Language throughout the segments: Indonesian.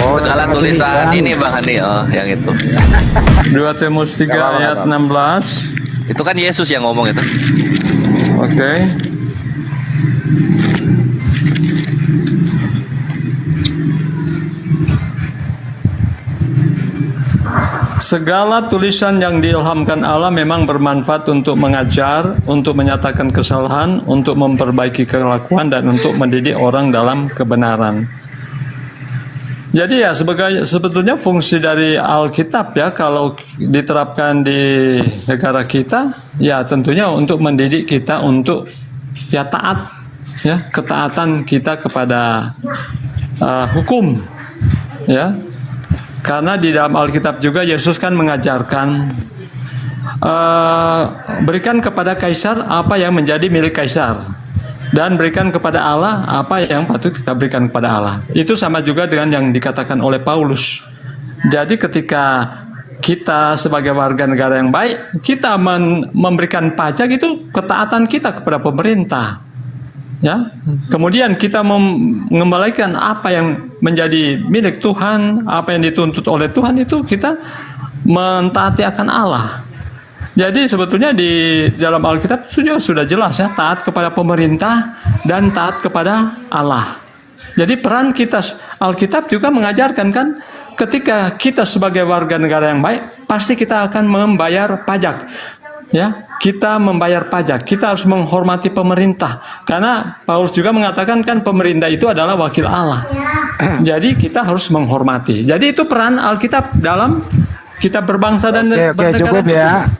Oh, Segala tulisan ini Bang Handi, oh yang itu. 2 Timotius 3 ayat 16. Itu kan Yesus yang ngomong itu. Oke. Segala tulisan yang diilhamkan Allah memang bermanfaat untuk mengajar, untuk menyatakan kesalahan, untuk memperbaiki kelakuan, dan untuk mendidik orang dalam kebenaran. Jadi ya sebetulnya fungsi dari Alkitab ya kalau diterapkan di negara kita ya tentunya untuk mendidik kita untuk ya taat ya ketaatan kita kepada hukum ya. Karena di dalam Alkitab juga Yesus kan mengajarkan berikan kepada kaisar apa yang menjadi milik kaisar dan berikan kepada Allah apa yang patut kita berikan kepada Allah. Itu sama juga dengan yang dikatakan oleh Paulus. Jadi ketika kita sebagai warga negara yang baik, kita memberikan pajak itu ketaatan kita kepada pemerintah. Ya, kemudian kita mengembalikan apa yang menjadi milik Tuhan, apa yang dituntut oleh Tuhan itu kita mentaati akan Allah. Jadi sebetulnya di dalam Alkitab sudah jelas ya, taat kepada pemerintah dan taat kepada Allah. Jadi peran kita Alkitab juga mengajarkan kan, ketika kita sebagai warga negara yang baik, pasti kita akan membayar pajak. Ya, kita membayar pajak, kita harus menghormati pemerintah. Karena Paulus juga mengatakan kan pemerintah itu adalah wakil Allah. Jadi kita harus menghormati. Jadi itu peran Alkitab dalam kita berbangsa dan bernegara. Cukup ya.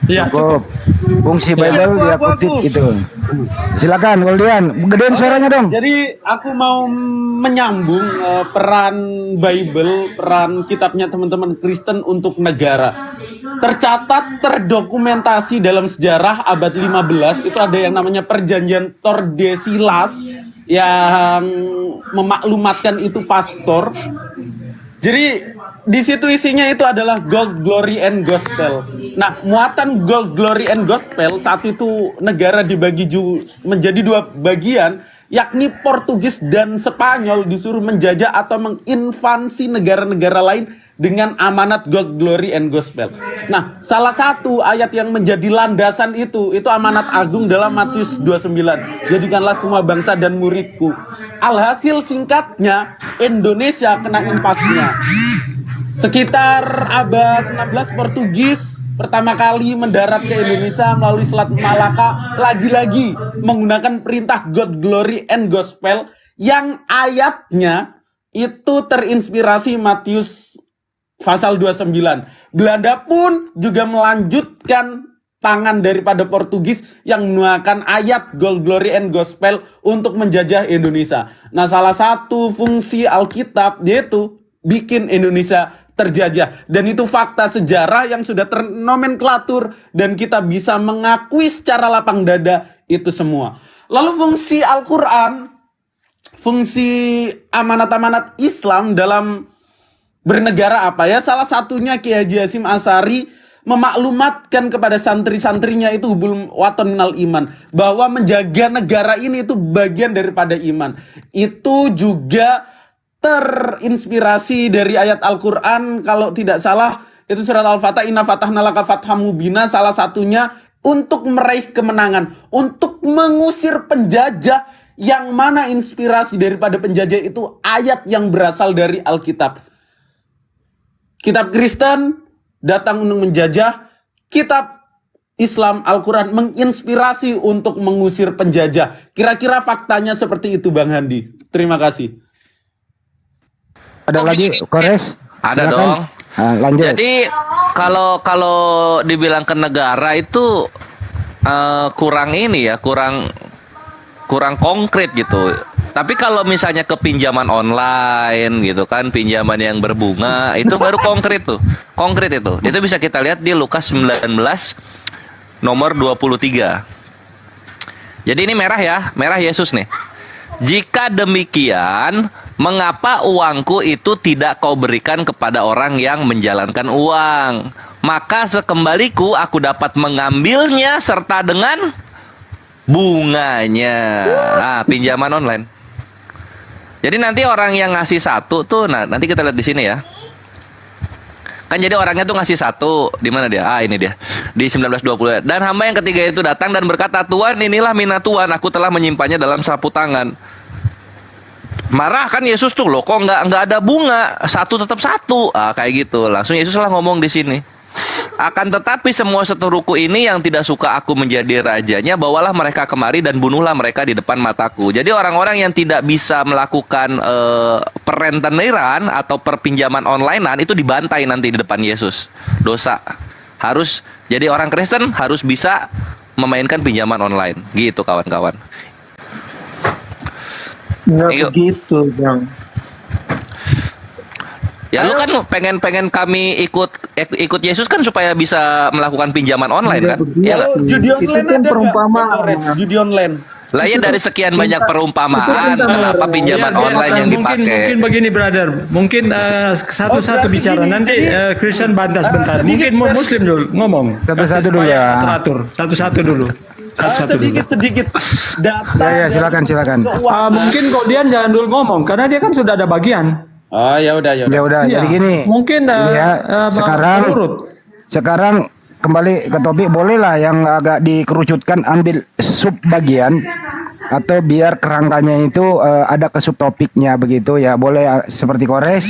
Ya, cukup. Fungsi Bible dia kutip itu. Silakan, Goldian. Gedein suaranya dong. Jadi aku mau menyambung peran Bible, peran kitabnya teman-teman Kristen untuk negara. Tercatat, terdokumentasi dalam sejarah abad 15 itu ada yang namanya perjanjian Tordesillas yang memaklumatkan itu pastor. Jadi di situ isinya itu adalah gold, glory, and gospel. Nah, muatan gold, glory, and gospel saat itu negara dibagi menjadi 2 bagian, yakni Portugis dan Spanyol disuruh menjajah atau menginvasi negara-negara lain dengan amanat gold, glory, and gospel. Nah, salah satu ayat yang menjadi landasan itu amanat agung dalam Matius 29. Jadikanlah semua bangsa dan muridku. Alhasil singkatnya, Indonesia kena impasnya. Sekitar abad 16 Portugis pertama kali mendarat ke Indonesia melalui Selat Malaka, lagi-lagi menggunakan perintah God, Glory, and Gospel yang ayatnya itu terinspirasi Matius pasal 29. Belanda pun juga melanjutkan tangan daripada Portugis yang menggunakan ayat God, Glory, and Gospel untuk menjajah Indonesia. Nah, salah satu fungsi Alkitab yaitu bikin Indonesia terjajah, dan itu fakta sejarah yang sudah ternomenklatur dan kita bisa mengakui secara lapang dada itu semua. Lalu fungsi Al-Quran, fungsi amanat-amanat Islam dalam bernegara apa ya? Salah satunya Kiai Haji Hasyim Asy'ari memaklumatkan kepada santri-santrinya itu hubul waton minal iman, bahwa menjaga negara ini itu bagian daripada iman. Itu juga terinspirasi dari ayat Al-Quran, kalau tidak salah itu surat Al-Fatah, inna fatahna laka fatham mubina, salah satunya untuk meraih kemenangan, untuk mengusir penjajah, yang mana inspirasi daripada penjajah itu ayat yang berasal dari Alkitab. Kitab Kristen datang untuk menjajah, kitab Islam Al-Quran menginspirasi untuk mengusir penjajah. Kira-kira faktanya seperti itu, Bang Handi. Terima kasih. Ada lagi, Kores? Ada Silakan. dong. Lanjut. Jadi kalau dibilang ke negara itu kurang ini ya, kurang konkret gitu. Tapi kalau misalnya ke pinjaman online gitu kan, pinjaman yang berbunga, itu baru konkret tuh. Konkret itu. Itu bisa kita lihat di Lukas 19 nomor 23. Jadi ini merah ya, merah Yesus nih. Jika demikian, mengapa uangku itu tidak kau berikan kepada orang yang menjalankan uang? Maka sekembaliku aku dapat mengambilnya serta dengan bunganya. Nah, pinjaman online. Jadi nanti orang yang ngasih satu tuh, nah nanti kita lihat di sini ya. Kan jadi orangnya tuh ngasih satu, di mana dia? Ah, ini dia. Di 19:20. Dan hamba yang ketiga itu datang dan berkata, "Tuhan, inilah mina Tuhan, aku telah menyimpannya dalam sapu tangan." Marah kan Yesus tuh, loh kok nggak ada bunga, satu tetap satu. Ah, kayak gitu. Langsung Yesus lah ngomong di sini. Akan tetapi semua seteruku ini yang tidak suka aku menjadi rajanya, bawalah mereka kemari dan bunuhlah mereka di depan mataku. Jadi orang-orang yang tidak bisa melakukan perenteniran atau perpinjaman onlinean itu dibantai nanti di depan Yesus. Dosa. Harus jadi orang Kristen harus bisa memainkan pinjaman online. Gitu kawan-kawan. Nggak Yuk. begitu, Bang. Ya lu kan pengen kami ikut Yesus kan supaya bisa melakukan pinjaman online kan? Iya nggak? Kalau judi Itu online kan ada nggak, perumpamaan. Flores? Judi online. Lah ya dari sekian banyak perumpamaan, kenapa pinjaman Ya, online yang mungkin dipakai? begini brother, mungkin satu-satu berarti bicara. gini, Nanti jadi- Kristen bantah sebentar. sedikit, Mungkin Muslim dulu ngomong. Satu-satu dulu Supaya ya. Teratur, satu-satu dulu. Satu-satu dulu. Sedikit data. Ya, dari silakan. keuangan. Mungkin kok dia jangan dulu ngomong karena dia kan sudah ada bagian. Oh ya udah. Ya udah, Iya. jadi gini. Mungkin Sekarang kembali ke topik, bolehlah yang agak dikerucutkan ambil sub bagian atau biar kerangkanya itu ada ke subtopiknya begitu ya. Boleh seperti Kores.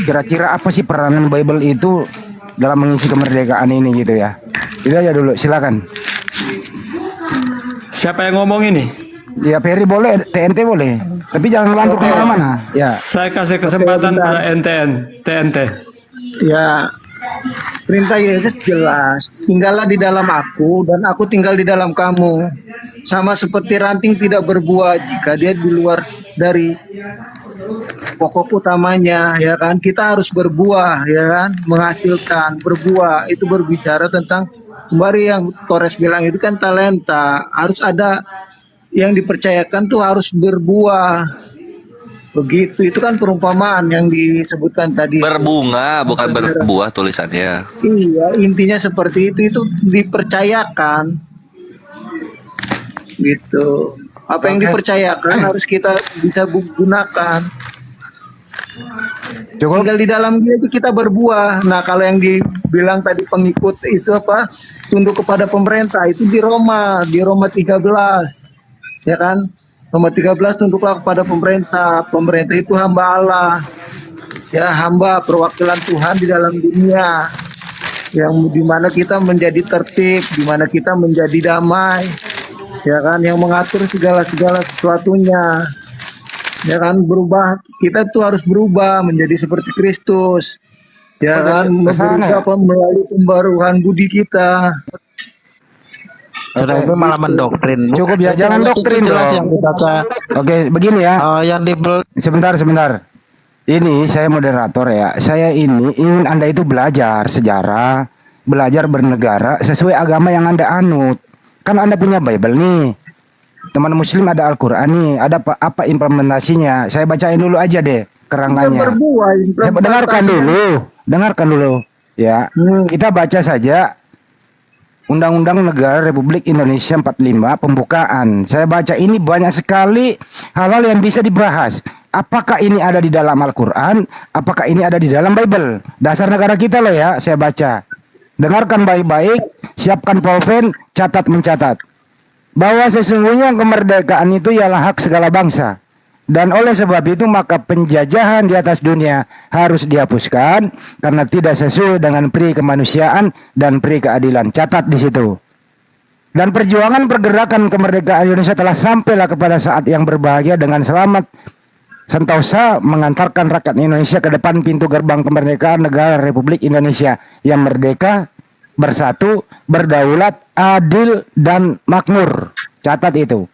Kira-kira apa sih peranan Bible itu dalam mengisi kemerdekaan ini gitu ya. Itu aja dulu, silakan. Siapa yang ngomong ini? Ya Ferry boleh, TNT boleh. Tapi jangan ngelantur kemana-mana. Ya. Saya kasih kesempatan pada TNT. Ya, perintah Yesus jelas. Tinggallah di dalam aku dan aku tinggal di dalam kamu. Sama seperti ranting tidak berbuah jika dia di luar dari pokok utamanya, ya kan? Kita harus berbuah, ya kan? Menghasilkan, berbuah. Itu berbicara tentang kembali yang Torres bilang itu kan talenta. Harus ada yang dipercayakan tuh harus berbuah. Begitu, itu kan perumpamaan yang disebutkan tadi. Berbunga bukan berbuah tulisannya. Iya, intinya seperti itu dipercayakan. Gitu. Apa yang dipercayakan harus kita bisa gunakan. Cukup. Tinggal di dalam dia itu kita berbuah. Nah, kalau yang dibilang tadi pengikut itu apa? Tunduk kepada pemerintah itu di Roma 13. Ya kan? Roma 13 tunduklah kepada pemerintah. Pemerintah itu hamba Allah. Ya, hamba perwakilan Tuhan di dalam dunia. Yang dimana kita menjadi tertib, dimana kita menjadi damai. Ya kan? Yang mengatur segala sesuatunya. Ya kan, berubah, kita tuh harus berubah menjadi seperti Kristus. Ya kan, kesana ya? melalui pembaruan budi kita. Sudah itu malah mendoktrin. Cukup ya, jangan doktrin Jelas dong. yang dibaca. Oke, begini ya. Yang dibel Sebentar. Ini saya moderator ya. Saya ini ingin Anda itu belajar sejarah, belajar bernegara sesuai agama yang Anda anut. Kan Anda punya Bible nih. Teman Muslim ada Al-Quran nih. Ada apa implementasinya? Saya bacain dulu aja deh kerangkanya. Berbuah, Saya dengarkan dulu. Ya, kita baca saja Undang-Undang Negara Republik Indonesia 45 pembukaan. Saya baca ini banyak sekali hal-hal yang bisa dibahas. Apakah ini ada di dalam Al-Quran? Apakah ini ada di dalam Bible? Dasar negara kita loh ya, saya baca. Dengarkan baik-baik, siapkan pulpen, catat mencatat. Bahwa sesungguhnya kemerdekaan itu ialah hak segala bangsa. Dan oleh sebab itu maka penjajahan di atas dunia harus dihapuskan karena tidak sesuai dengan pri kemanusiaan dan pri keadilan. Catat di situ. Dan perjuangan pergerakan kemerdekaan Indonesia telah sampailah kepada saat yang berbahagia dengan selamat sentosa mengantarkan rakyat Indonesia ke depan pintu gerbang kemerdekaan negara Republik Indonesia yang merdeka, bersatu, berdaulat, adil dan makmur. Catat itu.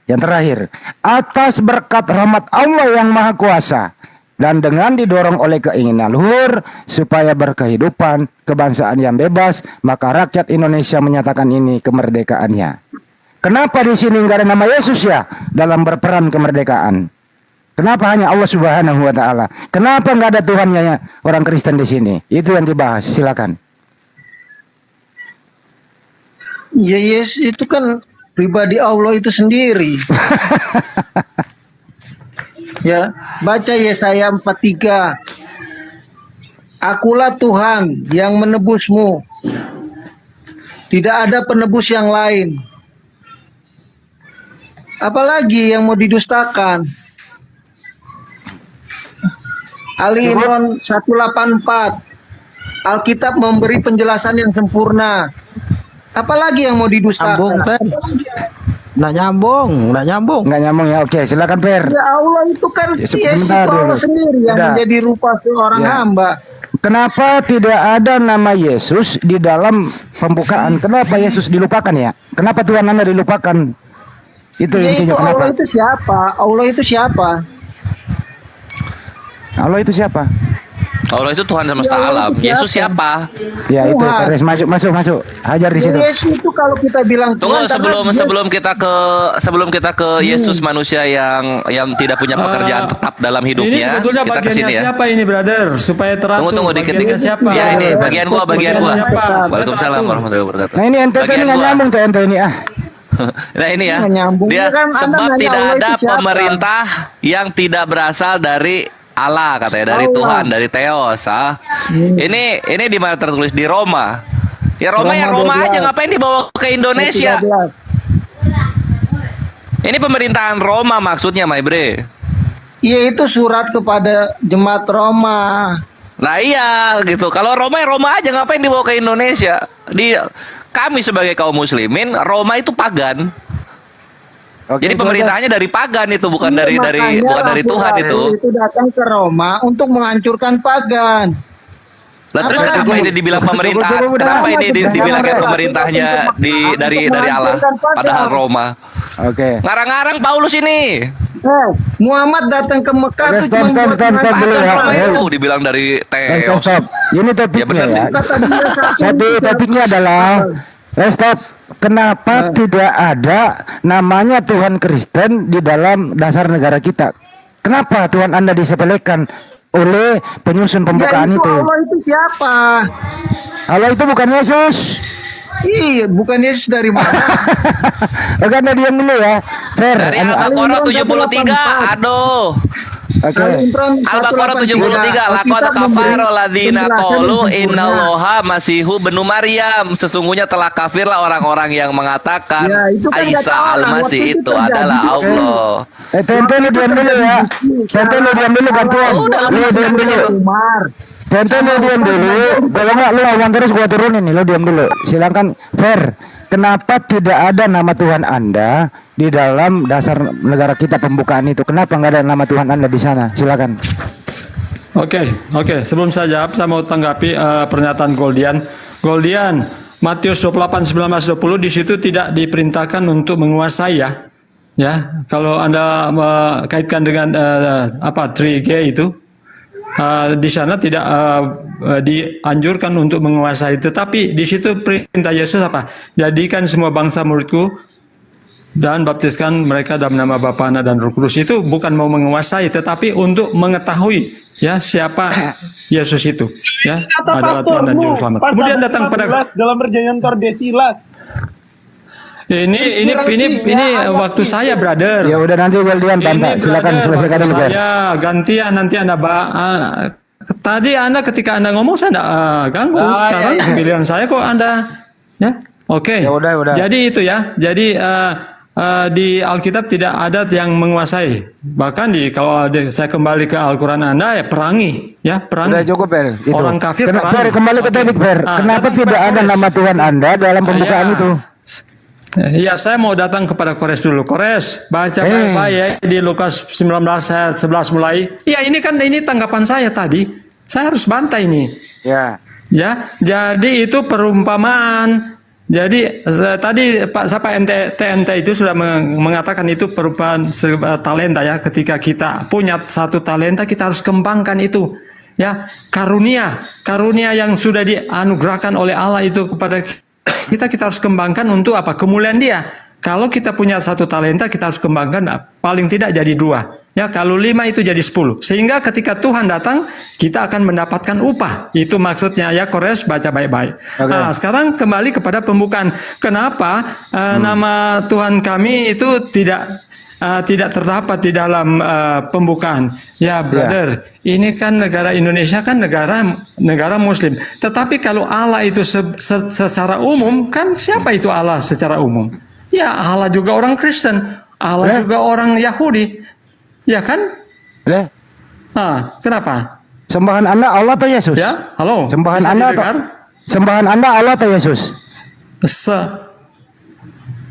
Yang terakhir, atas berkat rahmat Allah yang Maha Kuasa dan dengan didorong oleh keinginan luhur supaya berkehidupan kebangsaan yang bebas, maka rakyat Indonesia menyatakan ini kemerdekaannya. Kenapa di sini nggak ada nama Yesus ya dalam berperan kemerdekaan? Kenapa hanya Allah Subhanahu wa taala? Kenapa nggak ada Tuhannya orang Kristen di sini? Itu yang dibahas. Silakan. Ya, Yesus itu kan pribadi Allah itu sendiri. Ya, baca Yesaya 43. Akulah Tuhan yang menebusmu. Tidak ada penebus yang lain. Apalagi yang mau didustakan? Ali Imran 184. Alkitab memberi penjelasan yang sempurna. Apalagi yang mau Nyambung, didustakan? Ter. Nggak nyambung, nggak nyambung. Nggak nyambung ya. Oke, silakan Per. Ya Allah itu kan Ya, Yesus sebentar Allah dulu. sendiri yang Udah. menjadi rupa seorang Ya. hamba. Kenapa tidak ada nama Yesus di dalam pembukaan? Kenapa Yesus dilupakan ya? Kenapa Tuhan Anda dilupakan? Itu Ya itu intinya kenapa? Allah itu siapa? Allah itu siapa? Allah itu siapa? Allah itu Tuhan semesta Ya, Allah alam. itu Yesus siapa? siapa? Ya itu, Tuhan. Peres, masuk. Hajar di Ya, situ. Yesus itu kalau kita bilang Tunggu Tuhan, karena sebelum kita ke Yesus manusia yang tidak punya pekerjaan tetap dalam Ini hidupnya. sebetulnya Kita ke bagiannya sini ya. siapa ini, brother? Supaya teratur. Tunggu dikit. Bagiannya siapa? Ya ini bagian gua. Siapa? Waalaikumsalam warahmatullahi wabarakatuh. Nah ini ente Bagian ini nggak gua. nyambung tuh ente ini ah. Nah ini ya, Nggak nyambung. dia Ya kan, Anda sebab nanya tidak Allah ada itu siapa? pemerintah yang tidak berasal dari Allah katanya, dari Allah. Tuhan, dari Theos. Ini di mana tertulis di Roma. Ya Roma ya Roma 12. aja, ngapain dibawa ke Indonesia? 13. Ini pemerintahan Roma maksudnya, my bre. Iya itu surat kepada jemaat Roma. Nah iya gitu. Kalau Roma ya Roma aja, ngapain dibawa ke Indonesia? Kami sebagai kaum muslimin, Roma itu pagan. Oke, Jadi itu pemerintahannya dari pagan itu, bukan Iya, dari makanya bukan dari Tuhan itu. Itu datang ke Roma untuk menghancurkan pagan. Lah terus Apa kenapa lagi? ini dibilang Coba, pemerintah? coba, coba, Kenapa coba, ini coba, dibilangnya coba, pemerintahnya dari Allah, Menghancurkan padahal pagan. Roma. Oke. Ngarang-ngarang Paulus ini. Muhammad datang ke Mekah Oke, itu stop, cuma stop, buat stop, stop menghancurkan dulu ya. Pagan Roma pagan. itu dibilang dari Stop, Theos. stop. Ini topiknya benar ya. nih. Kata dia satu Jadi itu topiknya adalah stop. Kenapa tidak ada namanya Tuhan Kristen di dalam dasar negara kita? Kenapa Tuhan Anda disepelekan oleh penyusun Ya pembukaan itu itu? Allah itu siapa? Allah itu bukan Yesus. Iya, bukan Yesus dari mana? Oke, Anda diam dulu ya. Fer, Dari Al-Baqarah 73. Aduh. oke. Al-Baqarah 73. Laqad kafara alladzina qalu innallaha masihu benu Maryam. Sesungguhnya telah kafirlah orang-orang yang mengatakan Ya, itu kan Isa kata orang. Al-Masih Waktu itu itu terjadi. adalah Allah. Tente lu diam dulu ya. Tente lu diam dulu bantuan. Oh, udah, Lu diam dulu. Umar. Tente lu diam dulu. Kalau nggak lu ngomong terus gua turunin nih. Lu diam dulu. Silakan Fer. Kenapa tidak ada nama Tuhan Anda di dalam dasar negara kita pembukaan itu? Kenapa nggak ada nama Tuhan Anda di sana? Silakan. Oke. Sebelum saya jawab, saya mau tanggapi pernyataan Goldian. Matius 28, 19, 20 di situ tidak diperintahkan untuk menguasai ya. Ya, kalau Anda kaitkan dengan 3G itu, di sana tidak dianjurkan untuk menguasai. Tetapi di situ perintah Yesus apa? Jadikan semua bangsa muridku dan baptiskan mereka dalam nama Bapa, Anak dan Roh Kudus. Itu bukan mau menguasai, tetapi untuk mengetahui ya siapa Yesus itu. Ya, Kata adalah Tuhan dan Juru pastormu, Selamat. pasal Kemudian datang pada 15 dalam perjanjian Tordesillas. ini waktu saya, brother. Ya udah nanti Waldian bantah. Ini, Silakan brother, selesaikan dulu Fer. saya gantian nanti Anda tadi Anda ketika Anda ngomong saya enggak ganggu. Sekarang giliran saya kok Anda ya. Oke. Ya udah. Jadi itu ya. Jadi di Alkitab tidak ada yang menguasai. Bahkan kalau saya kembali ke Al-Qur'an Anda ya perangi. Udah cukup Fer. Itu. Orang kafir Fer, perangi. kembali ke topik Fer. Kenapa datang tidak kepada ada Kores. nama Tuhan Anda dalam pembukaan Ya. itu? Ya, saya mau datang kepada Kores dulu. Kores, baca baik-baik ya di Lukas 19 ayat 11 mulai. Ya, ini tanggapan saya tadi. Saya harus bantah ini. Ya. Ya, jadi itu perumpamaan. Jadi tadi Pak TNT itu sudah mengatakan itu perumpamaan talenta ya. Ketika kita punya satu talenta, kita harus kembangkan itu. Ya, karunia yang sudah dianugerahkan oleh Allah itu kepada kita harus kembangkan untuk apa? Kemuliaan Dia. Kalau kita punya satu talenta, kita harus kembangkan paling tidak jadi 2. Ya, kalau 5 itu jadi 10. Sehingga ketika Tuhan datang, kita akan mendapatkan upah. Itu maksudnya ya, Kores, baca baik-baik. Okay. Nah, sekarang kembali kepada pembukaan. Kenapa nama Tuhan kami itu tidak tidak terdapat di dalam pembukaan. Ya, brother, ini kan negara Indonesia kan negara Muslim. Tetapi kalau Allah itu secara umum, kan siapa itu Allah secara umum? Ya, Allah juga orang Kristen, Allah juga orang Yahudi, ya kan? Kenapa? Sembahan Anda Allah atau Yesus? Ya, halo. Sembahan Bisa Anda didengar? Sembahan Anda Allah atau Yesus?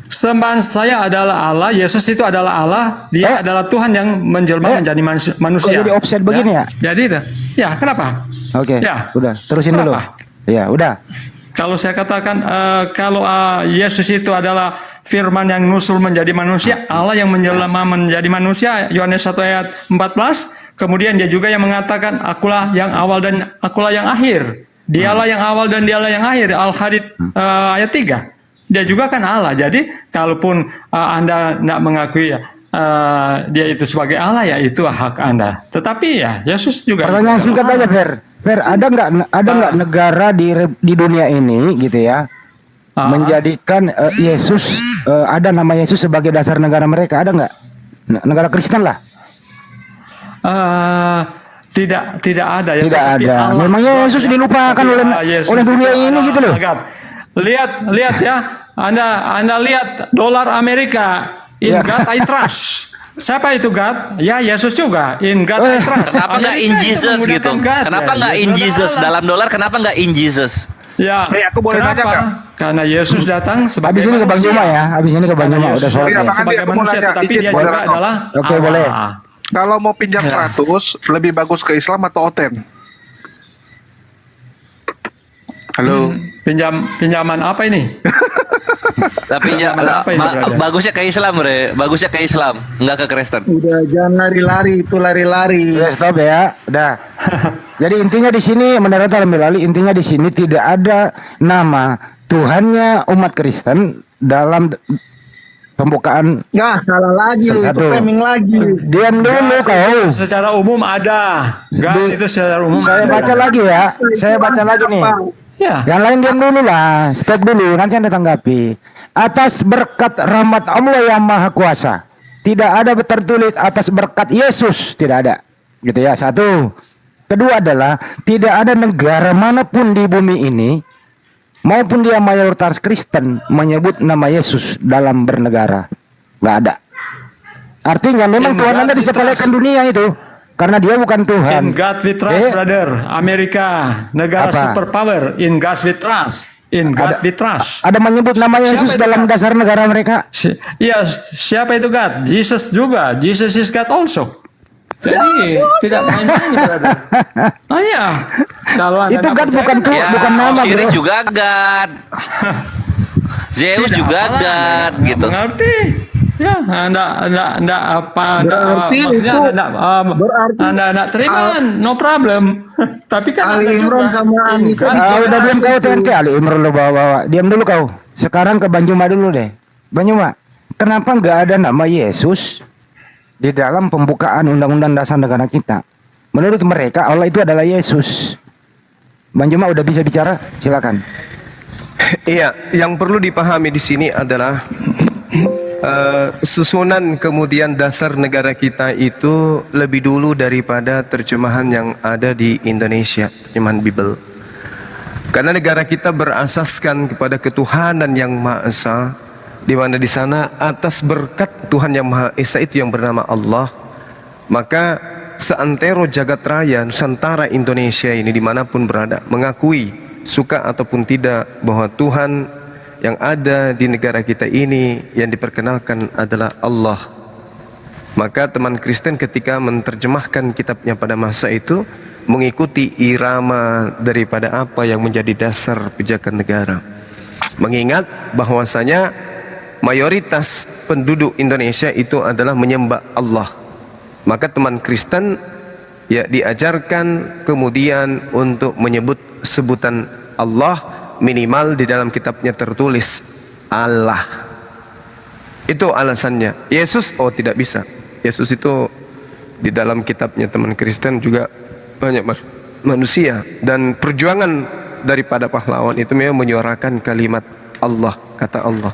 Sembahan saya adalah Allah, Yesus itu adalah Allah, dia adalah Tuhan yang menjelma menjadi manusia. Kok jadi offset begini ya? Jadi itu. Ya, kenapa? Oke. Ya. Udah, terusin dulu. Kenapa? Ya, udah. Kalau saya katakan kalau Yesus itu adalah firman yang nusul menjadi manusia, Allah yang menjelma menjadi manusia, Yohanes 1 ayat 14, kemudian dia juga yang mengatakan akulah yang awal dan akulah yang akhir. Dialah yang awal dan dialah yang akhir. Al-Hadid ayat 3. Dia juga kan Allah. Jadi kalaupun Anda tidak mengakui dia itu sebagai Allah, ya itu hak Anda. Tetapi ya Yesus juga. Pertanyaan singkat aja, Fer, ada nggak negara di dunia ini gitu ya menjadikan Yesus ada nama Yesus sebagai dasar negara mereka? Ada nggak? Negara Kristen lah. Tidak ada ya. Tidak ada. Memangnya Yesus dilupakan oleh dunia ini gitu loh. Lihat ya. Anda lihat dolar Amerika. In God I trust. Siapa itu God? Ya, Yesus juga. In God I trust. Kenapa nggak in Jesus gitu? Kenapa nggak in Jesus? Dalam dolar kenapa nggak in Jesus? Ya, aku boleh nanya nggak? Karena Yesus datang sebagai Habis ini ke Bang Juma ya. Habis ini ke Bang Juma udah Yesus selesai. sebagai aku mau manusia, nanya. tetapi Izin, dia juga moderator. adalah Oke, Allah. boleh. Kalau mau pinjam Ya. 100, lebih bagus ke Islam atau Oten? Halo. Pinjaman apa ini? Tapi Apa ini, brother? bagusnya ke Islam, Bre. Bagusnya ke Islam, nggak ke Kristen. Udah jangan lari-lari, itu lari-lari. Udah stop ya. Udah. Jadi intinya di sini moderator ambil alih, intinya di sini tidak ada nama Tuhannya umat Kristen dalam pembukaan. Nggak, salah lagi lu, itu Satu. framing lagi. Diam dulu kau. Secara umum ada. God itu secara umum Saya ada. baca lagi ya. Saya baca lagi nih. Ya. Yang lain diam dulu lah. Stop dulu, nanti Anda tanggapi. Atas berkat rahmat Allah yang Maha Kuasa, tidak ada tertulis atas berkat Yesus, tidak ada. Gitu ya, satu. Kedua adalah tidak ada negara manapun di bumi ini maupun dia mayoritas Kristen menyebut nama Yesus dalam bernegara. Nggak ada. Artinya memang Tuhan Anda disepelekan dunia itu karena dia bukan Tuhan. In God we trust, brother. Amerika, negara Apa? superpower. In God we trust. In God we trust. Ada menyebut nama Yesus Siapa itu, dalam Kak? dasar negara mereka. Iya, siapa itu God? Jesus juga. Jesus is God also. Jadi tidak main-main, brother. Oh iya. Kalau Anda Itu nggak God percaya, bukan Tuhan, Ya, bukan nama, Osiris bro. juga God. Zeus Tidak juga apa-apa, God Anda gitu. mengerti? Ya, Anda apa? Berarti Maksudnya itu- berarti Anda terima, no problem. Tapi kan Ali Anda Imran juga sama Anissa in God Udah diam kau itu. TNT Ali Imran lo bawa-bawa. Diam dulu kau. Sekarang ke Banjuma dulu deh. Banjuma, kenapa nggak ada nama Yesus di dalam pembukaan Undang-Undang Dasar Negara kita? Menurut mereka Allah itu adalah Yesus. Banjuma udah bisa bicara? Silakan. Iya, yang perlu dipahami di sini adalah susunan kemudian dasar negara kita itu lebih dulu daripada terjemahan yang ada di Indonesia, terjemahan Bible. Karena negara kita berasaskan kepada ketuhanan yang Maha Esa, di mana di sana atas berkat Tuhan yang Maha Esa itu yang bernama Allah, maka seantero jagat raya Nusantara Indonesia ini dimanapun berada mengakui suka ataupun tidak bahwa Tuhan yang ada di negara kita ini yang diperkenalkan adalah Allah. Maka teman Kristen ketika menerjemahkan kitabnya pada masa itu mengikuti irama daripada apa yang menjadi dasar pijakan negara, mengingat bahwasanya mayoritas penduduk Indonesia itu adalah menyembah Allah. Maka teman Kristen ya diajarkan kemudian untuk menyebut sebutan Allah minimal di dalam kitabnya tertulis Allah. Itu alasannya. Yesus tidak bisa. Yesus itu di dalam kitabnya teman Kristen juga banyak manusia, dan perjuangan daripada pahlawan itu memang menyuarakan kalimat Allah, kata Allah.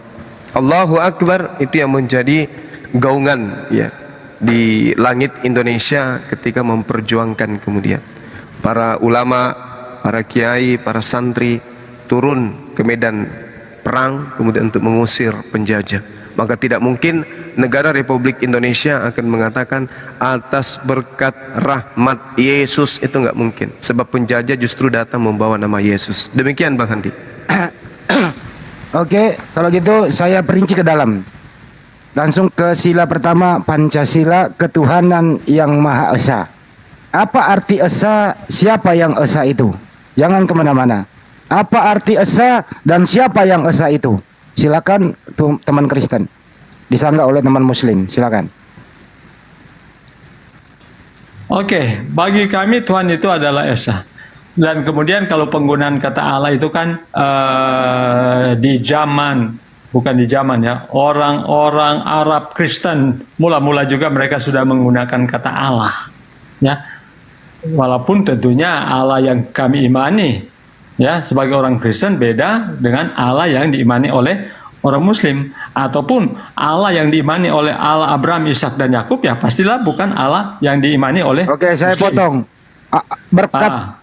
Allahu Akbar itu yang menjadi gaungan ya di langit Indonesia ketika memperjuangkan kemudian para ulama, para kiai, para santri turun ke medan perang kemudian untuk mengusir penjajah. Maka tidak mungkin negara Republik Indonesia akan mengatakan atas berkat rahmat Yesus, itu nggak mungkin. Sebab penjajah justru datang membawa nama Yesus. Demikian Bang Handi. Oke, kalau gitu saya perinci ke dalam. Langsung ke sila pertama, Pancasila, ketuhanan yang Maha Esa. Apa arti Esa? Siapa yang Esa itu? Jangan kemana-mana. Apa arti Esa dan siapa yang Esa itu? Silakan teman Kristen. Disanggah oleh teman Muslim. Silakan. Oke, bagi kami Tuhan itu adalah Esa. Dan kemudian kalau penggunaan kata Allah itu kan di zaman, bukan di zaman ya, orang-orang Arab Kristen mula-mula juga mereka sudah menggunakan kata Allah. Ya, walaupun tentunya Allah yang kami imani, ya sebagai orang Kristen beda dengan Allah yang diimani oleh orang Muslim, ataupun Allah yang diimani oleh Allah Abraham, Ishak dan Yakub ya pastilah bukan Allah yang diimani oleh Oke, saya Muslim. potong.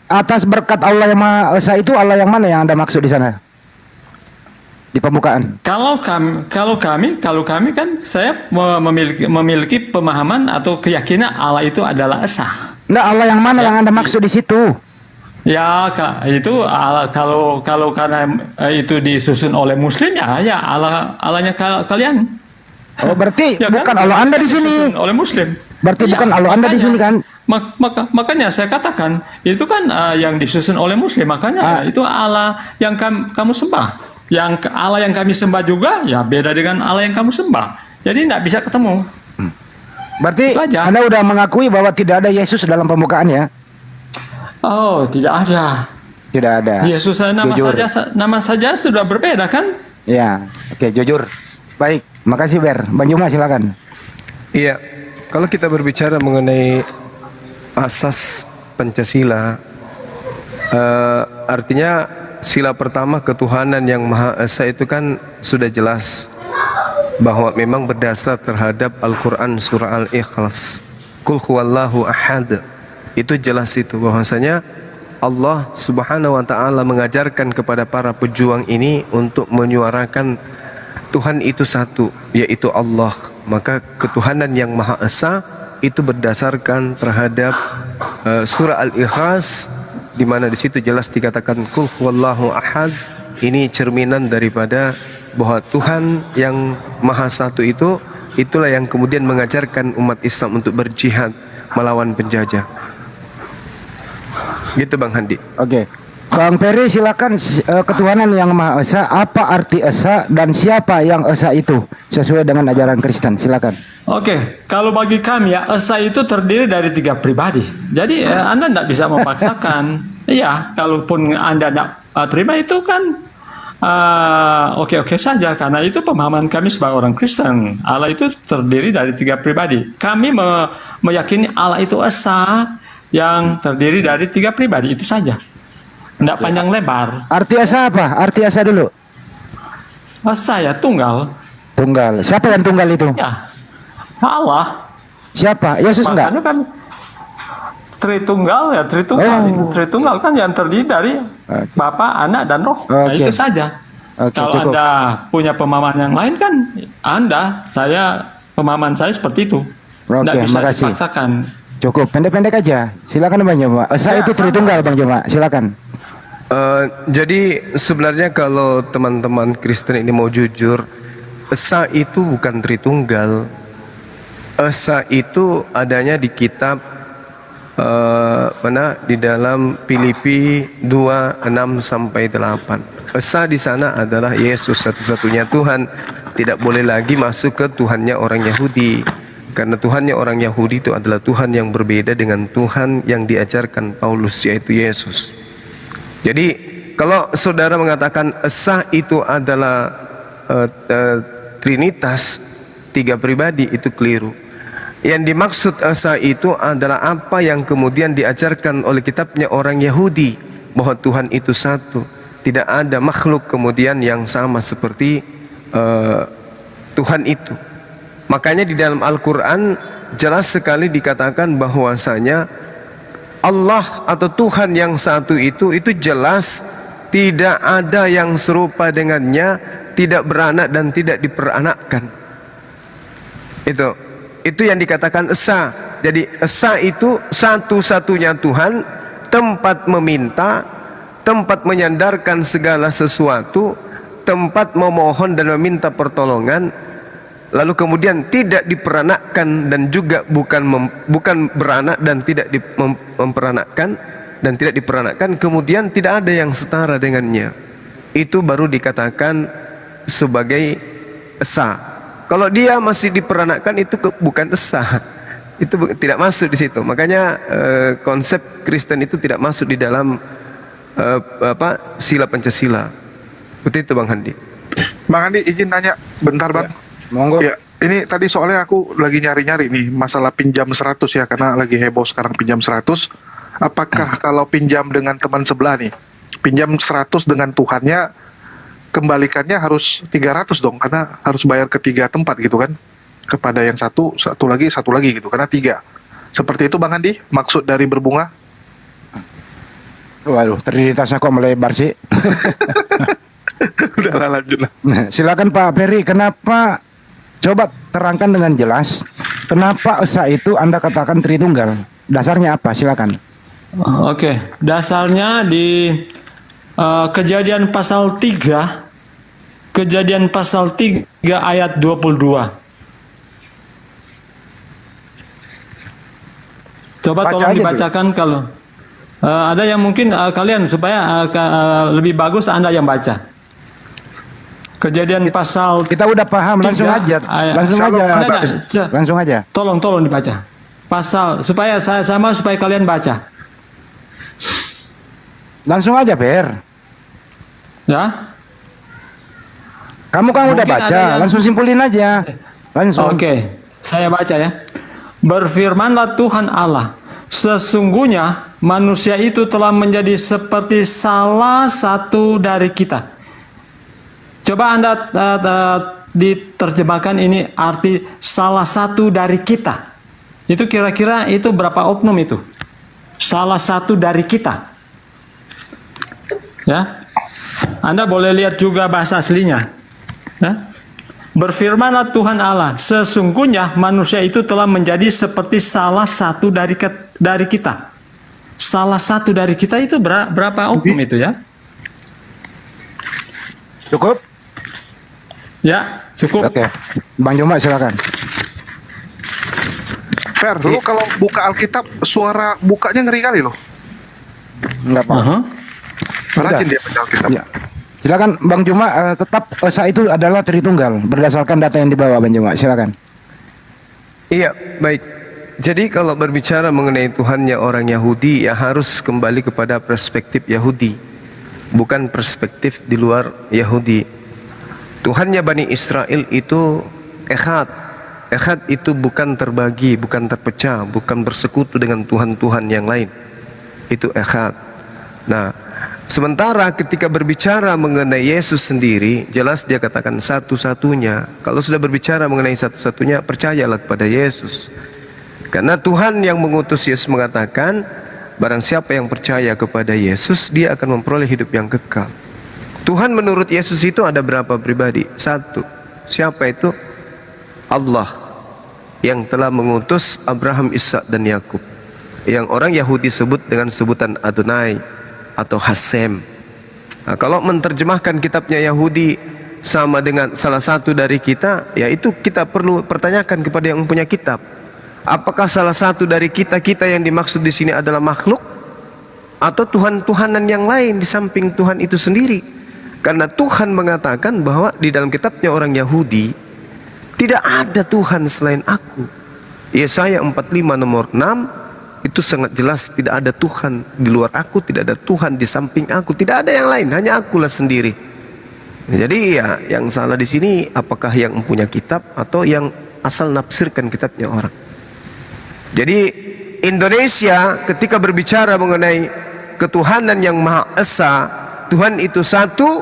Atas berkat Allah yang Maha Esa itu Allah yang mana yang Anda maksud di sana? Di pembukaan. Kalau kami kan saya memiliki pemahaman atau keyakinan Allah itu adalah Esa. Nah, Allah yang mana yang Anda maksud di situ? Ya, itu kalau karena itu disusun oleh Muslim ya Allahnya kalian. Oh, berarti Ya kan? bukan Allah Anda di sini. Disusun oleh Muslim. Berarti Ya, bukan Allah Anda di sini kan? Makanya saya katakan itu kan yang disusun oleh Muslim, makanya itu Allah yang kamu sembah. Yang Allah yang kami sembah juga ya beda dengan Allah yang kamu sembah. Jadi tidak bisa ketemu. Berarti Itu aja. Anda udah mengakui bahwa tidak ada Yesus dalam pembukaan ya? Oh, tidak ada. Tidak ada. Yesus Jujur. nama saja sudah berbeda kan? Ya, oke, jujur. Baik, makasih Ber. Bang Juma silakan. Iya, kalau kita berbicara mengenai asas Pancasila, artinya sila pertama ketuhanan yang Maha Esa itu kan sudah jelas bahwa memang berdasar terhadap Al-Quran surah Al-Ikhlas, Qul huwallahu ahad. Itu jelas itu bahwasanya Allah Subhanahu wa taala mengajarkan kepada para pejuang ini untuk menyuarakan Tuhan itu satu, yaitu Allah. Maka ketuhanan yang Maha Esa itu berdasarkan terhadap surah Al-Ikhlas, di mana di situ jelas dikatakan Qul huwallahu ahad. Ini cerminan daripada bahwa Tuhan yang Maha Satu itu, itulah yang kemudian mengajarkan umat Islam untuk berjihad melawan penjajah. Gitu Bang Handi. Oke. Bang Ferry silakan, ketuhanan yang Maha Esa, apa arti Esa dan siapa yang Esa itu sesuai dengan ajaran Kristen? Silakan. Oke, kalau bagi kami ya Esa itu terdiri dari 3 pribadi. Jadi Anda tidak bisa memaksakan. Iya, kalaupun Anda tidak terima itu kan oke-oke saja, karena itu pemahaman kami sebagai orang Kristen. Allah itu terdiri dari 3 pribadi. Kami meyakini Allah itu Esa yang terdiri dari 3 pribadi, itu saja. Tidak panjang lebar. Arti Esa apa? Arti Esa dulu. Esa ya tunggal. Tunggal. Siapa yang tunggal itu? Ya, Allah. Siapa? Yesus enggak? Makanya kan Tritunggal ya, Tritunggal. Oh. Tritunggal kan yang terdiri dari Bapa, Anak, dan Roh. Nah, Oke. itu saja. Oke, Kalau cukup. Anda punya pemahaman yang lain kan, pemahaman saya seperti itu. Oke, Tidak bisa makasih. dipaksakan. Cukup, pendek-pendek aja. Silakan Bang Juma. Esa Ya, itu sama. Tritunggal Bang Juma. Silakan. Jadi sebenarnya kalau teman-teman Kristen ini mau jujur, Esa itu bukan Tritunggal. Esa itu adanya di kitab di dalam Filipi 2:6 sampai 8. Esa di sana adalah Yesus satu-satunya Tuhan. Tidak boleh lagi masuk ke Tuhannya orang Yahudi. Karena Tuhannya orang Yahudi itu adalah Tuhan yang berbeda dengan Tuhan yang diajarkan Paulus, yaitu Yesus. Jadi kalau saudara mengatakan Esa itu adalah Trinitas, 3 pribadi, itu keliru. Yang dimaksud Esa itu adalah apa yang kemudian diajarkan oleh kitabnya orang Yahudi, bahwa Tuhan itu satu. Tidak ada makhluk kemudian yang sama seperti Tuhan itu. Makanya di dalam Al-Quran jelas sekali dikatakan bahwasanya Allah atau Tuhan yang satu itu jelas tidak ada yang serupa dengannya, tidak beranak dan tidak diperanakkan. Itu yang dikatakan esa. Jadi esa itu satu-satunya Tuhan, tempat meminta, tempat menyandarkan segala sesuatu, tempat memohon dan meminta pertolongan, lalu kemudian tidak diperanakkan dan juga bukan beranak dan tidak memperanakkan dan tidak diperanakkan, kemudian tidak ada yang setara dengannya. Itu baru dikatakan sebagai esa. Kalau dia masih diperanakkan itu bukan esa. Itu tidak masuk di situ. Makanya konsep Kristen itu tidak masuk di dalam sila Pancasila. Betul itu Bang Handi. Bang Andi izin tanya bentar Bang. Monggo. Ya, ini tadi soalnya aku lagi nyari-nyari nih masalah pinjam 100 ya, karena lagi heboh sekarang pinjam 100. Apakah kalau pinjam dengan teman sebelah nih, pinjam 100 dengan Tuhannya, kembalikannya harus 300 dong, karena harus bayar ke 3 tempat gitu kan, kepada yang satu lagi gitu, karena 3. Seperti itu Bang Andi maksud dari berbunga? Waduh, trinitasnya kok melebar sih. Udahlah lanjut lah. Nah, silakan Pak Ferry, kenapa, coba terangkan dengan jelas kenapa esa itu Anda katakan Tritunggal? Dasarnya apa? Silakan. Oke, dasarnya di Kejadian pasal 3, Kejadian pasal 3 ayat 22. Coba Baca tolong aja dibacakan dulu. Kalau ada yang mungkin kalian supaya lebih bagus Anda yang baca. Kejadian pasal Kita udah paham, langsung 3, aja. Langsung Shalom. aja. Enggak, Langsung aja. Tolong dibaca. Pasal supaya saya sama supaya kalian baca. Langsung aja, Ber. Ya. Kamu kan udah Mungkin baca, ada yang- langsung simpulin aja. Langsung. Oke, saya baca ya. Berfirmanlah Tuhan Allah, sesungguhnya manusia itu telah menjadi seperti salah satu dari kita. Coba Anda diterjemahkan ini arti salah satu dari kita. Itu kira-kira itu berapa oknum itu? Salah satu dari kita. Ya. Anda boleh lihat juga bahasa aslinya. Ya. Berfirmanlah Tuhan Allah, sesungguhnya manusia itu telah menjadi seperti salah satu dari kita. Salah satu dari kita itu berapa oknum itu ya? Cukup? Ya, cukup. Oke. Bang Joma silakan. Fer, lu kalau buka Alkitab suara bukanya ngeri kali loh. Enggak apa. Aha. Rajin dia baca Alkitab. Ya. Silakan Bang Joma, tetap esa itu adalah Tritunggal berdasarkan data yang dibawa Bang Joma. Silakan. Iya, baik. Jadi kalau berbicara mengenai Tuhannya orang Yahudi, ya harus kembali kepada perspektif Yahudi, bukan perspektif di luar Yahudi. Tuhannya Bani Israel itu Echad. Echad itu bukan terbagi, bukan terpecah, bukan bersekutu dengan Tuhan-Tuhan yang lain. Itu Echad. Nah, sementara ketika berbicara mengenai Yesus sendiri, jelas dia katakan satu-satunya. Kalau sudah berbicara mengenai satu-satunya, percayalah kepada Yesus. Karena Tuhan yang mengutus Yesus mengatakan, barang siapa yang percaya kepada Yesus, dia akan memperoleh hidup yang kekal. Tuhan menurut Yesus itu ada berapa pribadi? Satu. Siapa itu? Allah yang telah mengutus Abraham, Ishak dan Yakub. Yang orang Yahudi sebut dengan sebutan Adonai atau Hasem. Nah, kalau menerjemahkan kitabnya Yahudi sama dengan salah satu dari kita, ya itu kita perlu pertanyakan kepada yang punya kitab. Apakah salah satu dari kita yang dimaksud di sini adalah makhluk atau Tuhan-Tuhanan yang lain di samping Tuhan itu sendiri? Karena Tuhan mengatakan bahwa di dalam kitabnya orang Yahudi tidak ada Tuhan selain aku. Yesaya 45 nomor 6 itu sangat jelas, tidak ada Tuhan di luar aku, tidak ada Tuhan di samping aku, tidak ada yang lain, hanya akulah sendiri. Jadi ya yang salah di sini apakah yang mempunyai kitab atau yang asal nafsirkan kitabnya orang. Jadi Indonesia ketika berbicara mengenai ketuhanan yang Maha Esa, Tuhan itu satu,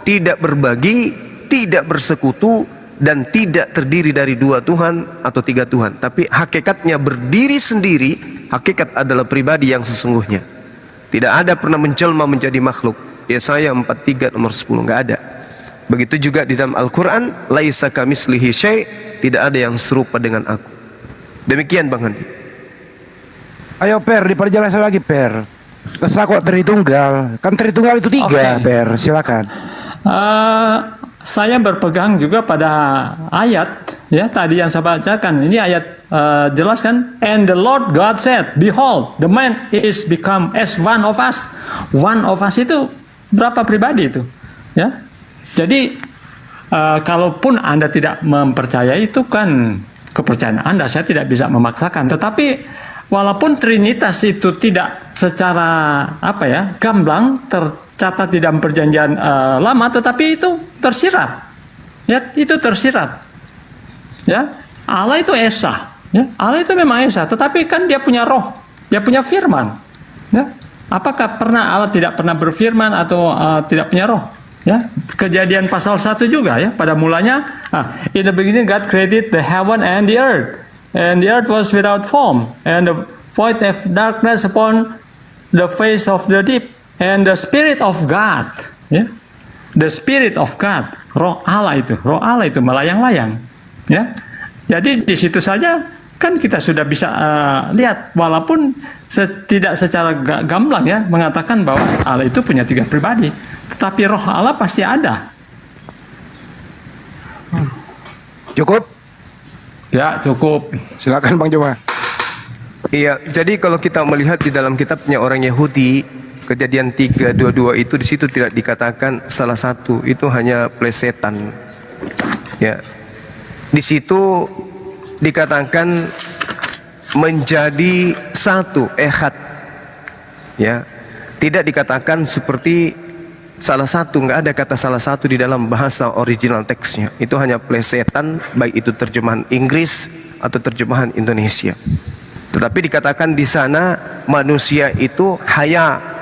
tidak berbagi, tidak bersekutu, dan tidak terdiri dari dua Tuhan atau tiga Tuhan, tapi hakikatnya berdiri sendiri. Hakikat adalah pribadi yang sesungguhnya. Tidak ada pernah menjelma menjadi makhluk. Yesaya 43 nomor 10, nggak ada. Begitu juga di dalam Al-Quran, laisa kamislihi syai', tidak ada yang serupa dengan aku. Demikian Bang Handi. Ayo Per, diperjelas lagi Per. Kesah kok Tritunggal? Kan Tritunggal itu tiga, Oke. Per. Silakan. Saya berpegang juga pada ayat ya tadi yang saya bacakan. Ini ayat jelas kan? And the Lord God said, behold, the man is become as one of us. One of us itu berapa pribadi itu? Ya. Jadi kalaupun Anda tidak mempercayai itu kan kepercayaan Anda, saya tidak bisa memaksakan. Tetapi walaupun Trinitas itu tidak secara gamblang tercatat di dalam perjanjian lama, tetapi itu tersirat. Ya, itu tersirat. Ya, Allah itu esa. Ya, Allah itu memang esa, tetapi kan dia punya roh, dia punya firman. Ya, apakah pernah Allah tidak pernah berfirman atau tidak punya roh? Ya, Kejadian pasal 1 juga ya, pada mulanya in the beginning God created the heaven and the earth. And the earth was without form, and the void of darkness upon the face of the deep, and the Spirit of God, ya, the Spirit of God, roh Allah itu melayang-layang, ya. Jadi di situ saja kan kita sudah bisa lihat, walaupun tidak secara gamblang ya mengatakan bahwa Allah itu punya tiga pribadi, tetapi roh Allah pasti ada. Cukup? Ya, cukup. Silakan Bang Joma. Iya, jadi kalau kita melihat di dalam kitabnya orang Yahudi, Kejadian 3:22 itu di situ tidak dikatakan salah satu, itu hanya plesetan. Ya. Di situ dikatakan menjadi satu, ehad. Ya. Tidak dikatakan seperti salah satu, nggak ada kata salah satu di dalam bahasa original teksnya. Itu hanya plesetan, baik itu terjemahan Inggris atau terjemahan Indonesia. Tetapi dikatakan di sana manusia itu haya.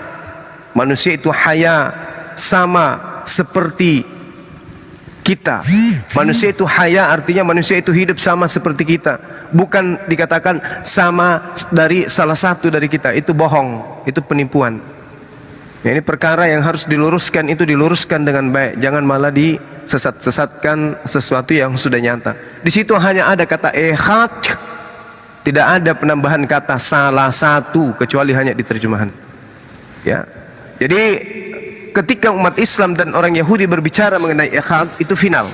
Manusia itu haya sama seperti kita. Manusia itu haya artinya manusia itu hidup sama seperti kita. Bukan dikatakan sama dari salah satu dari kita. Itu bohong, itu penipuan. Ya, ini perkara yang harus diluruskan, itu diluruskan dengan baik. Jangan malah disesat-sesatkan sesuatu yang sudah nyata. Di situ hanya ada kata ehad. Tidak ada penambahan kata salah satu kecuali hanya di terjemahan. Ya. Jadi ketika umat Islam dan orang Yahudi berbicara mengenai ehad, itu final.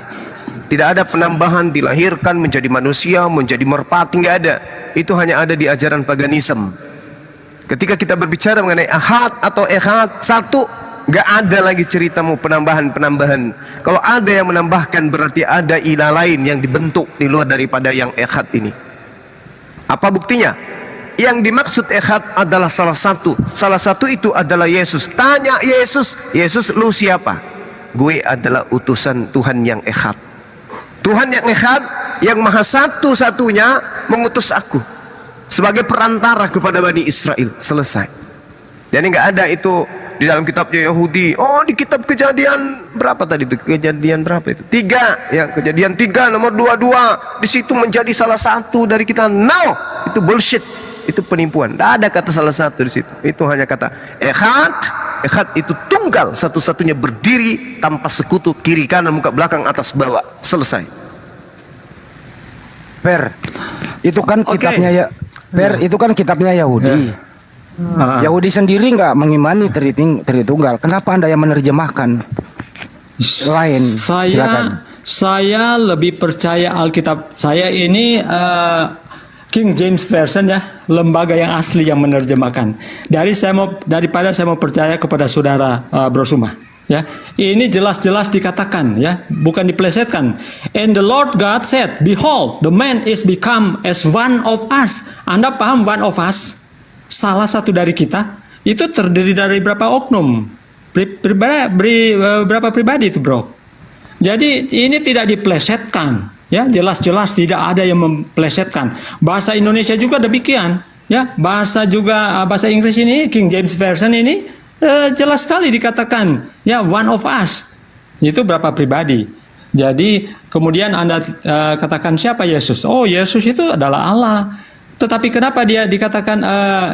Tidak ada penambahan dilahirkan menjadi manusia, menjadi merpati, nggak ada. Itu hanya ada di ajaran paganisme. Ketika kita berbicara mengenai ahad atau ehad satu, nggak ada lagi ceritamu penambahan-penambahan. Kalau ada yang menambahkan berarti ada ilah lain yang dibentuk di luar daripada yang ehad ini. Apa buktinya? Yang dimaksud ehad adalah salah satu. Salah satu itu adalah Yesus. Tanya Yesus, Yesus lu siapa? Gue adalah utusan Tuhan yang ehad. Tuhan yang ehad, yang maha satu-satunya mengutus aku sebagai perantara kepada Bani Israel. Selesai. Jadi nggak ada itu di dalam kitabnya Yahudi. Oh, di kitab Kejadian berapa tadi itu? Kejadian berapa itu? 3 ya, Kejadian 3 nomor 22. Di situ menjadi salah satu dari kita. No, itu bullshit. Itu penipuan. Tidak ada kata salah satu di situ. Itu hanya kata ehad. Ehad itu tunggal, satu-satunya berdiri tanpa sekutu, kiri kanan muka belakang atas bawah. Selesai. Per, itu kan kitabnya ya. Per, itu kan kitabnya Yahudi. Yahudi sendiri nggak mengimani Tritunggal. Kenapa Anda yang menerjemahkan lain? Silakan. Saya lebih percaya Alkitab. Saya ini King James Version ya, lembaga yang asli yang menerjemahkan. Daripada saya mau percaya kepada saudara Bro Suma. Ya, ini jelas-jelas dikatakan ya, bukan diplesetkan. And the Lord God said, behold, the man is become as one of us. Anda paham one of us? Salah satu dari kita itu terdiri dari berapa oknum? Berapa pribadi itu, Bro? Jadi ini tidak diplesetkan. Ya, jelas-jelas tidak ada yang memplesetkan. Bahasa Indonesia juga demikian. Ya, bahasa Inggris ini, King James Version ini jelas sekali dikatakan, ya, one of us. Itu berapa pribadi. Jadi kemudian Anda katakan siapa Yesus? Oh, Yesus itu adalah Allah. Tetapi kenapa dia dikatakan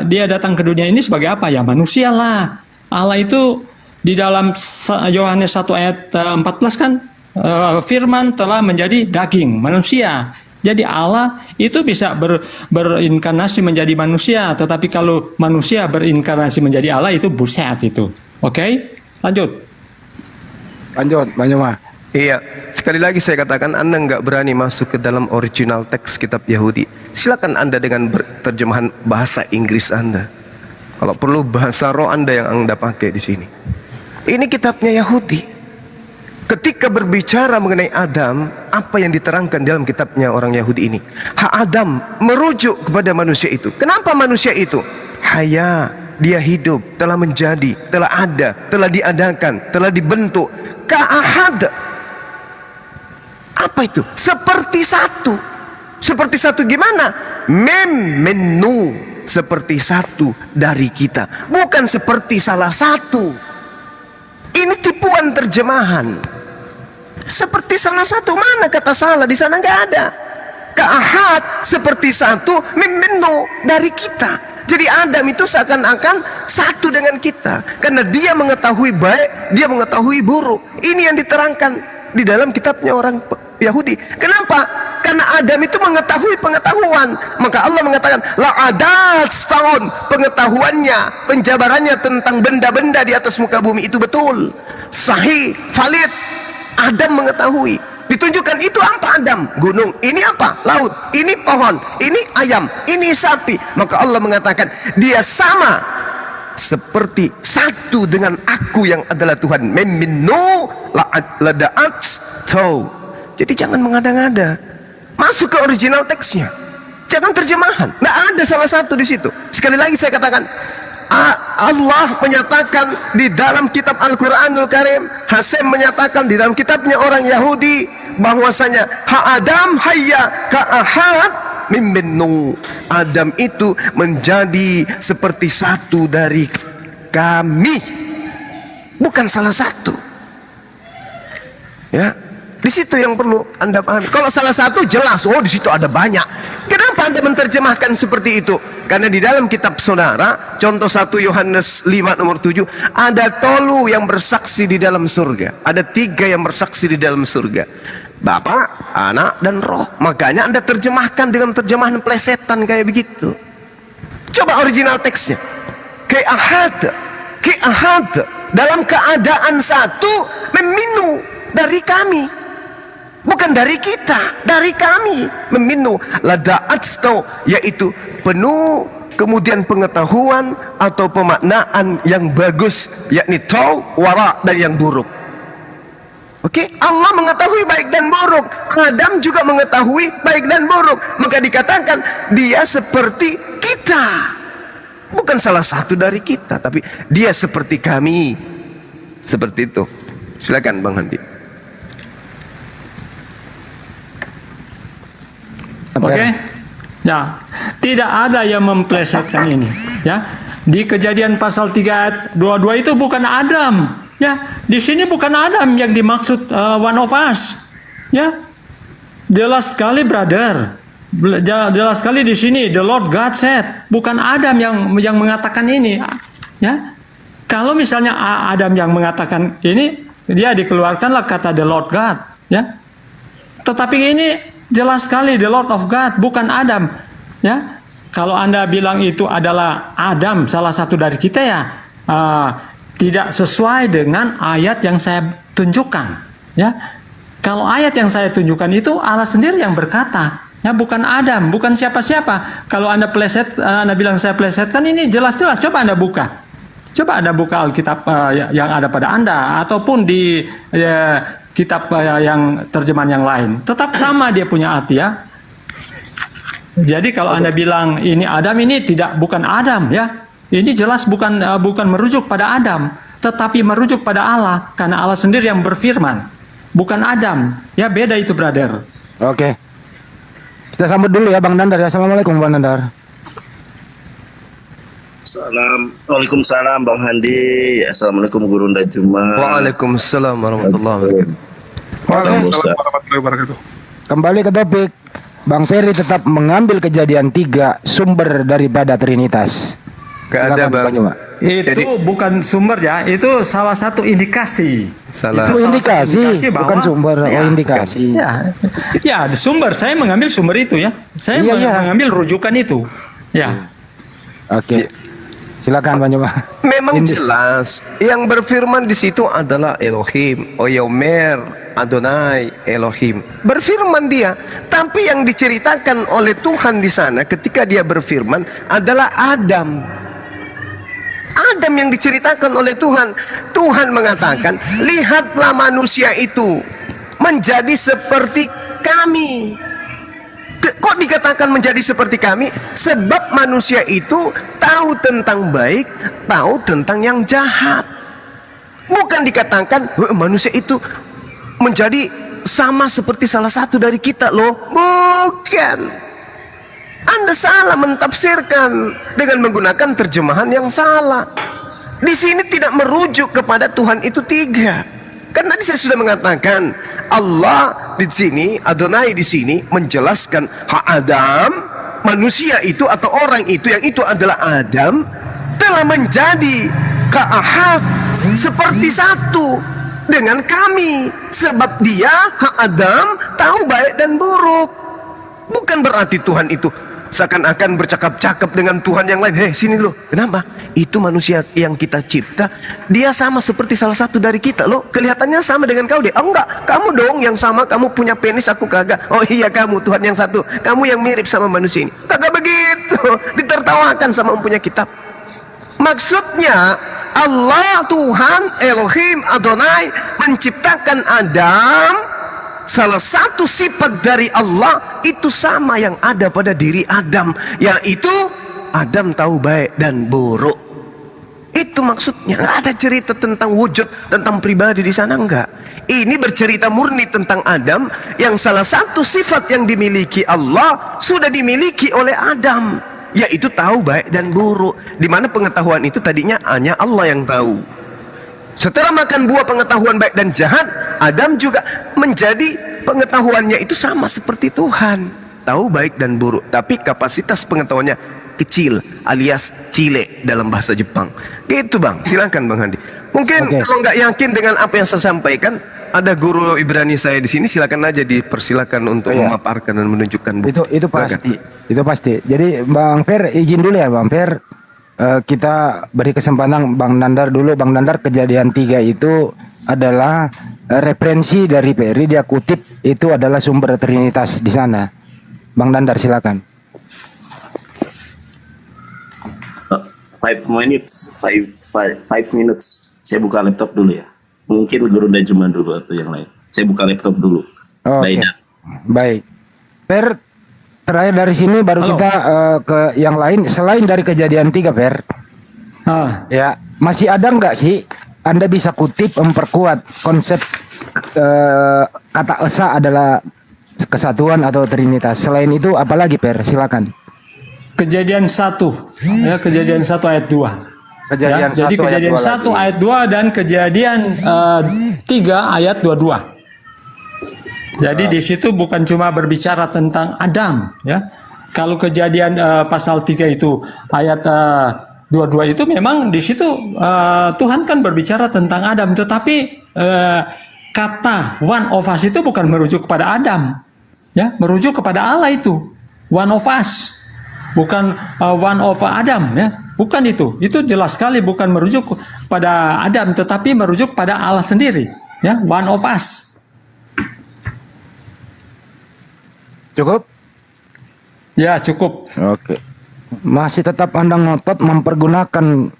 dia datang ke dunia ini sebagai apa? Ya manusia lah. Allah itu di dalam Yohanes 1 ayat 14 kan firman telah menjadi daging manusia. Jadi Allah itu bisa berinkarnasi menjadi manusia, tetapi kalau manusia berinkarnasi menjadi Allah itu buset itu. Oke? Lanjut. Lanjut, Bang Juma. Iya, sekali lagi saya katakan Anda nggak berani masuk ke dalam original teks kitab Yahudi. Silakan Anda dengan terjemahan bahasa Inggris Anda. Kalau perlu bahasa roh Anda yang Anda pakai di sini. Ini kitabnya Yahudi. Ketika berbicara mengenai Adam, apa yang diterangkan dalam kitabnya orang Yahudi ini? Hak Adam merujuk kepada manusia itu. Kenapa manusia itu? Haya, dia hidup, telah menjadi, telah ada, telah diadakan, telah dibentuk. Ka'ahad. Apa itu? Seperti satu. Seperti satu gimana? Menu. Seperti satu dari kita. Bukan seperti salah satu. Ini tipuan terjemahan. Seperti salah satu, mana kata salah? Di sana nggak ada. Ka'ahad seperti satu, menu dari kita. Jadi Adam itu seakan-akan satu dengan kita, karena dia mengetahui baik, dia mengetahui buruk. Ini yang diterangkan di dalam kitabnya orang Yahudi. Kenapa? Karena Adam itu mengetahui pengetahuan. Maka Allah mengatakan la adat setahun pengetahuannya, penjabarannya tentang benda-benda di atas muka bumi itu betul, sahih, valid. Adam mengetahui. Ditunjukkan itu apa Adam? Gunung. Ini apa? Laut. Ini pohon. Ini ayam. Ini sapi. Maka Allah mengatakan dia sama seperti satu dengan aku yang adalah Tuhan. Meminu ladaat tau. Jadi jangan mengada-ngada. Masuk ke original teksnya. Jangan terjemahan. Nggak ada salah satu di situ. Sekali lagi saya katakan, Allah menyatakan di dalam kitab Al-Quranul Karim, Hasim menyatakan di dalam kitabnya orang Yahudi, bahwasanya ha Adam hayya ka'ahad mimenu. Adam itu menjadi seperti satu dari kami, bukan salah satu. Ya, di situ yang perlu Anda pahami. Kalau salah satu jelas, oh di situ ada banyak. Kenapa Anda menerjemahkan seperti itu? Karena di dalam kitab saudara, contoh 1 Yohanes 5 nomor 7, ada tolu yang bersaksi di dalam surga. Ada 3 yang bersaksi di dalam surga. Bapa, Anak, dan Roh. Makanya Anda terjemahkan dengan terjemahan plesetan kayak begitu. Coba original teksnya. Ke'ahad. Dalam keadaan satu, meminu dari kami. Bukan dari kita, dari kami. Meminu lada'at stau, yaitu penuh kemudian pengetahuan atau pemaknaan yang bagus, yakni tau, wara, dan yang buruk. Oke, Allah mengetahui baik dan buruk. Adam juga mengetahui baik dan buruk. Maka dikatakan dia seperti kita. Bukan salah satu dari kita, tapi dia seperti kami. Seperti itu. Silakan Bang Handi. Oke, ya, tidak ada yang memplesetkan ini. Ya, di Kejadian pasal 3 ayat 22 itu bukan Adam. Ya, di sini bukan Adam yang dimaksud one of us. Ya, jelas sekali, brother. Jelas sekali di sini. The Lord God said, bukan Adam yang mengatakan ini. Ya, kalau misalnya Adam yang mengatakan ini, dia dikeluarkanlah kata the Lord God. Ya, tetapi ini jelas sekali the Lord of God, bukan Adam. Ya, kalau Anda bilang itu adalah Adam, salah satu dari kita, ya tidak sesuai dengan ayat yang saya tunjukkan. Ya, kalau ayat yang saya tunjukkan itu Allah sendiri yang berkata, ya, bukan Adam, bukan siapa-siapa. Kalau Anda pleset, Anda bilang saya plesetkan, ini jelas-jelas. Coba Anda buka. Coba Anda buka Alkitab yang ada pada Anda, ataupun di kitab yang terjemahan yang lain, tetap sama dia punya arti, ya. Jadi kalau Anda bilang ini Adam, ini bukan Adam, ya. Ini jelas bukan merujuk pada Adam, tetapi merujuk pada Allah, karena Allah sendiri yang berfirman, bukan Adam. Ya, beda itu, brother. Oke. Kita sambut dulu ya Bang Dandar. Assalamualaikum Bang Dandar. Waalaikumsalam Bang Handi. Assalamualaikum Guru Nda Juma. Waalaikumsalam warahmatullahi wabarakatuh. Waalaikumsalam warahmatullahi warahmatullahi wabarakatuh. Kembali ke topik. Bang Ferry tetap mengambil Kejadian 3 sumber daripada Trinitas. Gak Silakan, ada bang. Pak Juma. Itu bukan sumber ya, itu salah satu indikasi. Salah. Itu salah satu indikasi, bahwa- bukan sumber. Ya, Oh, indikasi. ya, sumber saya mengambil sumber itu ya. Saya Iya, iya. mengambil rujukan itu. Ya. Oke. Silakan Pak Juma. Memang jelas yang berfirman di situ adalah Elohim, Oyomer, Adonai, Elohim. Berfirman dia, tapi yang diceritakan oleh Tuhan di sana ketika dia berfirman adalah Adam. Adam yang diceritakan oleh Tuhan. Tuhan mengatakan, lihatlah manusia itu menjadi seperti kami. Kok dikatakan menjadi seperti kami? Sebab manusia itu tahu tentang baik, tahu tentang yang jahat. Bukan dikatakan manusia itu menjadi sama seperti salah satu dari kita loh. Bukan. Anda salah mentafsirkan dengan menggunakan terjemahan yang salah. Di sini tidak merujuk kepada Tuhan itu 3. Karena tadi saya sudah mengatakan Allah di sini, Adonai di sini menjelaskan hak Adam, manusia itu atau orang itu yang itu adalah Adam telah menjadi ka'ahad seperti satu dengan kami, sebab dia hak Adam tahu baik dan buruk. Bukan berarti Tuhan itu seakan-akan bercakap-cakap dengan Tuhan yang lain. Hei, sini loh. Kenapa? Itu manusia yang kita cipta, dia sama seperti salah satu dari kita loh. Kelihatannya sama dengan kau deh. Oh enggak, kamu dong yang sama. Kamu punya penis, aku kagak. Oh iya, kamu Tuhan yang satu. Kamu yang mirip sama manusia ini. Kagak begitu. Ditertawakan sama mempunyai kitab. Maksudnya Allah, Tuhan, Elohim, Adonai menciptakan Adam. Salah satu sifat dari Allah itu sama yang ada pada diri Adam, yaitu Adam tahu baik dan buruk. Itu maksudnya. Nggak ada cerita tentang wujud, tentang pribadi di sana, enggak. Ini bercerita murni tentang Adam, yang salah satu sifat yang dimiliki Allah sudah dimiliki oleh Adam, yaitu tahu baik dan buruk. Di mana pengetahuan itu tadinya hanya Allah yang tahu. Setelah makan buah pengetahuan baik dan jahat, Adam juga menjadi pengetahuannya itu sama seperti Tuhan, tahu baik dan buruk, tapi kapasitas pengetahuannya kecil, alias cile dalam bahasa Jepang. Gitu bang, silakan bang Handi. Mungkin kalau nggak yakin dengan apa yang saya sampaikan, ada guru Ibrani saya di sini, silakan aja dipersilakan untuk memaparkan dan menunjukkan bukti. Itu pasti, itu pasti. Jadi Bang Fer izin dulu ya Bang Fer. Kita beri kesempatan Bang Nandar dulu. Bang Nandar, Kejadian 3 itu adalah referensi dari Ferry, dia kutip itu adalah sumber Trinitas di sana. Bang Nandar silakan. 5 minutes. Saya buka laptop dulu ya. Mungkin Guru Dajuma dulu atau yang lain. Saya buka laptop dulu. Oke. Baik. Fer, terakhir dari sini baru kita ke yang lain selain dari Kejadian 3, Fer. Ya, masih ada nggak sih Anda bisa kutip memperkuat konsep kata esa adalah kesatuan atau Trinitas? Selain itu apalagi, Fer? Silakan. Kejadian 1 ya, Kejadian 1 ayat 2. Kejadian ya, jadi Kejadian 1 ayat 2 dan Kejadian 3 ayat 22. Jadi di situ bukan cuma berbicara tentang Adam, ya. Kalau Kejadian pasal 3 itu ayat 22 itu memang di situ Tuhan kan berbicara tentang Adam, tetapi kata one of us itu bukan merujuk kepada Adam, ya, merujuk kepada Allah itu. One of us, bukan one of Adam, ya. Bukan itu. Itu jelas sekali bukan merujuk pada Adam, tetapi merujuk pada Allah sendiri, ya, one of us. Cukup? Ya, cukup. Oke. Masih tetap Anda ngotot mempergunakan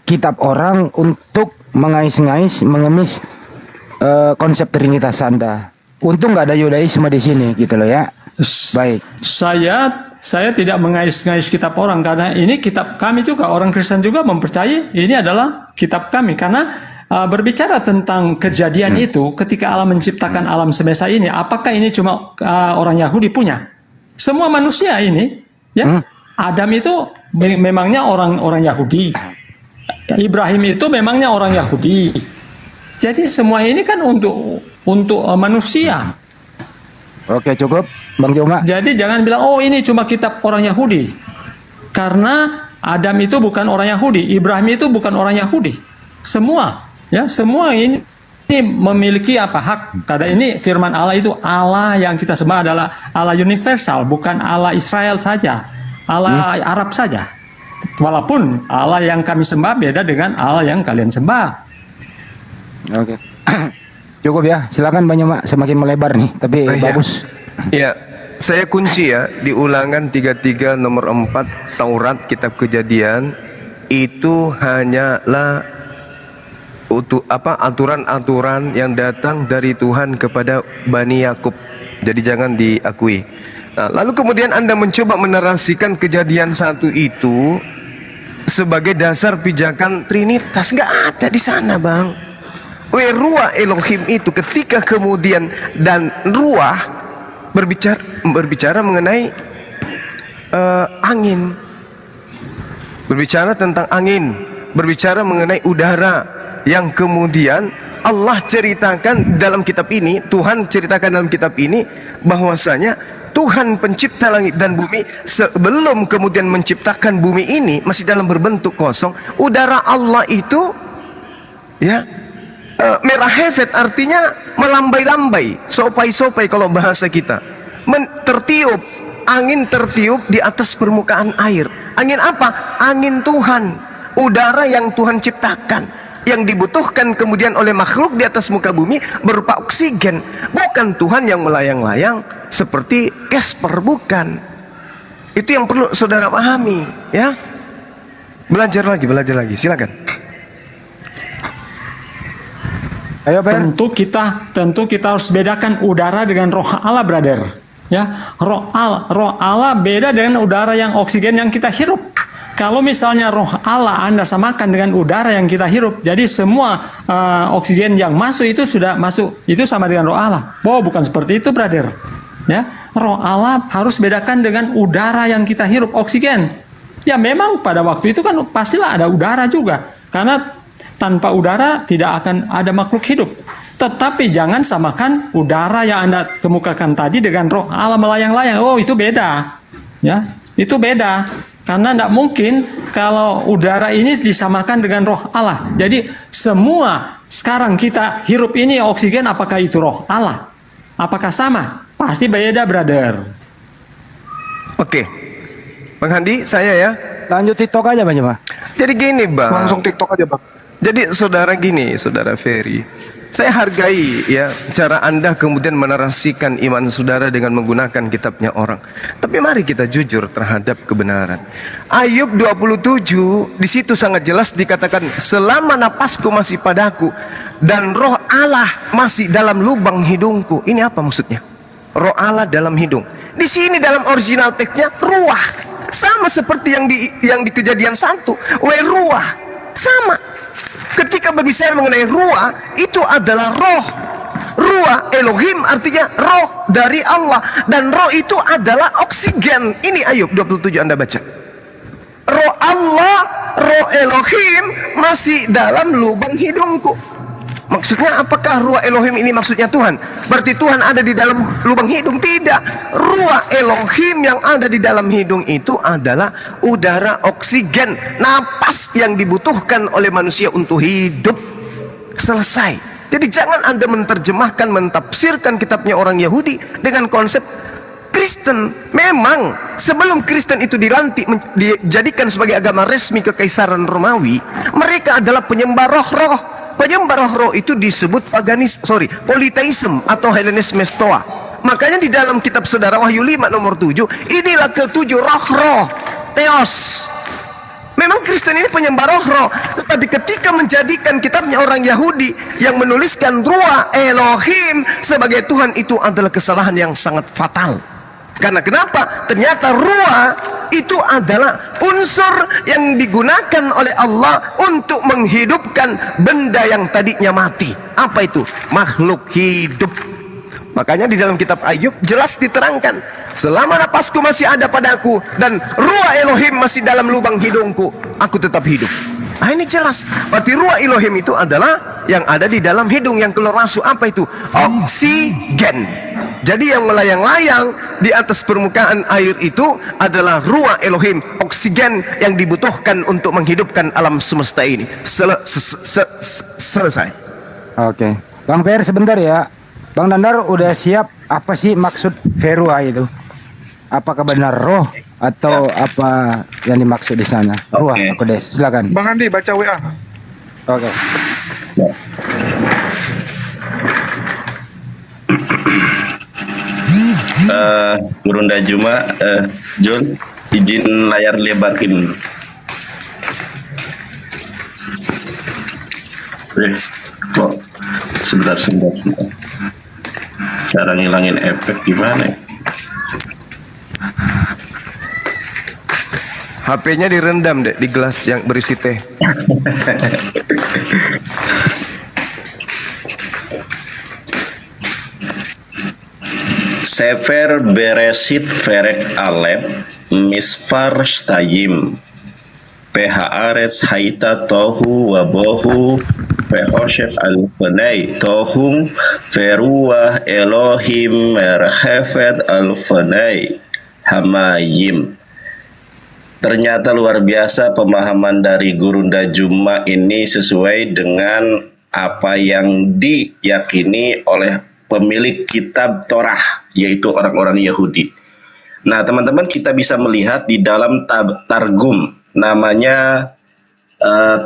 kitab orang untuk mengais-ngais, mengemis konsep Trinitas Anda. Untung nggak ada Yudaisme di sini, gitu loh ya. Baik. Saya tidak mengais-ngais kitab orang, karena ini kitab kami juga, orang Kristen juga mempercayai ini adalah kitab kami, karena berbicara tentang kejadian itu ketika Allah menciptakan alam semesta ini, apakah ini cuma orang Yahudi punya? Semua manusia ini, ya. Adam itu memangnya orang Yahudi. Ibrahim itu memangnya orang Yahudi. Jadi semua ini kan untuk manusia. Oke, cukup, Bang Joma. Jadi jangan bilang, oh ini cuma kitab orang Yahudi. Karena Adam itu bukan orang Yahudi, Ibrahim itu bukan orang Yahudi. Semua, ya, semua ini memiliki apa hak. Karena ini firman Allah itu, Allah yang kita sembah adalah Allah universal, bukan Allah Israel saja, Allah Arab saja. Walaupun Allah yang kami sembah beda dengan Allah yang kalian sembah. Oke. Cukup ya, silakan Bang Joma, semakin melebar nih, tapi bagus. Ya, saya kunci ya di Ulangan 33 nomor 4 Taurat kitab Kejadian itu hanyalah aturan-aturan yang datang dari Tuhan kepada Bani Yakub. Jadi jangan diakui. Nah, lalu kemudian Anda mencoba menarasikan Kejadian 1 itu sebagai dasar pijakan Trinitas. Nggak ada di sana, Bang. Ruah Elohim itu ketika kemudian dan ruah berbicara mengenai angin, berbicara tentang angin, berbicara mengenai udara yang kemudian Allah ceritakan dalam kitab ini, Tuhan ceritakan dalam kitab ini bahwasanya Tuhan pencipta langit dan bumi sebelum kemudian menciptakan bumi ini masih dalam berbentuk kosong. Udara Allah itu ya merah hefet, artinya melambai-lambai, sopai-sopai kalau bahasa kita, tertiup, angin tertiup di atas permukaan air. Angin apa? Angin Tuhan, udara yang Tuhan ciptakan, yang dibutuhkan kemudian oleh makhluk di atas muka bumi berupa oksigen. Bukan Tuhan yang melayang-layang seperti Casper, bukan. Itu yang perlu saudara pahami, ya. Belajar lagi, silakan. Ayo, Tentu kita harus bedakan udara dengan roh Allah, brother. Ya, roh Allah beda dengan udara yang oksigen yang kita hirup. Kalau misalnya roh Allah Anda samakan dengan udara yang kita hirup, jadi semua oksigen yang masuk itu sudah masuk, itu sama dengan roh Allah. Oh, bukan seperti itu, brother. Ya, roh Allah harus bedakan dengan udara yang kita hirup, oksigen. Ya, memang pada waktu itu kan pastilah ada udara juga, karena tanpa udara tidak akan ada makhluk hidup. Tetapi jangan samakan udara yang Anda kemukakan tadi dengan roh Allah melayang-layang. Oh, itu beda. Ya, itu beda. Karena tidak mungkin kalau udara ini disamakan dengan roh Allah. Jadi semua sekarang kita hirup ini oksigen, apakah itu roh Allah? Apakah sama? Pasti beda, brother. Oke. Bang Handi, saya ya. Lanjut TikTok aja, Bang Joma. Jadi gini, Bang. Langsung TikTok aja, Bang. Jadi saudara gini, saudara Ferry, saya hargai ya cara Anda kemudian menarasikan iman saudara dengan menggunakan kitabnya orang. Tapi mari kita jujur terhadap kebenaran. Ayub 27 di situ sangat jelas dikatakan, selama napasku masih padaku dan roh Allah masih dalam lubang hidungku. Ini apa maksudnya? Roh Allah dalam hidung. Di sini dalam original teksnya ruah. Sama seperti yang di Kejadian 1. Ruah. Sama. Ketika berbicara mengenai ruah, itu adalah roh. Ruah Elohim artinya roh dari Allah, dan roh itu adalah oksigen. Ini Ayub 27 Anda baca. Roh Allah, roh Elohim masih dalam lubang hidungku. Maksudnya apakah ruah Elohim ini maksudnya Tuhan? Berarti Tuhan ada di dalam lubang hidung? Tidak. Ruah Elohim yang ada di dalam hidung itu adalah udara oksigen, napas yang dibutuhkan oleh manusia untuk hidup. Selesai. Jadi jangan Anda menerjemahkan, mentafsirkan kitabnya orang Yahudi dengan konsep Kristen. Memang sebelum Kristen itu dilantik, dijadikan sebagai agama resmi kekaisaran Romawi, mereka adalah penyembah roh-roh. Penyembah roh-roh itu disebut politeisme atau Hellenisme Stoa. Makanya di dalam kitab saudara Wahyu 5 nomor 7, inilah ketujuh roh-roh, Theos. Memang Kristen ini penyembah roh-roh, tetapi ketika menjadikan kitabnya orang Yahudi yang menuliskan Ruah Elohim sebagai Tuhan, itu adalah kesalahan yang sangat fatal. Karena kenapa? Ternyata ruah itu adalah unsur yang digunakan oleh Allah untuk menghidupkan benda yang tadinya mati. Apa itu? Makhluk hidup. Makanya di dalam kitab Ayub jelas diterangkan, selama napasku masih ada padaku dan ruah Elohim masih dalam lubang hidungku, aku tetap hidup. Nah, ini jelas. Berarti ruah Elohim itu adalah yang ada di dalam hidung yang keluar masuk. Apa itu? Oksigen. Jadi yang melayang-layang di atas permukaan air itu adalah ruah Elohim, oksigen yang dibutuhkan untuk menghidupkan alam semesta ini. Selesai. Oke. Bang Per sebentar ya. Bang Dandar udah siap apa sih maksud Verua itu? Apakah benar roh atau apa yang dimaksud di sana? Ruah, aku deh. Silakan. Bang Andi baca WA. Oke. Gurunda Juma, Jun, izin layar lebarkin. Kok sebentar. Cara ngilangin efek gimana? HP-nya direndam deh di gelas yang berisi teh. Sefer Beresit Ferek Alep Misfar Stayim Phares Haita Tohu Wabohu Pehoshef Al-Fanai Tohum Feruah Elohim Merhefet Al-Fanai Hamayim. Ternyata luar biasa pemahaman dari Gurunda Juma ini sesuai dengan apa yang diyakini oleh pemilik kitab Torah, yaitu orang-orang Yahudi. Nah, teman-teman, kita bisa melihat di dalam Targum, namanya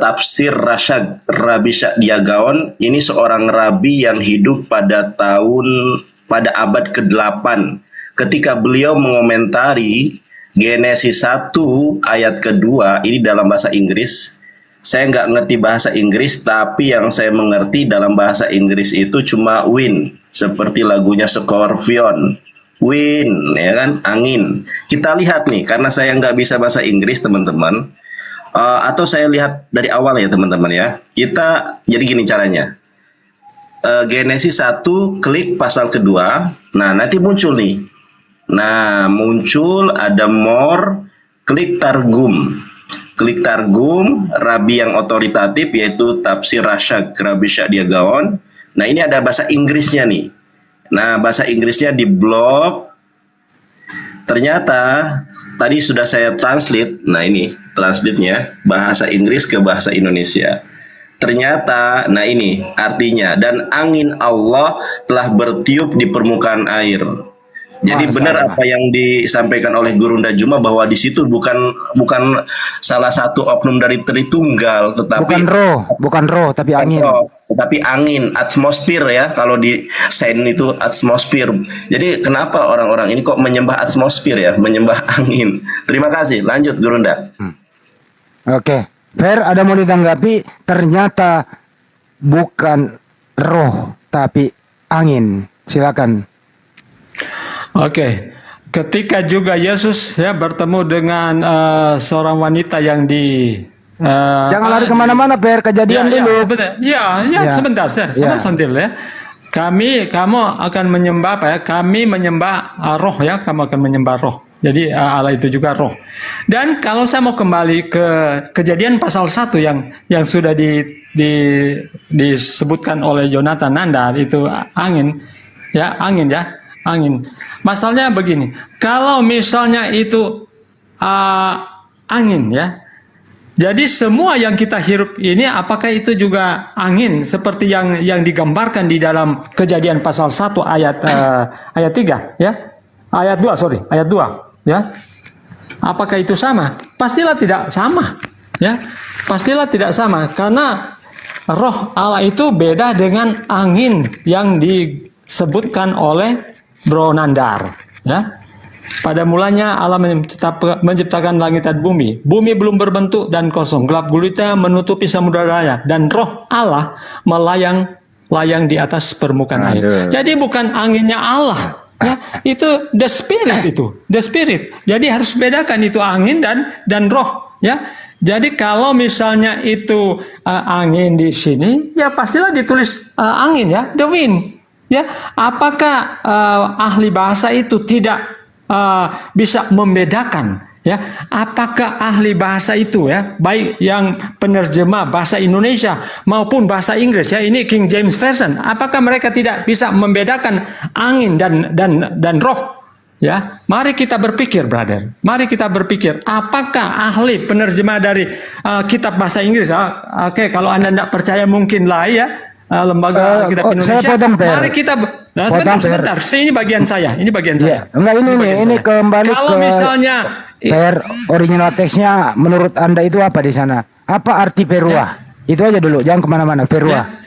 Tafsir Rashad Rabbi Sa'dia Gaon. Ini seorang rabi yang hidup pada abad ke-8. Ketika beliau mengomentari Genesis 1 ayat kedua, ini dalam bahasa Inggris. Saya nggak ngerti bahasa Inggris, tapi yang saya mengerti dalam bahasa Inggris itu cuma wind, seperti lagunya Scorpion. Wind, ya kan, angin. Kita lihat nih, karena saya nggak bisa bahasa Inggris, teman-teman. Atau saya lihat dari awal ya, teman-teman ya. Kita, jadi gini caranya. Genesis 1, klik pasal kedua. Nah, nanti muncul nih. Nah, muncul ada more, klik Targum. Klik Targum, rabi yang otoritatif yaitu Tafsir Rashad Rabbi Sa'dia Gaon. Nah, ini ada bahasa Inggrisnya nih. Nah, bahasa Inggrisnya di blog. Ternyata tadi sudah saya translate. Nah, ini translate-nya bahasa Inggris ke bahasa Indonesia. Ternyata, nah ini artinya, dan angin Allah telah bertiup di permukaan air. Jadi benar apa yang disampaikan oleh Gurunda Juma bahwa di situ bukan salah satu oknum dari Tritunggal, tetapi bukan roh, tapi angin. Tetapi angin, atmosfer ya, kalau di sains itu atmosfer. Jadi kenapa orang-orang ini kok menyembah atmosfer ya, menyembah angin? Terima kasih. Lanjut Gurunda. Oke. Fer, ada mau ditanggapi? Ternyata bukan roh, tapi angin. Silakan. Oke, ketika juga Yesus ya bertemu dengan seorang wanita yang jangan lari kemana-mana, Per. Kejadian dulu. Sebentar, sambil ya. Kamu akan menyembah apa ya? Kami menyembah roh ya. Kamu akan menyembah roh. Jadi Allah itu juga roh. Dan kalau saya mau kembali ke Kejadian pasal 1 yang sudah disebutkan oleh Jonathan Nandar itu angin. Masalahnya begini, kalau misalnya itu angin ya, jadi semua yang kita hirup ini apakah itu juga angin seperti yang digambarkan di dalam Kejadian pasal 1 ayat 3 ya, ayat 2 ya, apakah itu sama? Pastilah tidak sama ya, pastilah tidak sama karena roh Allah itu beda dengan angin yang disebutkan oleh Bro Nandar ya. Pada mulanya Allah menciptakan langit dan bumi. Bumi belum berbentuk dan kosong, gelap gulita menutupi samudera raya, dan roh Allah melayang di atas permukaan air. Jadi bukan anginnya Allah ya, itu the spirit. Jadi harus bedakan itu angin dan roh ya. Jadi kalau misalnya itu angin di sini ya pastilah ditulis angin ya, the wind. Ya, apakah ahli bahasa itu tidak bisa membedakan Ya, apakah ahli bahasa itu ya, baik yang penerjemah bahasa Indonesia maupun bahasa Inggris ya, ini King James Version, apakah mereka tidak bisa membedakan angin dan roh? Ya, mari kita berpikir, brother. Mari kita berpikir, apakah ahli penerjemah dari kitab bahasa Inggris? Oke, kalau Anda tidak percaya mungkin lah ya, lembaga kitab Indonesia. Saya potong, Per. Mari kita sebentar. Ini bagian saya. Ini bagian saya. Enggak, ini kembali kalau ke misalnya original teksnya menurut Anda itu apa di sana? Apa arti perua? Itu aja dulu, jangan kemana-mana. Perua.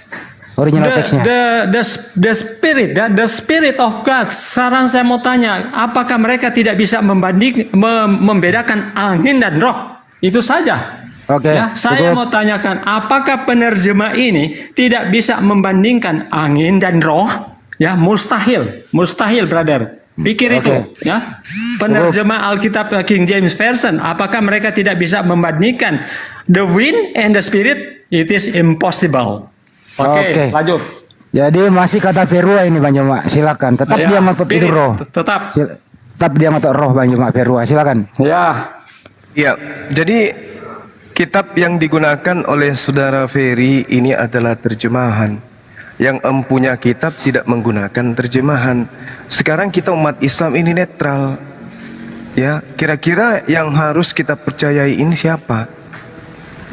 Original teksnya. The spirit of God. Sekarang saya mau tanya, apakah mereka tidak bisa membedakan angin dan roh? Itu saja. Oke. Ya, saya mau tanyakan, apakah penerjemah ini tidak bisa membandingkan angin dan roh? Ya, mustahil, brother. Pikir itu, ya. Penerjemah Alkitab King James Version, apakah mereka tidak bisa membandingkan the wind and the spirit? It is impossible. Oke, lanjut. Jadi masih kata perua ini Bang Joma, silakan. Tetap dia ngotot itu roh. Tetap dia ngotot roh Bang Joma perua, silakan. Ya. Ya, jadi kitab yang digunakan oleh saudara Ferry ini adalah terjemahan. Yang empunya kitab tidak menggunakan terjemahan. Sekarang kita umat Islam ini netral. Ya, kira-kira yang harus kita percayai ini siapa?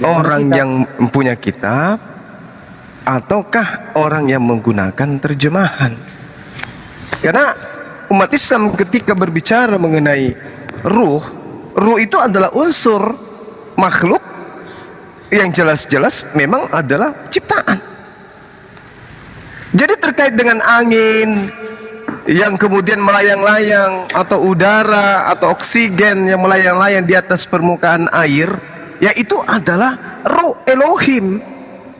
Orang yang mempunyai kitab ataukah orang yang menggunakan terjemahan? Karena umat Islam ketika berbicara mengenai ruh itu adalah unsur makhluk yang jelas-jelas memang adalah ciptaan. Jadi terkait dengan angin yang kemudian melayang-layang, atau udara atau oksigen yang melayang-layang di atas permukaan air, yaitu adalah roh Elohim.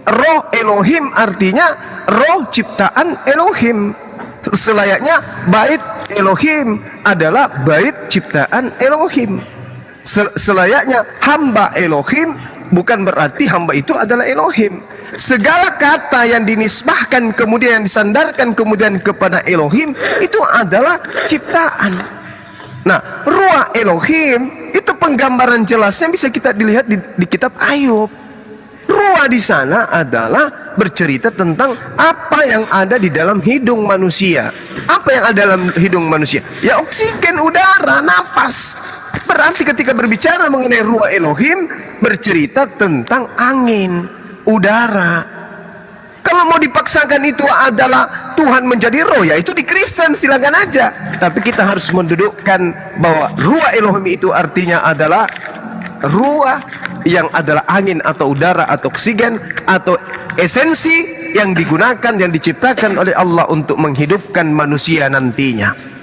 Roh Elohim artinya roh ciptaan Elohim. Selayaknya bait Elohim adalah bait ciptaan Elohim. Selayaknya hamba Elohim bukan berarti hamba itu adalah Elohim. Segala kata yang dinisbahkan kemudian disandarkan kemudian kepada Elohim itu adalah ciptaan. Nah, ruah Elohim itu penggambaran jelasnya bisa kita dilihat di kitab Ayub. Ruah di sana adalah bercerita tentang apa yang ada di dalam hidung manusia. Apa yang ada dalam hidung manusia? Ya oksigen, udara, napas. Berarti ketika berbicara mengenai ruah Elohim bercerita tentang angin, udara. Kalau mau dipaksakan itu adalah Tuhan menjadi roh, ya itu di Kristen silakan aja. Tapi kita harus mendudukkan bahwa ruah Elohim itu artinya adalah ruah yang adalah angin atau udara atau oksigen atau esensi yang digunakan, yang diciptakan oleh Allah untuk menghidupkan manusia nantinya.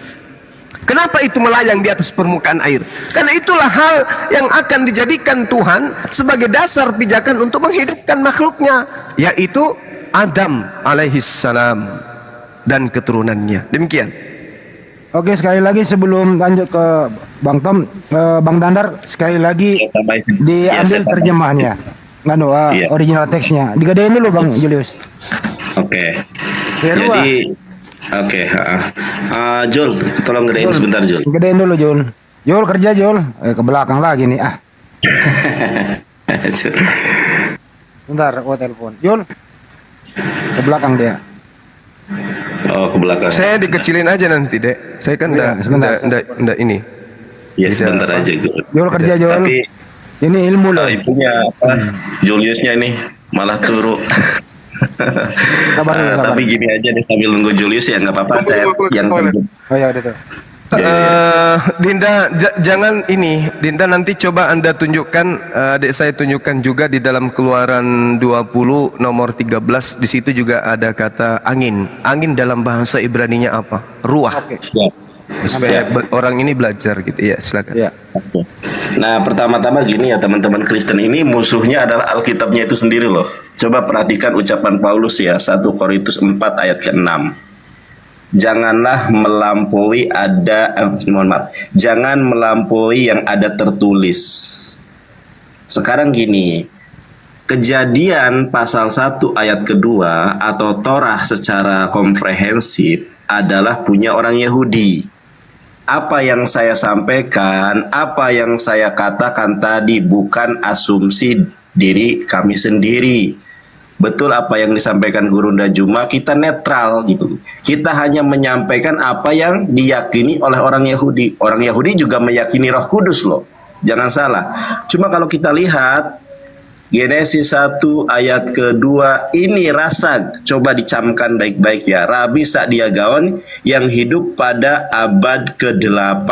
Kenapa itu melayang di atas permukaan air? Karena itulah hal yang akan dijadikan Tuhan sebagai dasar pijakan untuk menghidupkan makhluknya, yaitu Adam alaihissalam dan keturunannya. Demikian. Oke, sekali lagi sebelum lanjut ke Bang Tom, Bang Dandar, sekali lagi diambil terjemahannya, original teksnya. Digadein dulu Bang Julius. Oke. Jadi Jul, tolong gedein sebentar Jul. Gedein dulu Jul. Jul kerja Jul. Ke belakang lagi nih Bentar, gua telepon. Jul. Ke belakang dia. Oh, ke belakang. Saya dikecilin aja nanti, Dek. Saya kan enggak ini. Ya sebentar aja Jul. Jul kerja Jul. Tapi ini ilmu loh. Ibunya Juliusnya ini malah turu. Tapi gini aja deh sambil nunggu Julius ya nggak apa-apa saya yang Dinda jangan ini Dinda, nanti coba Anda tunjukkan, adik saya tunjukkan juga di dalam Keluaran 20 nomor 13, di situ juga ada kata angin. Angin dalam bahasa Ibraninya apa? Ruah. Supaya orang ini belajar gitu ya, silakan. Ya. Nah, pertama-tama gini ya teman-teman Kristen, ini musuhnya adalah Alkitabnya itu sendiri loh. Coba perhatikan ucapan Paulus ya, 1 Korintus 4 ayat ke-6. Janganlah melampaui jangan melampaui yang ada tertulis. Sekarang gini, Kejadian pasal 1 ayat kedua atau Torah secara komprehensif adalah punya orang Yahudi. apa yang saya sampaikan, apa yang saya katakan tadi bukan asumsi diri kami sendiri. Betul apa yang disampaikan Gurunda Juma, kita netral gitu. Kita hanya menyampaikan apa yang diyakini oleh orang Yahudi. Orang Yahudi juga meyakini Roh Kudus loh. Jangan salah. Cuma kalau kita lihat Genesis 1 ayat kedua ini rasad, coba dicamkan baik-baik ya. Rabi Sa'dia Gaon yang hidup pada abad ke-8.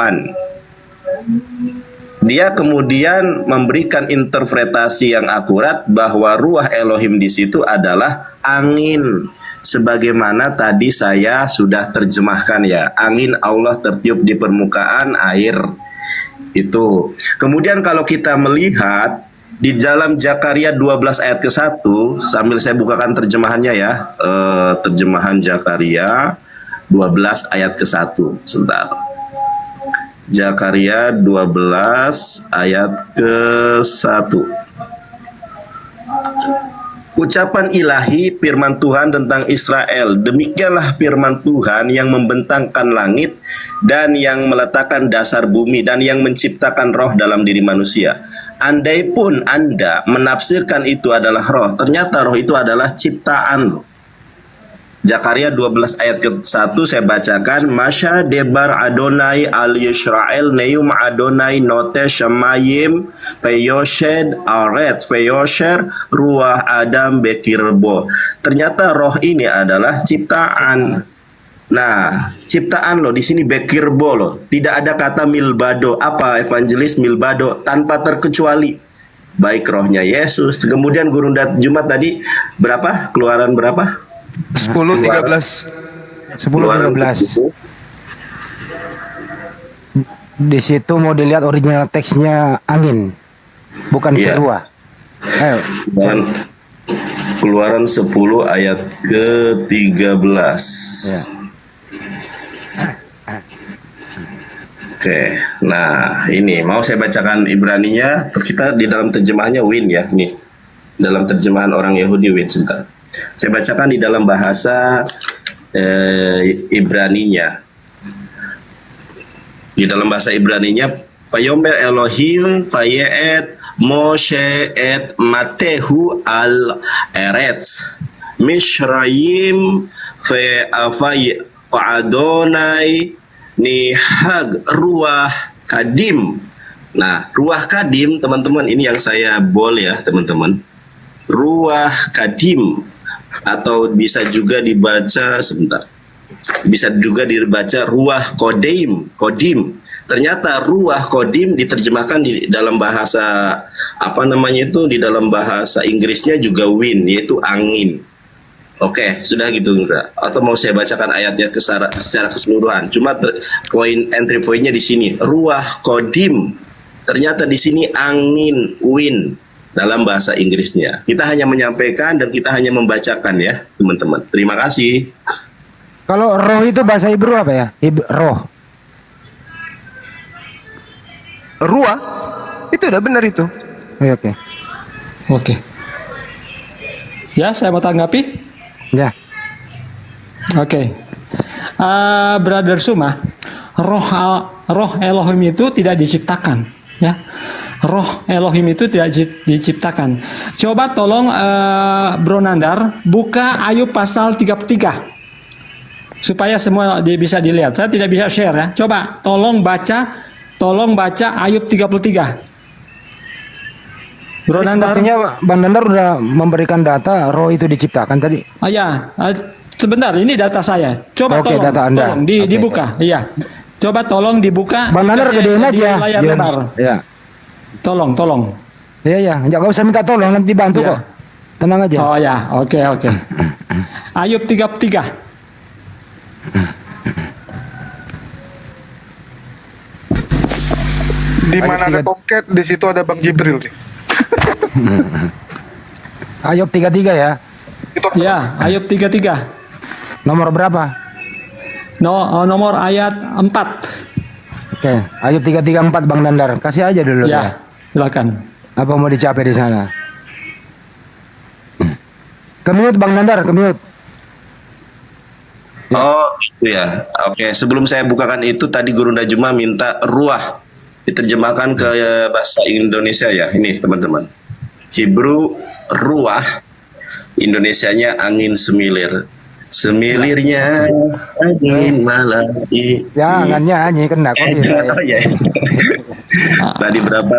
Dia kemudian memberikan interpretasi yang akurat bahwa ruah Elohim di situ adalah angin. Sebagaimana tadi saya sudah terjemahkan ya. Angin Allah tertiup di permukaan air. Itu. Kemudian kalau kita melihat di dalam Zakaria 12 ayat ke-1, sambil saya bukakan terjemahannya ya, terjemahan Zakaria 12 ayat ke-1, sebentar. Zakaria 12 ayat ke-1. Ucapan ilahi firman Tuhan tentang Israel. Demikianlah firman Tuhan yang membentangkan langit dan yang meletakkan dasar bumi dan yang menciptakan roh dalam diri manusia. Andai pun Anda menafsirkan itu adalah roh, ternyata roh itu adalah ciptaan. Zakaria 12 ayat ke-1 saya bacakan. Masya debar Adonai al Yisrael neum Adonai note shemayim peyoshed aret peyosher ruah Adam bekirbo. Ternyata roh ini adalah ciptaan. Nah, ciptaan loh di sini bekirbo loh. Tidak ada kata milbado. Apa evangelis milbado? Tanpa terkecuali. Baik rohnya Yesus. Kemudian Gurunda Jumat tadi berapa? Keluaran berapa? 10:13. 10:13. Di situ mau dilihat original teksnya angin, bukan Iya. perua. Ayo. Dan Keluaran 10 ayat ke-13. Ya. Oke, nah ini mau saya bacakan Ibraninya. Kita di dalam terjemahannya Win ya, nih dalam terjemahan orang Yahudi Win sebentar. Saya bacakan di dalam bahasa Ibraninya. Di dalam bahasa Ibraninya, Payomer Elohim Fayeet Moshe et Matehu al Eretz Mishrayim Fe Afay Adonai Nihag Ruah Kadim. Nah, Ruah Kadim teman-teman, ini yang saya bold ya teman-teman. Ruah Kadim, atau bisa juga dibaca sebentar. Bisa juga dibaca Ruah Kodim. Ternyata Ruah Kodim diterjemahkan di dalam bahasa apa namanya itu, di dalam bahasa Inggrisnya juga wind, yaitu angin. Oke, sudah gitu enggak? Atau mau saya bacakan ayatnya secara keseluruhan. Cuma entry pointnya di sini. Ruah Kodim. Ternyata di sini angin, wind dalam bahasa Inggrisnya. Kita hanya menyampaikan dan kita hanya membacakan ya, teman-teman. Terima kasih. Kalau roh itu bahasa Hebrew apa ya? Roh. Ruah itu udah benar itu. Oke. Oke. Ya, saya mau tanggapi. Ya. Oke. Brother Suma, roh Elohim itu tidak diciptakan, ya. Roh Elohim itu tidak diciptakan. Coba tolong Bro Nandar buka Ayub pasal 33 supaya semua bisa dilihat. Saya tidak bisa share ya. Coba tolong baca Ayub 33. Bro Nandar. Sepertinya Bang Nandar udah memberikan data roh itu diciptakan tadi. Oh ya, sebentar, ini data saya. Coba Oke, tolong, data Anda. tolong Oke. dibuka. Iya. Coba tolong dibuka. Bang Nandar dikasih gedein di aja. layar lebar. Ya. Tolong. Iya, enggak usah minta tolong, nanti bantu Iya. kok. Tenang aja. Oh ya, oke. Ayub 33. Di mana ada tongket, di situ ada Bang Jibril nih. Ayub 33 ya. Ya, Ayub 33. Nomor berapa? Nomor ayat 4. Oke, Ayub 334 Bang Nandar. Kasih aja dulu ya. Ya, silakan. Apa mau dicapai di sana? Kemute Bang Nandar, kemute. Oh, itu ya. Oke, sebelum saya bukakan itu tadi Guru Najma minta ruah diterjemahkan ke bahasa Indonesia ya. Ini teman-teman. Hebrew ruah, Indonesianya angin semilir. Semilirnya angin malam ini. Jangan nyanyi kena aku Oh ya. Tadi berapa?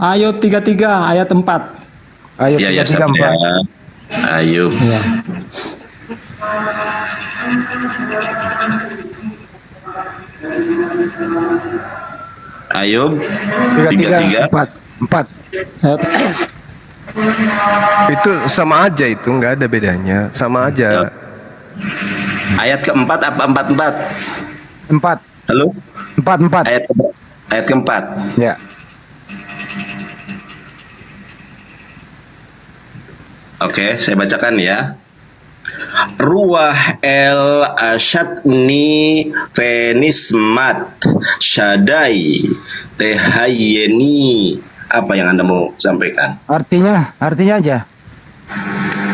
Ayub 33 ayat 4. Ayo Ya ya 3, 3, 4. ya. Ayub. Ya. Ayub 3, 3, 4. 4. Itu sama aja, itu nggak ada bedanya, sama aja. Ayat keempat apa 44? 4. Halo? 4, 4. Ayat keempat. Ya. Oke, saya bacakan ya. Ruah el asyadni fenismat syadai tehayeni. Apa yang Anda mau sampaikan? Artinya aja.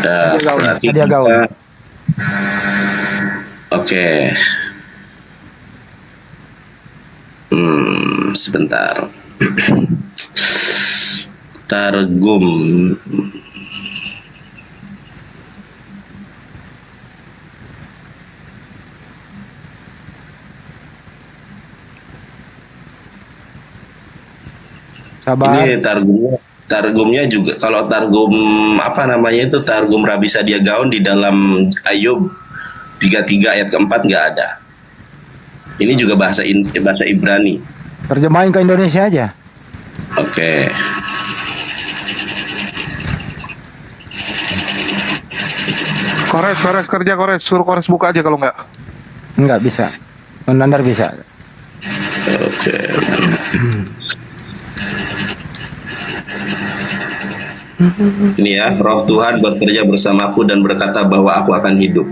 Berarti Dia gaul. Oke. Sebentar. Targum. Sabar. Ini targumnya juga, kalau targum apa namanya itu, targum Rabi Sadia Gaon di dalam Ayub 33 ayat keempat nggak ada. Ini juga bahasa Ibrani. Terjemahin ke Indonesia aja. Oke. Kores kerja Kores, suruh Kores buka aja kalau nggak. Enggak bisa. Nandar bisa. Oke. Ini ya, roh Tuhan bekerja bersamaku dan berkata bahwa aku akan hidup.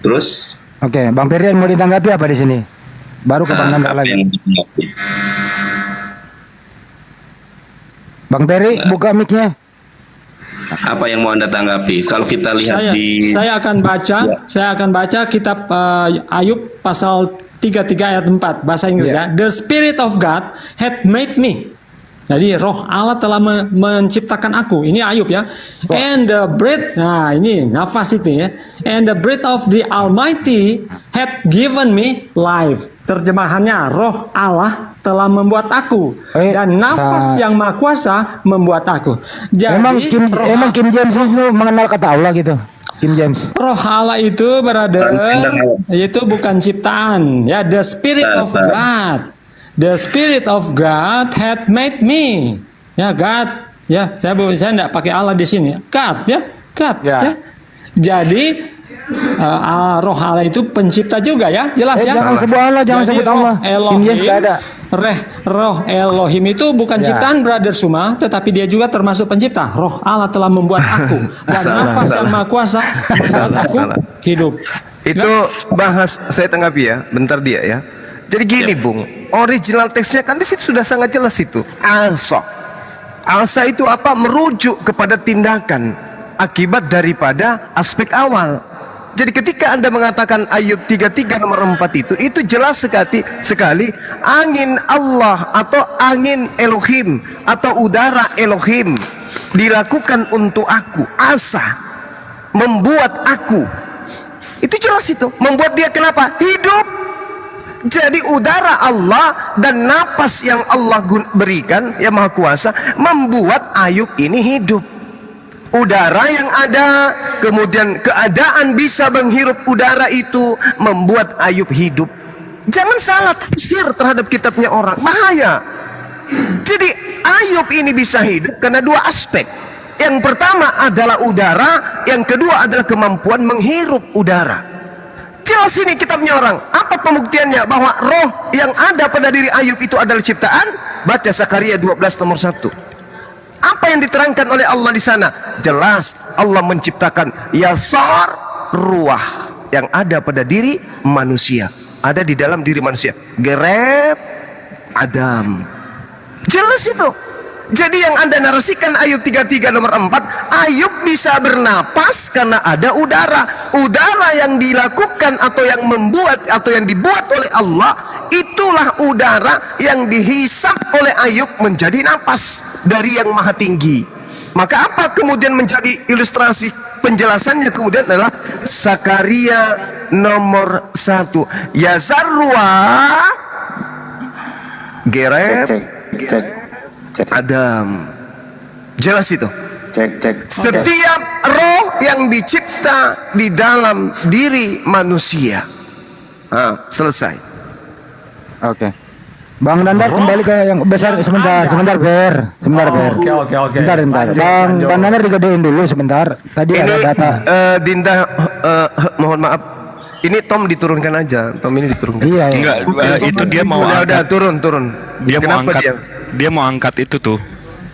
Terus? Oke, Bang Ferry mau ditanggapi apa di sini? Baru ke Bang Nandar apa lagi. yang ditanggapi? Bang Ferry buka mic-nya. Apa yang mau Anda tanggapi? Kalau kita lihat Saya akan baca kitab Ayub pasal 33 ayat 4 bahasa Inggris ya. The Spirit of God had made me. Jadi roh Allah telah menciptakan aku. Ini Ayub ya. And the breath, nah ini nafas itu ya. And the breath of the Almighty had given me life. Terjemahannya, roh Allah telah membuat aku, dan nafas yang Maha Kuasa membuat aku. Jadi Emang Kim James itu mengenal kata Allah gitu. Kim James. Roh Allah itu itu bukan ciptaan ya. The Spirit of God. The Spirit of God had made me. Ya, God. Ya, saya enggak pakai Allah di sini. God ya. God ya. Jadi roh Allah itu pencipta juga ya. Jelas ya. Jangan sebut Allah, jangan sebut Allah. Kim James enggak ada. Roh Elohim itu bukan ciptaan Brother Suma, tetapi dia juga termasuk pencipta. Roh Allah telah membuat aku, dan nafas yang Maha Kuasa membuat aku hidup. Itu bahas, saya tanggapi ya, bentar dia ya. Jadi gini Bung, original teksnya kan di situ sudah sangat jelas itu. Asa itu apa? Merujuk kepada tindakan akibat daripada aspek awal. Jadi ketika Anda mengatakan Ayub 33 nomor 4 itu jelas sekali angin Allah atau angin Elohim atau udara Elohim dilakukan untuk aku. Asa membuat aku. Itu jelas itu. Membuat dia kenapa? Hidup. Jadi udara Allah dan napas yang Allah berikan yang Maha Kuasa membuat Ayub ini hidup. Udara yang ada, kemudian keadaan bisa menghirup udara itu membuat Ayub hidup. Jangan salah tafsir terhadap kitabnya orang, bahaya. Jadi Ayub ini bisa hidup karena dua aspek. Yang pertama adalah udara, yang kedua adalah kemampuan menghirup udara. Jelas ini kitabnya orang. Apa pembuktiannya bahwa roh yang ada pada diri Ayub itu adalah ciptaan? Baca Zakaria 12 nomor 1. Apa yang diterangkan oleh Allah di sana? Jelas Allah menciptakan yasar ruah yang ada pada diri manusia, ada di dalam diri manusia. Gereb Adam. Jelas itu. Jadi yang Anda narasikan Ayub 33 nomor 4, Ayub bisa bernapas karena ada udara. Udara yang dilakukan atau yang membuat atau yang dibuat oleh Allah, itulah udara yang dihisap oleh Ayub menjadi napas dari yang maha tinggi. Maka apa kemudian menjadi ilustrasi penjelasannya kemudian adalah Zakaria nomor 1. Ya Zarwa Gereb Adam. Jelas itu. Setiap roh yang dicipta di dalam diri manusia. Selesai. Oke. Bang Nandar kembali ke yang besar sebentar, Ber. Sebentar, Ber. Oke. Bentar. Bang Nandar digedein dulu sebentar. Tadi Ini ada data. Dinda, mohon maaf. Ini Tom diturunkan aja. Tom ini diturunkan. Iya. Enggak, itu dia mau Udah turun. Dia mau Kenapa angkat. Dia mau angkat itu tuh.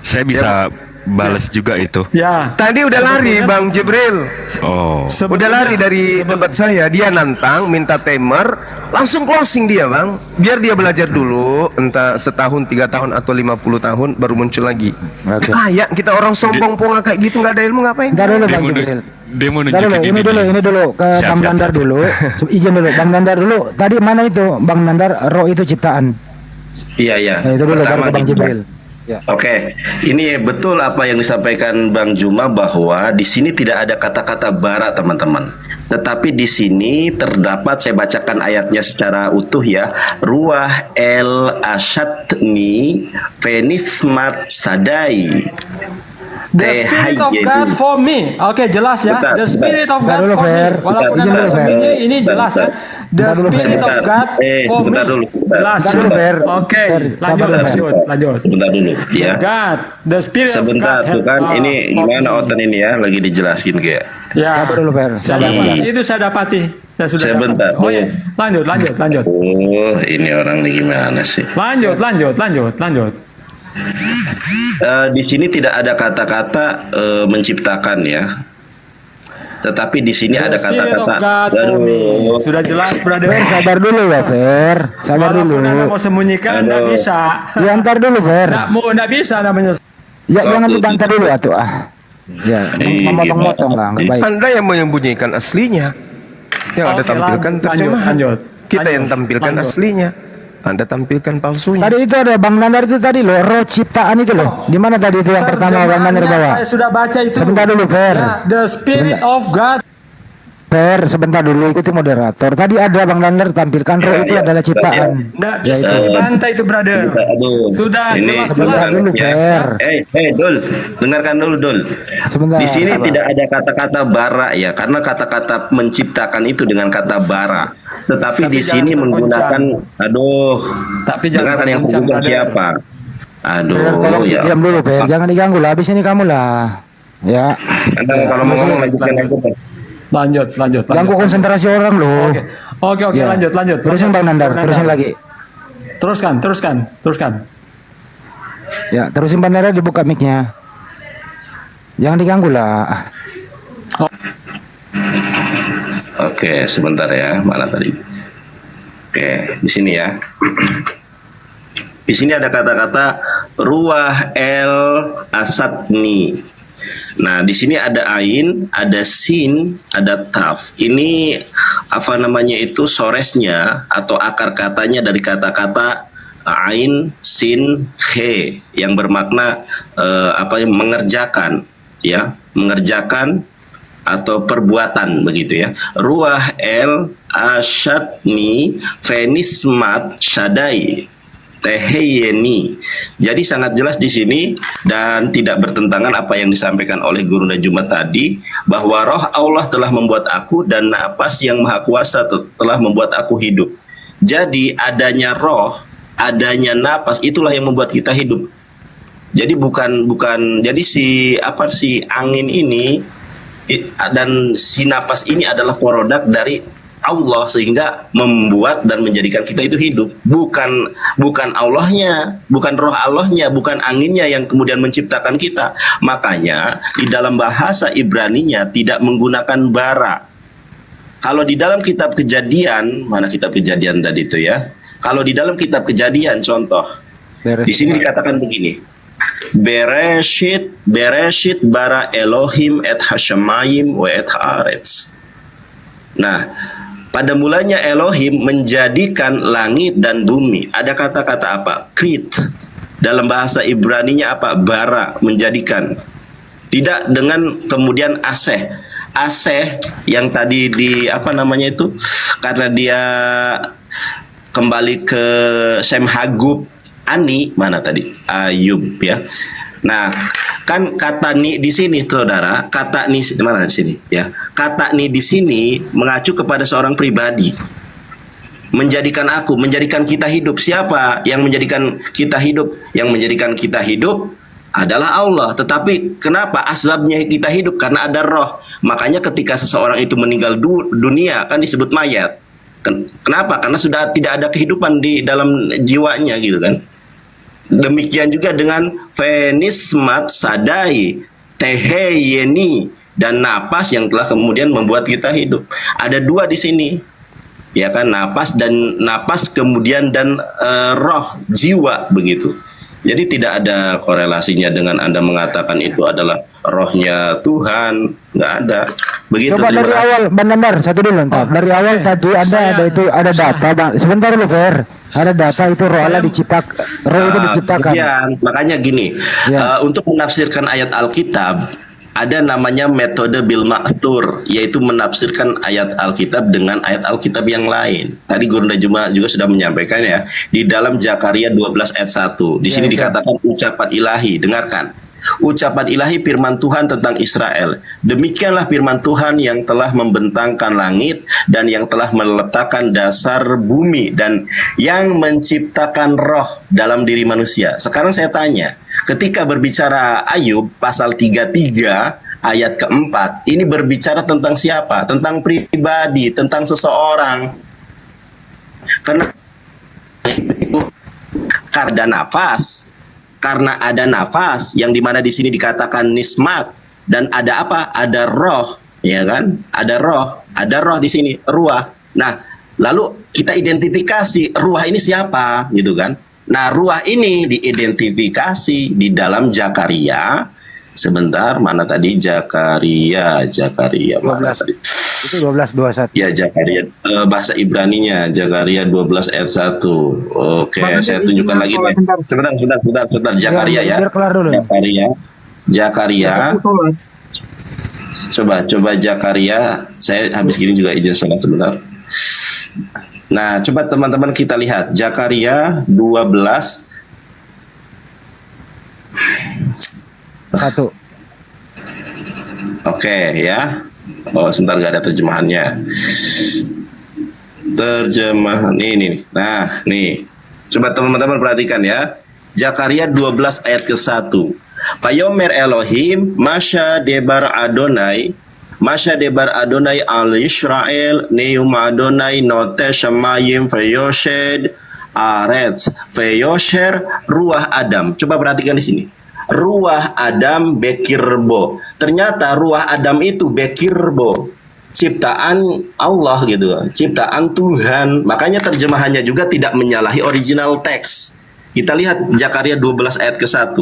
Saya bisa balas juga itu. Ya. Tadi udah lari Bang Jibril. Oh. Udah lari dari tempat saya. Dia nantang, minta timer, langsung closing dia Bang. Biar dia belajar dulu, entah setahun, 3 tahun atau 50 tahun baru muncul lagi. Oke. Ya kita orang sombong ponga kayak gitu nggak ada ilmu ngapain? Bentar dulu Dia Bang mau, Jibril. dia mau Bentar nunjukin dulu, ini dulu ke Siap, Bang siap, Nandar siap. dulu. Izin dulu, Bang Nandar dulu. Tadi mana itu Bang Nandar? Roh itu ciptaan. Iya. Nah, itu dulu baru Pertama ke Bang nih, Jibril. Ya. Oke, ini betul apa yang disampaikan Bang Juma bahwa di sini tidak ada kata-kata bara, teman-teman. Tetapi di sini terdapat, saya bacakan ayatnya secara utuh ya. Ruah el asyadni fenismat sadai. The Spirit of God for me. Oke, jelas ya. Bentar, The Spirit of bentar. God Bentar dulu, for me. Fer. Walaupun Bentar, ada Fer. sembunyi, ini jelas ya. The Bentar dulu, Spirit Fer. of God for me. Bentar dulu. Jelas. Bentar dulu, Fer. Oke, Fer, sabar dulu, Fer. lanjut. Sebentar dulu ya. God, the Spirit Sebentar of God. tuh kan, ini for gimana me. Oten ini ya, lagi dijelasin kayak. Ya. Sabar dulu, Fer. Saya Sabar. dapati. Itu saya dapati. Saya sudah Sebentar. dapati. Oh ya, lanjut. Oh, ini orang nih gimana sih? Lanjut. Di sini tidak ada kata-kata menciptakan ya. Tetapi di sini ada The Spirit of kata-kata. God for me. Sudah jelas, brother. Fer, sabar dulu ya, Fer. Sabar dulu. Walaupun Anda mau sembunyikan, tidak Aduh. bisa. Ya, ntar dulu, Fer. Nggak bisa namanya. Ya, jangan dibantar dulu atuh ah. Ya, memotong-motong lah, nggak baik. Anda yang menyembunyikan aslinya. Yang Anda Oke, tampilkan terjemahan. lanjut. Kita yang tampilkan Lanjut. aslinya. Anda tampilkan palsunya. Tadi itu ada Bang Nandar itu tadi loh, roh ciptaan itu loh. Di mana tadi itu yang pertama Bang Nandar bawa? Saya sudah baca itu. Sebentar dulu, Fer. Ya, the Spirit of God. Fer, sebentar dulu, ikuti moderator. Tadi ada Bang Nandar tampilkan roh itu adalah ciptaan. Nggak Ya bisa itu. dibantah itu, brother. Aduh, Sudah ini jelas. sebentar dulu, ya. Fer. Dul, dengarkan dulu, Dul. Sebentar. Di sini sabar. tidak ada kata-kata bara ya, karena kata-kata menciptakan itu dengan kata bara. Tetapi Tapi di sini jangan menggunakan, Tapi jangan dengarkan yang berbincang, menggunakan brother. siapa? Fer, tolong Aduh, ya. diam dulu, Fer. Jangan diganggu lah. Habis ini kamu lah. Ya. Anda kalau mau ngomong lanjutkan aja. Lanjut. Ganggu konsentrasi orang loh. Oke, Ya. lanjut. Terusin Bang Nandar, terusin lagi. Teruskan. Ya, terusin Bang Nandar, dibuka mic-nya. Jangan diganggu lah. Oke, sebentar ya. Mana tadi? Oke, di sini ya. Di sini ada kata-kata ruah el asadni. Nah, di sini ada ain, ada sin, ada taf. Ini apa namanya itu soresnya atau akar katanya dari kata-kata ain, sin, he yang bermakna mengerjakan, ya, mengerjakan atau perbuatan begitu ya. Ruah el asyadni fenismat syadai teheyeni. Jadi sangat jelas di sini dan tidak bertentangan apa yang disampaikan oleh Guru Najuma tadi, bahwa roh Allah telah membuat aku dan napas yang maha kuasa telah membuat aku hidup. Jadi adanya roh, adanya napas itulah yang membuat kita hidup. Jadi bukan jadi si angin ini dan si napas ini adalah produk dari Allah sehingga membuat dan menjadikan kita itu hidup. Bukan Allahnya, bukan roh Allahnya, bukan anginnya yang kemudian menciptakan kita. Makanya di dalam bahasa Ibraninya tidak menggunakan bara. Kalau di dalam kitab Kejadian, mana kitab Kejadian tadi itu ya? Kalau di dalam kitab Kejadian contoh, di sini dikatakan begini. Bereshit bara Elohim et hashamayim wa et haaretz. Nah, pada mulanya Elohim menjadikan langit dan bumi. Ada kata-kata apa? Krit. Dalam bahasa Ibraninya apa? Bara, menjadikan. Tidak dengan kemudian aseh. Aseh yang tadi apa namanya itu? Karena dia kembali ke Sem Hagub Ani, mana tadi? Ayub ya. Nah, kan kata ni di sini saudara, kata ni mana di sini ya. Kata ni di sini mengacu kepada seorang pribadi. Menjadikan aku, menjadikan kita hidup. Siapa yang menjadikan kita hidup? Yang menjadikan kita hidup adalah Allah. Tetapi kenapa asbabnya kita hidup? Karena ada roh. Makanya ketika seseorang itu meninggal dunia kan disebut mayat. Kenapa? Karena sudah tidak ada kehidupan di dalam jiwanya gitu kan. Demikian juga dengan fenismat sadai teheyeni dan napas yang telah kemudian membuat kita hidup. Ada dua di sini, ya kan, napas kemudian dan roh jiwa begitu. Jadi tidak ada korelasinya dengan Anda mengatakan itu adalah rohnya Tuhan, nggak ada. Begitu. Coba dari awal, benar satu dulu ntar. Dari awal tadi ada data, Bang. Sebentar lu Fer. Ada data itu roh Allah diciptakan, roh itu diciptakan. Ya, makanya gini, untuk menafsirkan ayat Alkitab ada namanya metode bil ma'thur, yaitu menafsirkan ayat Alkitab dengan ayat Alkitab yang lain. Tadi Guru Juma juga sudah menyampaikan ya, di dalam Zakaria 12 ayat 1. Di sini dikatakan ucapan ilahi, dengarkan. Ucapan ilahi firman Tuhan tentang Israel. Demikianlah firman Tuhan yang telah membentangkan langit dan yang telah meletakkan dasar bumi dan yang menciptakan roh dalam diri manusia. Sekarang saya tanya, ketika berbicara Ayub pasal 33 ayat keempat, ini berbicara tentang siapa? Tentang pribadi, tentang seseorang. Karena ada nafas yang dimana di sini dikatakan nismat, dan ada apa? Ada roh, ya kan? Ada roh di sini, ruah. Nah, lalu kita identifikasi ruah ini siapa, gitu kan? Nah, ruah ini diidentifikasi di dalam Zakaria. Sebentar, mana tadi Zakaria mana tadi? Itu 12:21. Ya, Zakaria bahasa Ibraninya Zakaria 12 ayat 1. Oke, saya tunjukkan lagi nih. Sebentar. Zakaria ya. Biar kelar dulu. Zakaria. Coba Zakaria. Saya habis gini juga izin sholat sebentar. Nah, coba teman-teman kita lihat Zakaria 12 1. Oke ya. Oh, sebentar, gak ada terjemahannya. Terjemahan ini. Nah, nih. Coba teman-teman perhatikan ya. Zakaria 12 ayat ke-1. Payomer Elohim, Masya debar Adonai al Israel, Neum Adonai note shamayim feyoshed aretz feyosher ruah Adam. Coba perhatikan di sini. Ruah Adam bekirbo. Ternyata ruah Adam itu bekirbo, ciptaan Allah gitu, ciptaan Tuhan. Makanya terjemahannya juga tidak menyalahi original teks. Kita lihat Zakaria 12 ayat ke-1.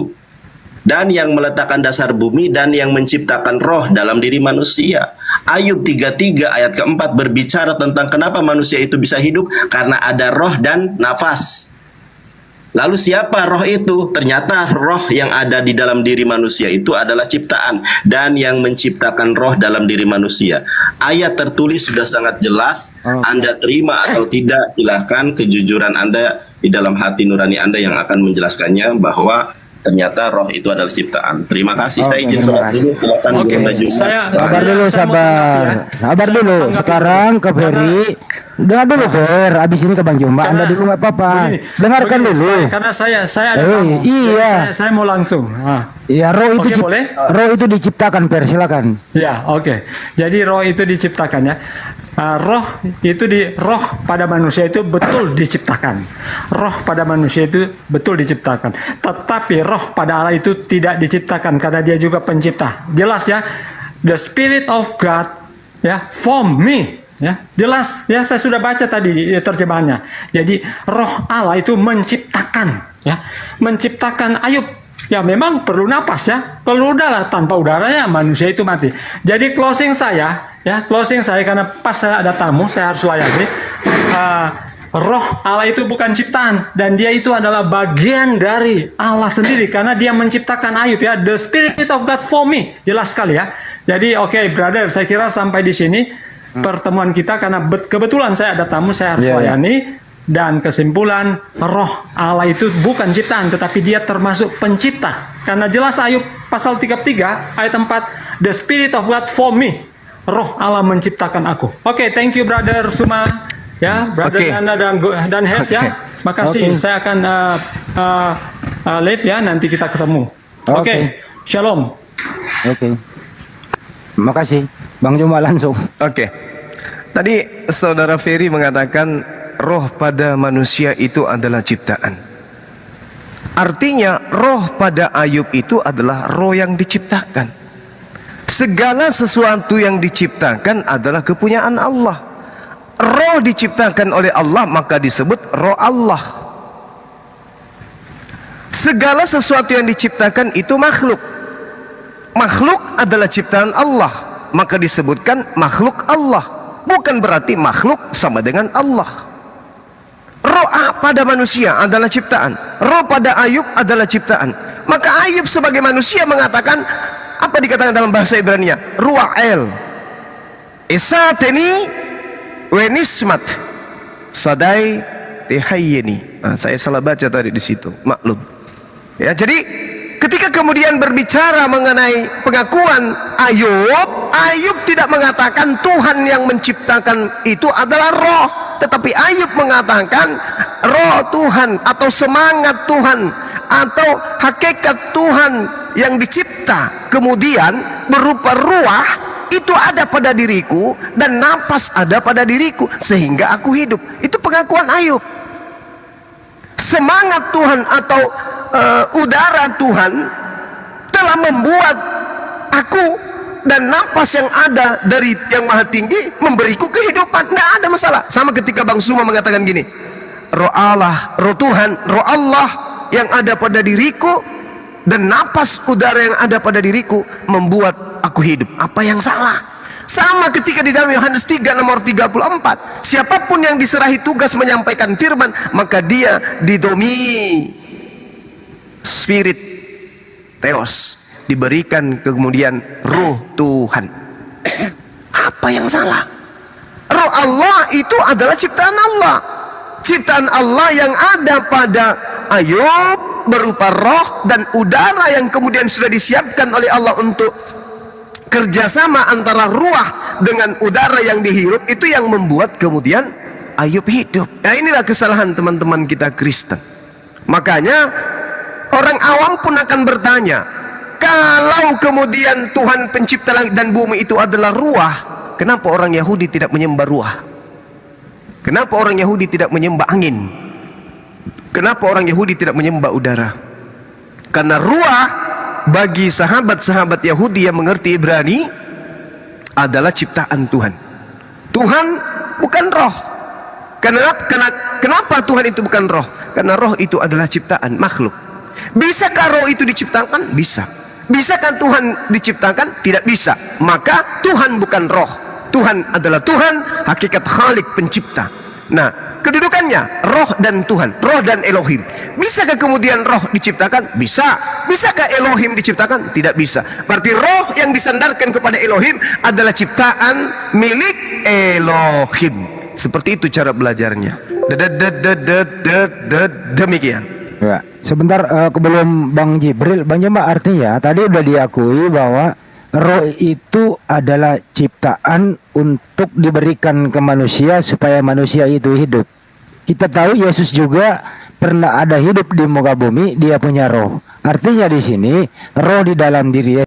Dan yang meletakkan dasar bumi dan yang menciptakan roh dalam diri manusia. Ayub 33 ayat ke-4 berbicara tentang kenapa manusia itu bisa hidup, karena ada roh dan nafas. Lalu siapa roh itu? Ternyata roh yang ada di dalam diri manusia itu adalah ciptaan, dan yang menciptakan roh dalam diri manusia. Ayat tertulis sudah sangat jelas. Anda terima atau tidak, silahkan kejujuran Anda di dalam hati nurani Anda yang akan menjelaskannya bahwa ternyata roh itu adalah ciptaan. Terima kasih. Saya izin sholat dulu. Sabar dulu. Sekarang ke Ferry. Dengar dulu Fer. Abis ini ke Bang Jumba. Anda dulu nggak apa-apa. Dengarkan dulu. Karena saya ada tamu. Iya. Saya mau langsung. Iya, roh itu boleh? Roh itu diciptakan, Fer. Silakan. Ya, oke. Jadi roh itu diciptakan ya. Roh pada manusia itu betul diciptakan. Roh pada manusia itu betul diciptakan. Tetapi roh pada Allah itu tidak diciptakan karena dia juga pencipta. Jelas ya. The Spirit of God ya form me. Ya, jelas ya, saya sudah baca tadi terjemahannya. Jadi roh Allah itu menciptakan ya. Menciptakan Ayub ya memang perlu napas ya. Kalau udahlah tanpa udara ya manusia itu mati. Jadi closing saya karena pas saya ada tamu saya harus layani. Roh Allah itu bukan ciptaan dan dia itu adalah bagian dari Allah sendiri karena dia menciptakan Ayub ya. The Spirit of God for me, jelas sekali ya. Jadi oke, brother, saya kira sampai di sini pertemuan kita karena kebetulan saya ada tamu saya harus layani. Dan kesimpulan, roh Allah itu bukan ciptaan, tetapi dia termasuk pencipta. Karena jelas Ayub pasal 33 ayat 4, The Spirit of God for me. Roh Allah menciptakan aku. Oke, thank you brother Suma. Ya, brother Nanda dan Hes ya. Makasih, saya akan live ya, nanti kita ketemu. Oke, shalom. Oke. Makasih. Bang Juma langsung. Oke. Tadi saudara Ferry mengatakan roh pada manusia itu adalah ciptaan. Artinya roh pada Ayub itu adalah roh yang diciptakan. Segala sesuatu yang diciptakan adalah kepunyaan Allah. Roh diciptakan oleh Allah maka disebut roh Allah. Segala sesuatu yang diciptakan itu makhluk. Makhluk adalah ciptaan Allah, maka disebutkan makhluk Allah. Bukan berarti makhluk sama dengan Allah. Roh pada manusia adalah ciptaan. Roh pada Ayub adalah ciptaan. Maka Ayub sebagai manusia mengatakan apa dikatakan dalam bahasa Ibrani-nya? Rua'el. Isateni wenismat sadai tehayyeni. Saya salah baca tadi di situ. Maklum. Ya, jadi ketika kemudian berbicara mengenai pengakuan Ayub tidak mengatakan Tuhan yang menciptakan itu adalah roh. Tetapi Ayub mengatakan roh Tuhan atau semangat Tuhan atau hakikat Tuhan yang dicipta kemudian berupa ruah itu ada pada diriku dan napas ada pada diriku sehingga aku hidup. Itu pengakuan Ayub. Semangat Tuhan atau udara Tuhan telah membuat aku dan napas yang ada dari yang maha tinggi memberiku kehidupan. Tidak ada masalah. Sama ketika Bang Suma mengatakan gini, roh Allah, roh Tuhan, roh Allah yang ada pada diriku dan napas udara yang ada pada diriku membuat aku hidup. Apa yang salah? Sama ketika di dalam Yohanes 3 nomor 34, siapapun yang diserahi tugas menyampaikan firman maka dia didomi spirit theos, diberikan kemudian ruh Tuhan. Apa yang salah? Roh Allah itu adalah ciptaan Allah. Ciptaan Allah yang ada pada Ayub berupa roh dan udara yang kemudian sudah disiapkan oleh Allah untuk kerjasama antara ruah dengan udara yang dihirup, itu yang membuat kemudian Ayub hidup. Nah, inilah kesalahan teman-teman kita Kristen. Makanya orang awam pun akan bertanya, kalau kemudian Tuhan pencipta langit dan bumi itu adalah ruah, kenapa orang Yahudi tidak menyembah ruah? Kenapa orang Yahudi tidak menyembah angin? Kenapa orang Yahudi tidak menyembah udara? Karena ruah bagi sahabat-sahabat Yahudi yang mengerti Ibrani adalah ciptaan Tuhan. Tuhan bukan roh. Kenapa Tuhan itu bukan roh? Karena roh itu adalah ciptaan makhluk. Bisakah roh itu diciptakan? Bisa. Bisakah Tuhan diciptakan? Tidak bisa. Maka Tuhan bukan roh. Tuhan adalah Tuhan, hakikat Khalik, pencipta. Nah, kedudukannya roh dan Tuhan, roh dan Elohim. Bisakah kemudian roh diciptakan? Bisa. Bisakah Elohim diciptakan? Tidak bisa. Berarti roh yang disandarkan kepada Elohim adalah ciptaan milik Elohim. Seperti itu cara belajarnya. Demikian. Ya, sebentar sebelum Bang Jibril, Bang Jema, artinya tadi udah diakui bahwa roh itu adalah ciptaan untuk diberikan ke manusia supaya manusia itu hidup. Kita tahu Yesus juga pernah ada hidup di muka bumi, dia punya roh. Artinya di sini roh di dalam diri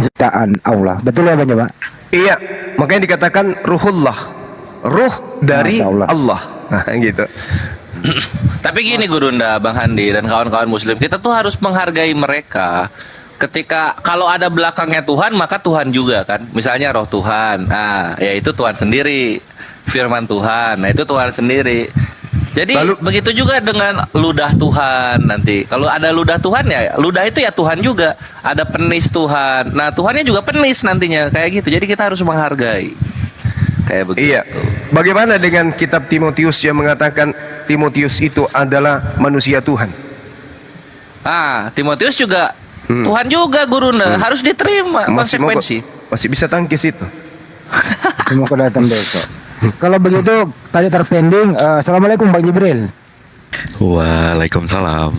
ciptaan Allah. Betul ya Bang Jema? Iya, makanya dikatakan ruhullah, ruh dari Allah. Nah, gitu. Tapi gini Gurunda, Bang Handi dan kawan-kawan muslim, kita tuh harus menghargai mereka. Ketika kalau ada belakangnya Tuhan, maka Tuhan juga kan. Misalnya roh Tuhan, nah ya itu Tuhan sendiri. Firman Tuhan, nah itu Tuhan sendiri. Jadi Lalu- begitu juga dengan ludah Tuhan nanti. Kalau ada ludah Tuhan ya, ludah itu ya Tuhan juga. Ada penis Tuhan. Nah, Tuhannya juga penis nantinya kayak gitu. Jadi kita harus menghargai. Kayak begitu. Iya. Bagaimana dengan kitab Timotius yang mengatakan Timotius itu adalah manusia Tuhan? Ah, Timotius juga Tuhan juga gurunda, harus diterima konsekuensi. Masih bisa tangkis itu. Semua kedatang besok. Kalau begitu tadi terpending. Assalamualaikum Bang Jibril. Waalaikumsalam.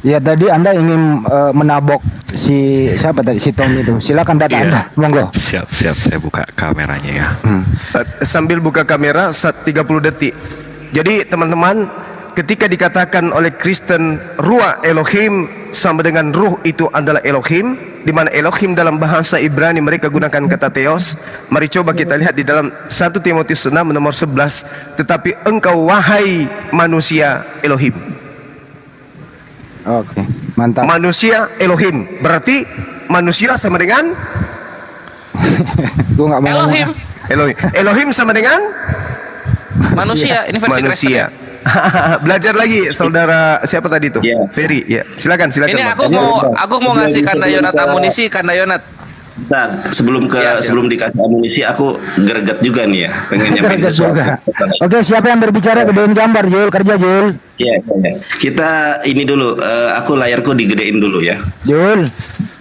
Ya tadi Anda ingin menabok si siapa tadi, si Tom itu. Silakan data Iya. Anda, monggo. Siap, saya buka kameranya ya. Sambil buka kamera 30 detik. Jadi teman-teman, ketika dikatakan oleh Kristen Ruah Elohim sama dengan ruh itu adalah Elohim, di mana Elohim dalam bahasa Ibrani mereka gunakan kata Theos. Mari coba kita lihat di dalam 1 Timotius 6 nomor 11, tetapi engkau wahai manusia Elohim. Oke, mantap. Manusia Elohim berarti manusia sama dengan Gue nggak mau ngomong. Elohim, Elohim. Elohim sama dengan manusia. Ini versi Kristen. manusia. Belajar lagi saudara siapa tadi itu? Iya. Ferry, ya. Silakan. Ini Bang. aku mau ngasih Kanda Yonat amunisi, Kanda Yonat. Bentar, sebelum Iya, sebelum dikasih amunisi aku greget juga nih ya, pengen nyampein Kerja sesuatu. juga. Oke, siapa yang berbicara? Gedein gambar, Jul. Kerja, Jul. Iya, iya. Kita ini dulu, aku layarku digedein dulu ya. Jul.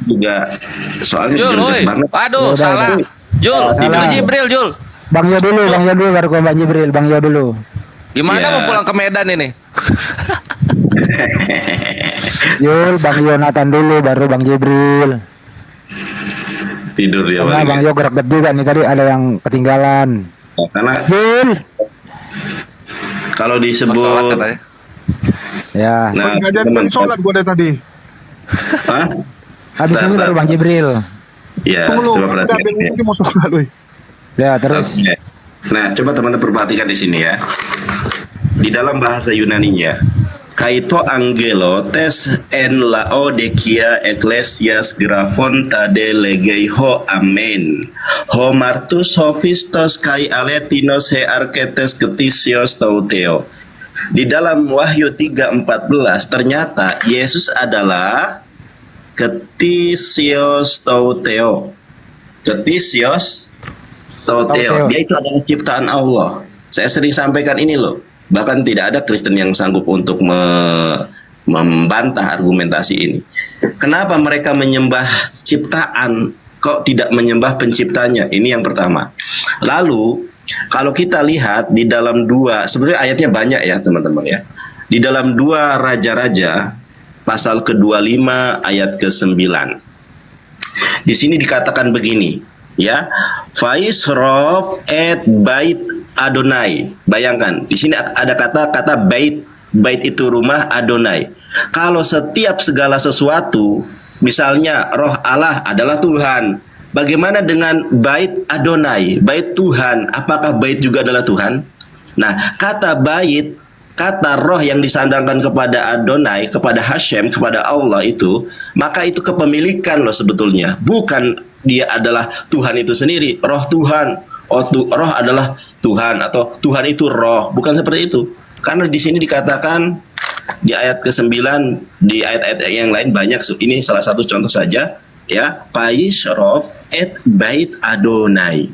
Juga soalnya Jul, greget woi. banget. Aduh, Udah, salah. udah. Jul, Salah. itu Jibril, Jul. Bang Yo dulu, baru ke Bang Jibril. Bang Yo dulu. Gimana Iya. mau pulang ke Medan ini? Jul, Bang Yonatan dulu, baru Bang Jibril. Tidur ya Karena Bang Bang. Yo greget juga nih, tadi ada yang ketinggalan. Karena Jul. kalau Sholat disebut katanya. Ya, nah, Nggak jadi teman, sholat gue dari tadi. Hah? habis ini baru Bang Jibril. Ya, Tunggu lu, coba udah perhatikan. ini mau sholat lu. Ya, terus. Oke. Nah, coba teman-teman perhatikan di sini ya. Di dalam bahasa Yunaninya, kaito angelo tes en laodikia ecclesias grafon tade legeiho amen. Ho martus ho fistos kai aletinos he arketes ketisios tauteo. Di dalam Wahyu 3:14 ternyata Yesus adalah ketisios tauteo. Ketisios Tauteo. Dia itu adalah ciptaan Allah. Saya sering sampaikan ini loh. Bahkan tidak ada Kristen yang sanggup untuk membantah argumentasi ini. Kenapa mereka menyembah ciptaan, kok tidak menyembah penciptanya? Ini yang pertama. Lalu, kalau kita lihat di dalam sebenarnya ayatnya banyak ya teman-teman ya. Di dalam 2 Raja-Raja, pasal ke-25 ayat ke-9. Di sini dikatakan begini. Ya, Faisrof et bait Adonai. Bayangkan, di sini ada kata bait. Bait itu rumah Adonai. Kalau setiap segala sesuatu, misalnya roh Allah adalah Tuhan. Bagaimana dengan bait Adonai, bait Tuhan? Apakah bait juga adalah Tuhan? Nah, kata bait, kata roh yang disandangkan kepada Adonai, kepada Hashem, kepada Allah itu, maka itu kepemilikan loh sebetulnya. Bukan dia adalah Tuhan itu sendiri, roh Tuhan. Roh adalah Tuhan atau Tuhan itu roh, bukan seperti itu. Karena di sini dikatakan di ayat ke-9, di ayat-ayat yang lain banyak. Ini salah satu contoh saja ya, Paisrof et bait Adonai.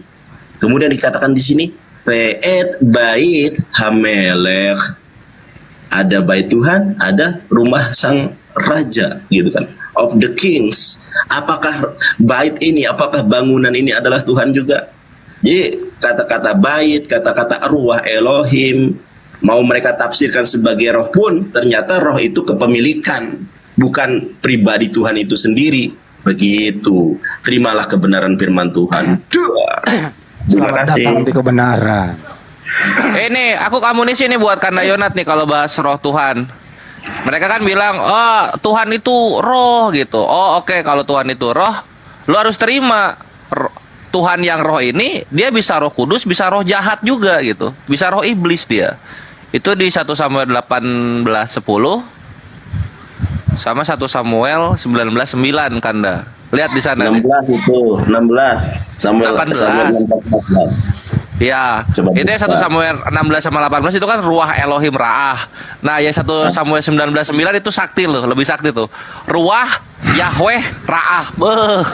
Kemudian dikatakan di sini Pe'et bait Hamelech. Ada bait Tuhan, ada rumah sang raja gitu kan. Of the kings. Apakah bait ini, apakah bangunan ini adalah Tuhan juga? Jadi kata-kata bait, kata-kata ruah Elohim, mau mereka tafsirkan sebagai roh pun, ternyata roh itu kepemilikan, bukan pribadi Tuhan itu sendiri. Begitu. Terimalah kebenaran firman Tuhan. Terima Selamat kasih. datang di kebenaran. Ini aku amunisi nih buat Kanda Yonat nih kalau bahas roh Tuhan. Mereka kan bilang, oh Tuhan itu roh gitu. Oh oke, kalau Tuhan itu roh, lu harus terima. Tuhan yang roh ini, dia bisa roh kudus, bisa roh jahat juga gitu. Bisa roh iblis dia. Itu di 1 Samuel 18:10 sama 1 Samuel 19:9 Kanda. Lihat di sana nih. 16 itu, 16. Samuel 18. Samuel 16. Ya, Coba itu yang 1 buka. Samuel 16 sama 18 itu kan ruah Elohim Ra'ah. Nah, yang 1 Samuel 19:9 itu sakti loh, lebih sakti tuh. Ruah Yahweh Ra'ah. Beuh.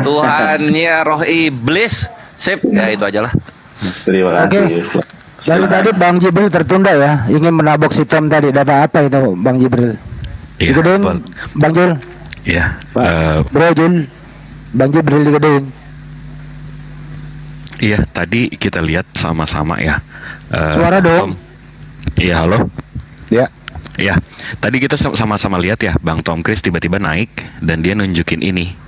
Tuhannya roh iblis. Sip, ya itu aja lah. Terima Oke. kasih. Dari tadi Bang Jibril tertunda ya, ingin menabok si Tom tadi. Data apa itu Bang Jibril? Iya, Digedein, Bang. Bang Jul. Iya. Bro Jul. Bang Jibril digedein. Iya, tadi kita lihat sama-sama ya. Suara dong. Tom. Iya, halo. Ya. Iya, tadi kita sama-sama lihat ya, Bang Tom Chris tiba-tiba naik dan dia nunjukin ini.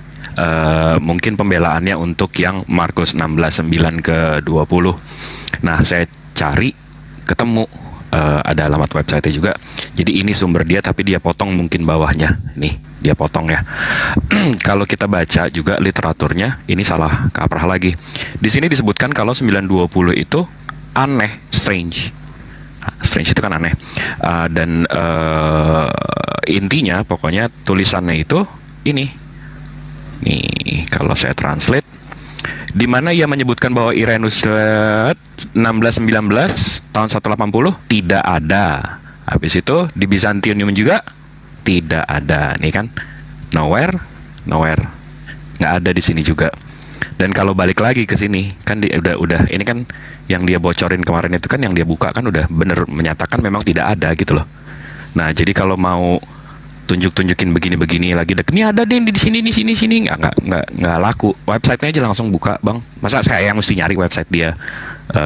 Mungkin pembelaannya untuk yang Markus 16:9 ke 20. Nah, saya cari ketemu ada alamat website juga. Jadi ini sumber dia tapi dia potong mungkin bawahnya. Nih, dia potong ya. Kalau kita baca juga literaturnya ini salah kaprah lagi. Di sini disebutkan kalau 920 itu aneh, strange. Strange itu kan aneh. Dan intinya pokoknya tulisannya itu ini. Nih, kalau saya translate di mana ia menyebutkan bahwa Irenus 1619 tahun 180 tidak ada. Habis itu di Bizantium juga tidak ada. Nih kan, nowhere. Nggak ada di sini juga. Dan kalau balik lagi ke sini kan udah ini kan yang dia bocorin kemarin itu kan yang dia buka kan udah bener menyatakan memang tidak ada gitu loh. Nah, jadi kalau mau tunjukin begini-begini lagi ini ada deh di sini nggak laku. Websitenya aja langsung buka, Bang. Masa saya yang mesti nyari website dia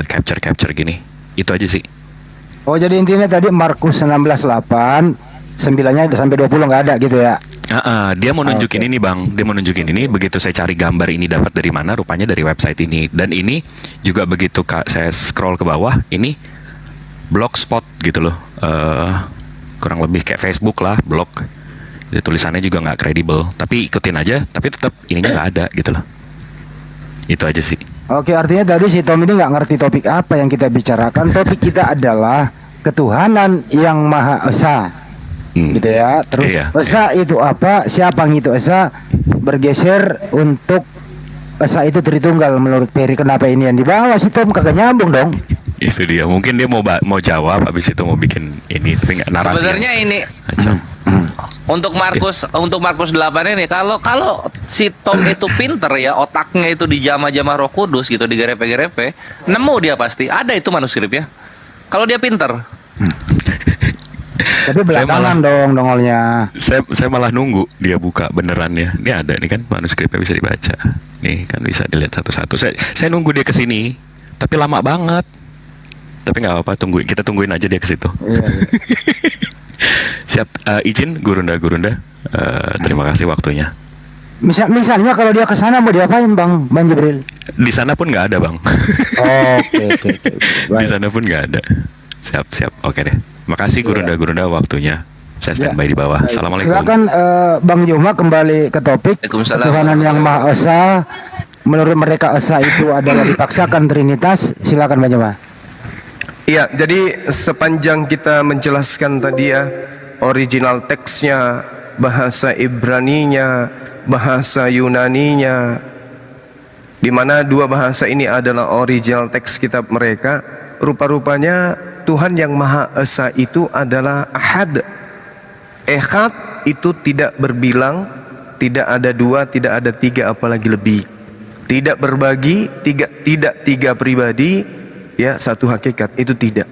capture gini. Itu aja sih. Oh, jadi intinya tadi Markus 16:8, 9-nya sampai 20 nggak ada gitu ya. Dia mau nunjukin ini, Bang. Dia mau nunjukin ini. Begitu saya cari gambar ini dapat dari mana, rupanya dari website ini. Dan ini juga begitu saya scroll ke bawah, ini blogspot gitu loh. Kurang lebih kayak Facebook lah, blog. Jadi tulisannya juga nggak kredibel. Tapi ikutin aja. Tapi tetap ininya nggak ada gitu loh. Itu aja sih. Oke, artinya tadi si Tom ini nggak ngerti topik apa yang kita bicarakan. Topik kita adalah ketuhanan yang Maha Esa. Gitu ya. Terus Iya, Esa itu apa? Siapa yang itu Esa? Bergeser untuk Esa itu Tritunggal menurut Perry. Kenapa ini yang dibawa si Tom kagak nyambung dong? Itu dia. Mungkin dia mau jawab, habis itu mau bikin ini, tapi nggak narasi. Sebenarnya ini untuk Markus 8 ini kalau si Tom itu pinter ya, otaknya itu dijamah-jamah Roh Kudus gitu, digerepe-gerepe, nemu dia pasti. Ada itu manuskripnya. Kalau dia pinter. Tapi belakangan dong nongolnya. Saya malah nunggu dia buka beneran ya. Ini ada nih kan manuskripnya bisa dibaca. Nih kan bisa dilihat satu-satu. Saya nunggu dia kesini, tapi lama banget. Tapi nggak apa-apa, kita tungguin aja dia ke situ. Iya. Siap, izin Gurunda. Terima kasih waktunya. Misalnya kalau dia ke sana mau diapain Bang Jibril? Di sana pun nggak ada, Bang. Oke. Di sana pun nggak ada. Siap. Oke deh. Makasih Gurunda waktunya. Saya standby di bawah. Assalamualaikum. Silakan Bang Juma kembali ke topik. Ketuhanan yang Maha Esa. Menurut mereka Esa itu adalah dipaksakan Trinitas. Silakan Bang Juma. Iya, jadi sepanjang kita menjelaskan tadi ya, original teksnya, bahasa Ibraninya, bahasa Yunaninya, di mana dua bahasa ini adalah original teks kitab mereka, rupa-rupanya Tuhan yang Maha Esa itu adalah Ahad. Echad itu tidak berbilang, tidak ada dua, tidak ada tiga, apalagi lebih. Tidak berbagi, tidak tiga pribadi, ya satu hakikat, itu tidak.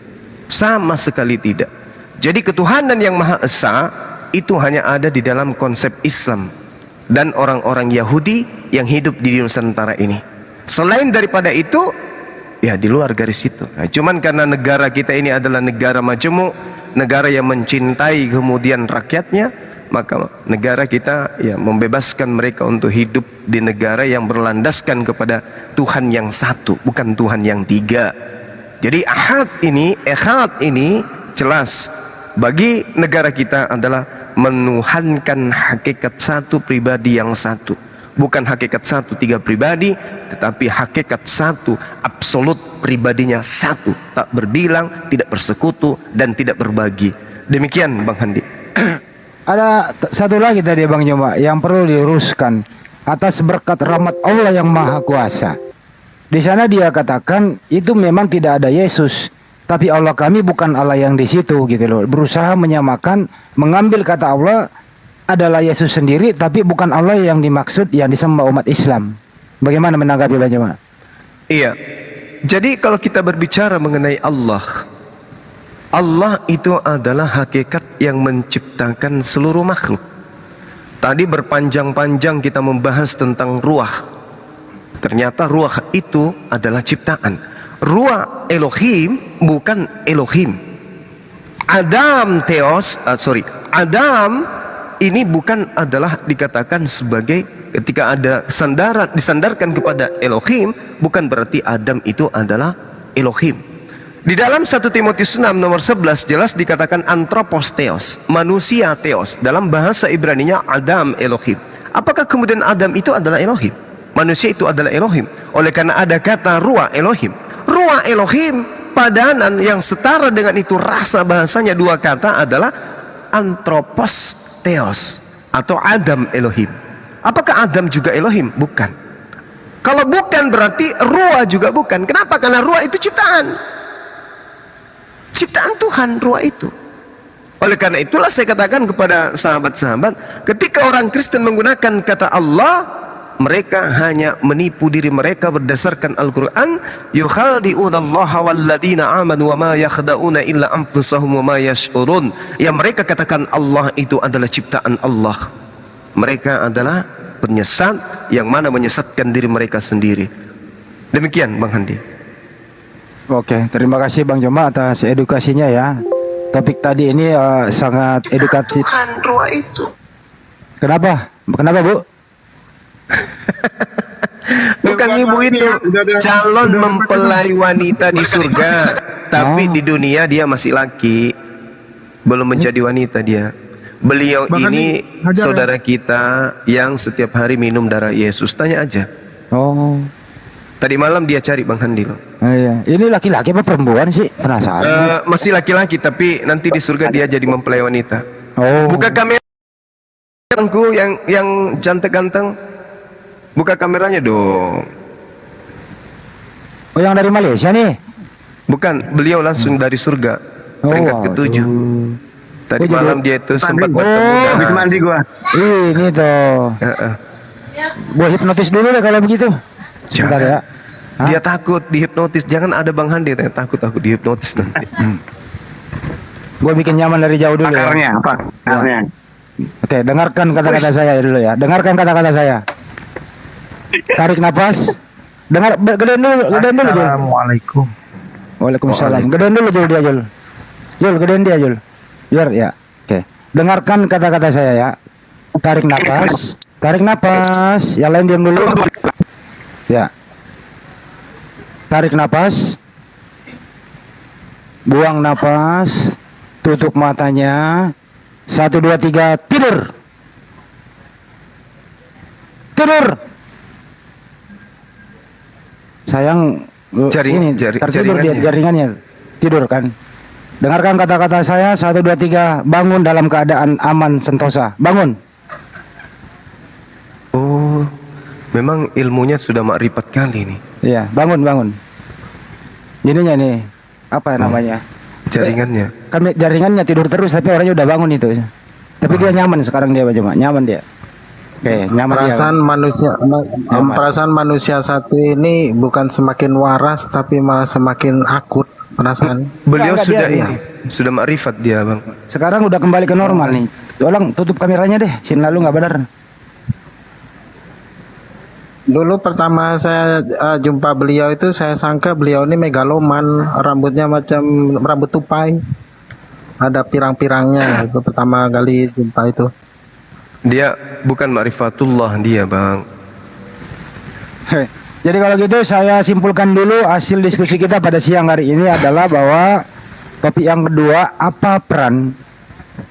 Sama sekali tidak. Jadi ketuhanan yang Maha Esa itu hanya ada di dalam konsep Islam dan orang-orang Yahudi yang hidup di Nusantara ini. Selain daripada itu, ya di luar garis itu. Nah, cuman karena negara kita ini adalah negara majemuk, negara yang mencintai kemudian rakyatnya, maka negara kita ya membebaskan mereka untuk hidup di negara yang berlandaskan kepada Tuhan yang satu, bukan Tuhan yang tiga. Jadi Echad ini jelas bagi negara kita adalah menuhankan hakikat satu pribadi yang satu. Bukan hakikat satu tiga pribadi, tetapi hakikat satu absolut pribadinya satu, tak berbilang, tidak bersekutu dan tidak berbagi. Demikian Bang Handi. Ada satu lagi tadi Bang Juma yang perlu diuruskan atas berkat rahmat Allah yang Maha Kuasa. Di sana dia katakan itu memang tidak ada Yesus, tapi Allah kami bukan Allah yang di situ gitu loh. Berusaha menyamakan, mengambil kata Allah adalah Yesus sendiri, tapi bukan Allah yang dimaksud yang disembah umat Islam. Bagaimana menanggapi Bang Jemaah? Iya. Jadi kalau kita berbicara mengenai Allah, Allah itu adalah hakikat yang menciptakan seluruh makhluk. Tadi berpanjang-panjang kita membahas tentang ruah. Ternyata ruah itu adalah ciptaan. Ruah Elohim bukan Elohim. Adam Adam ini bukan adalah dikatakan sebagai ketika ada disandarkan kepada Elohim, bukan berarti Adam itu adalah Elohim. Di dalam 1 Timotius 6 nomor 11 jelas dikatakan anthropos theos, manusia theos. Dalam bahasa Ibraninya Adam Elohim. Apakah kemudian Adam itu adalah Elohim? Manusia itu adalah Elohim. Oleh karena ada kata ruah Elohim. Ruah Elohim padanan yang setara dengan itu rasa bahasanya dua kata adalah anthropos theos atau Adam Elohim. Apakah Adam juga Elohim? Bukan. Kalau bukan berarti ruah juga bukan. Kenapa? Karena ruah itu ciptaan. Ciptaan Tuhan, ruah itu. Oleh karena itulah saya katakan kepada sahabat-sahabat, ketika orang Kristen menggunakan kata Allah, mereka hanya menipu diri mereka berdasarkan Al-Quran. Yukhadi'unallaha walladina amanu wa ma yakhda'una illa anfusahum wa ma yash'urun. Yang mereka katakan Allah itu adalah ciptaan Allah. Mereka adalah penyesat yang mana menyesatkan diri mereka sendiri. Demikian Bang Handi. Oke, terima kasih Bang Joma atas edukasinya ya. Topik tadi ini sangat edukatif. Tuhan ruah itu. Kenapa? Kenapa Bu? Bukan ibu itu calon mempelai wanita di surga, tapi di dunia dia masih laki, belum menjadi wanita dia. Beliau ini saudara kita yang setiap hari minum darah Yesus. Tanya aja. Oh. Tadi malam dia cari Bang Handi loh. Iya. Ini laki-laki apa perempuan sih? Penasaran. Masih laki-laki, tapi nanti di surga dia jadi mempelai wanita. Oh. Buka kamera yang cantik ganteng. Buka kameranya dong. Oh, yang dari Malaysia nih? Bukan, beliau langsung dari surga. Peringkat ke-7. Tadi malam dia itu sempat bertemu. Habis mandi gua. Ini tuh. Gua hipnotis dulu deh kalau begitu. Sebentar ya. Dia takut dihipnotis. Jangan ada Bang Handi takut dihipnotis nanti. Gue bikin nyaman dari jauh dulu. Akarnya apa? Akarnya. Oke, dengarkan kata-kata saya dulu ya. Dengarkan kata-kata saya. Tarik nafas. Gedein dulu, Jul. Assalamualaikum. Waalaikumsalam. Gedein dulu Jul dia, Jul. Jul, gedein dia, Jul. Biar ya. Oke. Dengarkan kata-kata saya ya. Tarik nafas. Tarik nafas. Yang lain diam dulu. Ya. Tarik nafas. Buang nafas. Tutup matanya. 1, 2, 3, tidur. Tidur. Sayang tertidur dia jaringannya. Tidur kan. Dengarkan kata-kata saya. 1, 2, 3. Bangun dalam keadaan aman sentosa. Bangun. Oh, memang ilmunya sudah makrifat kali nih. Iya, bangun. Ininya nih, apa namanya? Jaringannya. Kan jaringannya tidur terus, tapi orangnya udah bangun itu. Tapi dia nyaman sekarang dia cuma nyaman dia. Oke, nyaman perasaan manusia satu ini bukan semakin waras tapi malah semakin akut perasaan. Beliau sudah sudah makrifat dia, Bang. Sekarang udah kembali ke normal nih. Tolong tutup kameranya deh, sin lalu nggak benar. Dulu pertama saya jumpa beliau itu saya sangka beliau ini megaloman, rambutnya macam rambut tupai. Ada pirang-pirangnya, itu pertama kali jumpa itu. Dia bukan ma'rifatullah dia, Bang. Jadi kalau gitu saya simpulkan dulu hasil diskusi kita pada siang hari ini adalah bahwa topik yang kedua, apa peran,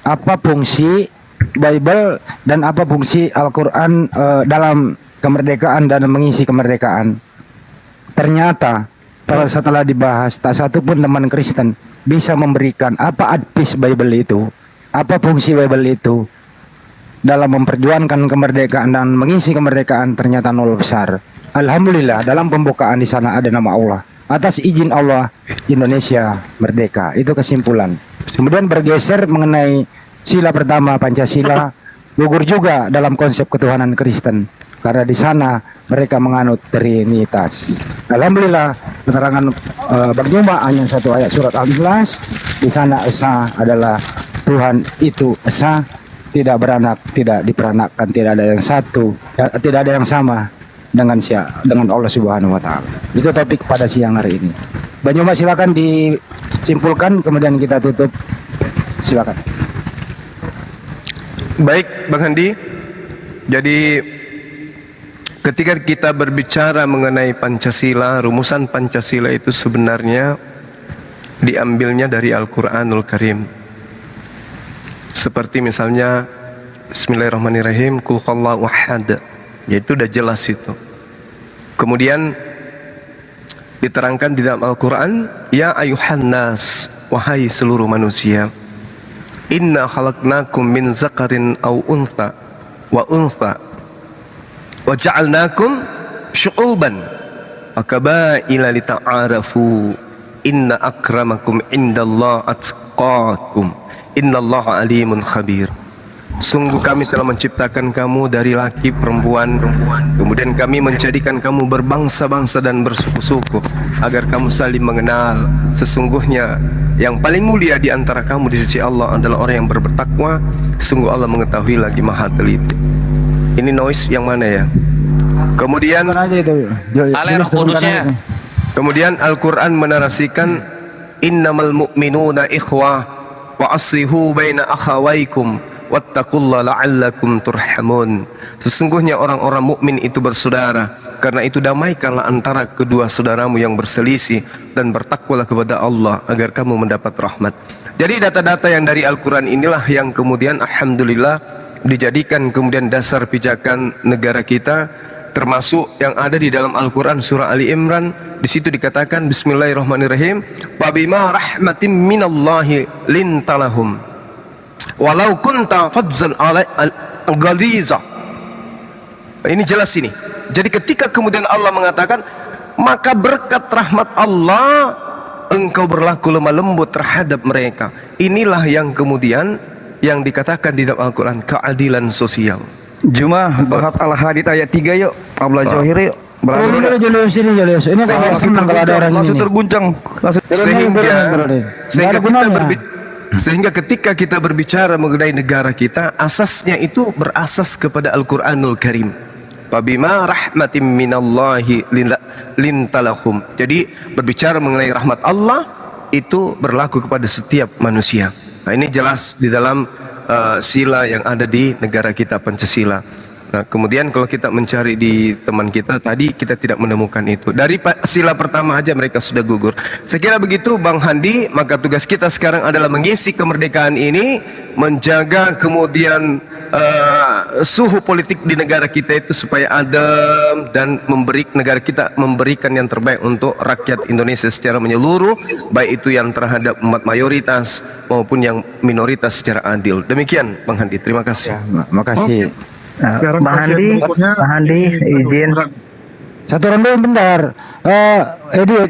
apa fungsi Bible dan apa fungsi Al-Quran dalam kemerdekaan dan mengisi kemerdekaan. Ternyata setelah dibahas, tak satu pun teman Kristen bisa memberikan apa advice Bible itu, apa fungsi Bible itu dalam memperjuangkan kemerdekaan dan mengisi kemerdekaan. Ternyata nol besar. Alhamdulillah dalam pembukaan di sana ada nama Allah. Atas izin Allah Indonesia merdeka. Itu kesimpulan. Kemudian bergeser mengenai sila pertama Pancasila, gugur juga dalam konsep ketuhanan Kristen karena di sana mereka menganut Trinitas. Alhamdulillah keterangan Bang Juma hanya satu ayat surat Al-Ikhlas. Di sana Esa adalah Tuhan itu Esa, tidak beranak, tidak diperanakkan, tidak ada yang satu, tidak ada yang sama dengan Allah Subhanahu wa taala. Itu topik pada siang hari ini. Bang Juma silakan disimpulkan kemudian kita tutup. Silakan. Baik, Bang Handi. Jadi ketika kita berbicara mengenai Pancasila, rumusan Pancasila itu sebenarnya diambilnya dari Al-Quranul Karim. Seperti misalnya Bismillahirrahmanirrahim, Qul huwallahu ahad. Yaitu udah jelas itu. Kemudian diterangkan di dalam Al-Quran, ya ayuhan nas, wahai seluruh manusia, inna khalaqnakum min zakarin aw untha wa wa ja'alnakum syu'uban wa qabaila lita'arafu inna akramakum indallahi atqakum innallaha alimun khabir. Sungguh kami telah menciptakan kamu dari laki perempuan, kemudian kami menjadikan kamu berbangsa-bangsa dan bersuku-suku agar kamu saling mengenal. Sesungguhnya yang paling mulia di antara kamu di sisi Allah adalah orang yang bertakwa. Sungguh Allah mengetahui lagi maha teliti. Ini noise yang mana ya? Kemudian kemudian Al-Quran menarasikan innamal mu'minuna ikhwah wa aslihu baina akhawaikum wattaqullaha la'allakum turhamun. Sesungguhnya orang-orang mukmin itu bersaudara, karena itu damaikanlah antara kedua saudaramu yang berselisih dan bertakwalah kepada Allah agar kamu mendapat rahmat. Jadi data-data yang dari Al-Quran inilah yang kemudian alhamdulillah dijadikan kemudian dasar pijakan negara kita, termasuk yang ada di dalam Al-Quran surah Ali Imran. Di situ dikatakan Bismillahirrahmanirrahim, wa bima rahmatim minallahi lintalahum walau kunta fadzan ghaliza. Ini jelas ini. Jadi ketika kemudian Allah mengatakan, maka berkat rahmat Allah engkau berlaku lemah lembut terhadap mereka. Inilah yang kemudian yang dikatakan di dalam Al-Quran, keadilan sosial. Juma bahas Al-Hadid ayat 3 yuk. Abla Johir yuk. Julius. Ini kalau senang kalau ada orang langsung ini. Terguncang. Sehingga ketika kita berbicara mengenai negara kita, asasnya itu berasas kepada Al-Quranul Karim. Fabima rahmatim minallahi lintalahum. Jadi berbicara mengenai rahmat Allah itu berlaku kepada setiap manusia. Nah, ini jelas di dalam sila yang ada di negara kita Pancasila. Nah, kemudian kalau kita mencari di teman kita tadi, kita tidak menemukan itu. Dari sila pertama aja mereka sudah gugur. Saya kira begitu Bang Handi, maka tugas kita sekarang adalah mengisi kemerdekaan ini, menjaga kemudian suhu politik di negara kita itu supaya adem, dan negara kita memberikan yang terbaik untuk rakyat Indonesia secara menyeluruh, baik itu yang terhadap umat mayoritas maupun yang minoritas secara adil. Demikian Bang Handi, terima kasih. Makasih. Bang Handi izin satu ronde bentar.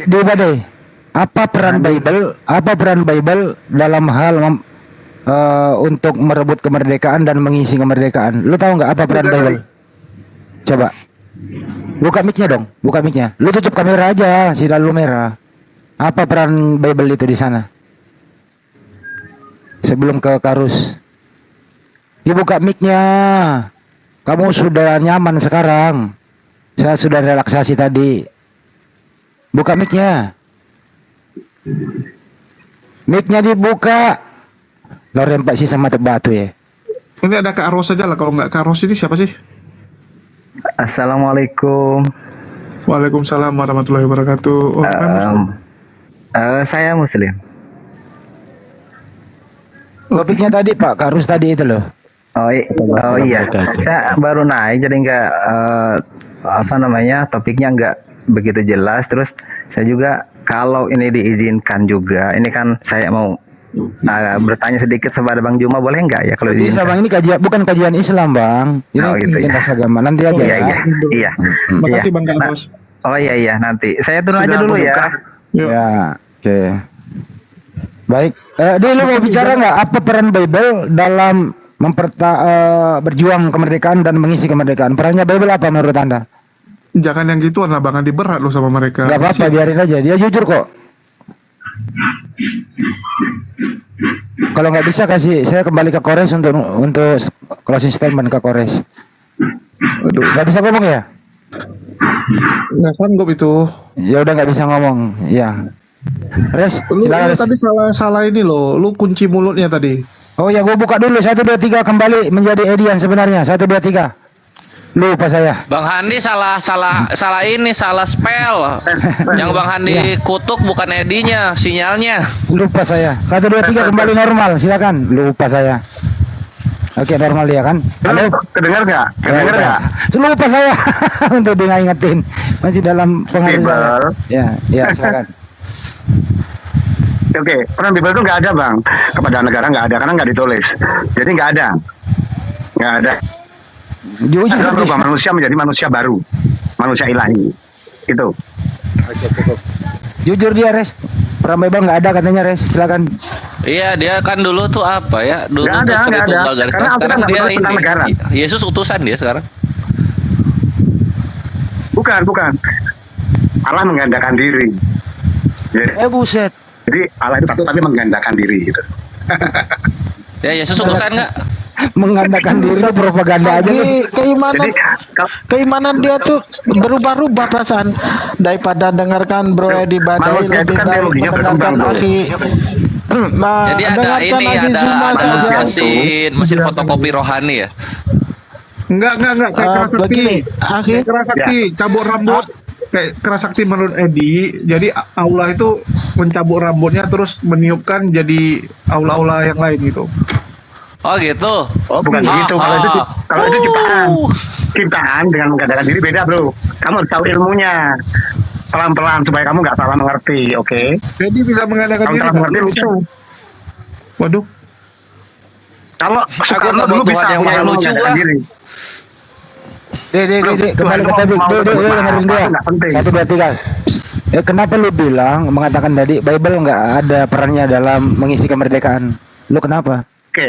Di Badai, apa peran Bible dalam hal untuk merebut kemerdekaan dan mengisi kemerdekaan? Lu tahu nggak apa peran Bible? Coba buka mic-nya dong, buka mic-nya. Lu tutup kamera aja, si lalu merah. Apa peran Bible itu di sana? Sebelum ke Karus, dibuka mic-nya. Kamu sudah nyaman sekarang. Saya sudah relaksasi tadi. Buka mic-nya. Mic-nya dibuka. Lo rempak sih sama batu ya. Ini ada Kak Ros saja lah. Kalau nggak Kak Ros ini siapa sih? Assalamualaikum. Waalaikumsalam warahmatullahi wabarakatuh. Saya Muslim. Topiknya tadi Pak Karus tadi itu loh. Oh iya, saya baru naik jadi nggak topiknya nggak begitu jelas. Terus saya juga kalau ini diizinkan juga, ini kan saya mau bertanya sedikit kepada Bang Juma boleh nggak ya kalau Bisa diizinkan? bang, ini kajian bukan kajian Islam bang. Ini Oh gitu ya. lintas agama. Nanti aja Iya ya. iya iya. Makasih Iya. Bang Nah, Gabos. oh iya nanti. Saya turun aja Sudah dulu ya. membuka. Ya, oke. Baik. Dia lu mau bicara nggak apa peran Bible dalam berjuang kemerdekaan dan mengisi kemerdekaan? Perannya Bible apa menurut Anda? Jangan yang gituan lah Bang, nanti berat lo sama mereka. Gak apa-apa, biarin aja. Dia jujur kok. Kalau nggak bisa kasih, saya kembali ke Kores untuk closing statement ke Kores. Nggak bisa ngomong ya? Nggak sanggup itu. Ya udah nggak bisa ngomong. Ya. Res, Lu silakan Res. tadi salah ini loh. Lu kunci mulutnya tadi. Oh ya, gue buka dulu 1 2 3 kembali menjadi Edian sebenarnya. 1 2 3. Lupa saya. Bang Handi salah spell. Yang Bang Handi kutuk bukan Edinya, sinyalnya. Lupa saya. 1 2 3 kembali normal. Silakan. Lupa saya. Oke, normal ya kan? Halo. Kedengar nggak? Kedengar nggak? Lupa saya untuk dia ingetin. Masih dalam pengaruh saya. Bible. Ya, silakan. Oke, peran Bible itu nggak ada bang. Kepada negara nggak ada karena nggak ditulis. Jadi nggak ada. Jujur Adalah berubah manusia menjadi manusia baru, manusia ilahi. Itu. Oke, cukup. Jujur dia Res. Peran Bible nggak ada katanya Res. Silakan. Iya, dia kan dulu tuh apa ya? Dulu Nggak tuh ada, nggak Tritunggal ada. garis Karena keras. Alkitab Sekarang nggak dia menulis tentang ini. negara. Yesus utusan dia sekarang. Bukan. Allah menggandakan diri. Buset. Jadi Allah itu satu tapi menggandakan diri gitu. Ya, Yesus utusan nggak? Menggandakan diri lu propaganda aja lu. Keimanan dia tuh berubah-ubah perasaan daripada dengarkan Bro Edi Badai Manusia itu lebih kan baik teologinya mendengarkan berkembang, Bro. Akhi. Nah, Jadi ada dengarkan ini, Akhi Zuma saja. mesin fotokopi rohani ya. Enggak. Kayak kerasakti. Begini, Akhi. Kayak kerasakti, cabut rambut. Kayak kerasakti menurut Edi. Jadi Allah itu mencabut rambutnya terus meniupkan jadi aula-aula yang lain gitu. Oh gitu. Oh bukan begitu. Kalau itu ciptaan dengan menggandakan diri beda bro. Kamu harus tahu ilmunya. Pelan-pelan supaya kamu nggak salah mengerti, oke? Jadi bisa menggandakan Kalau diri. salah mengerti lucu. Waduh. Kalau Soekarno nggak dulu mau bisa Tuhan yang punya maha ilmu lucu, menggandakan Wah. diri. Kembali ke topik. Dengerin dia. 1 2 3. Kenapa lu bilang mengatakan tadi Bible nggak ada perannya dalam mengisi kemerdekaan? Lu kenapa? Oke.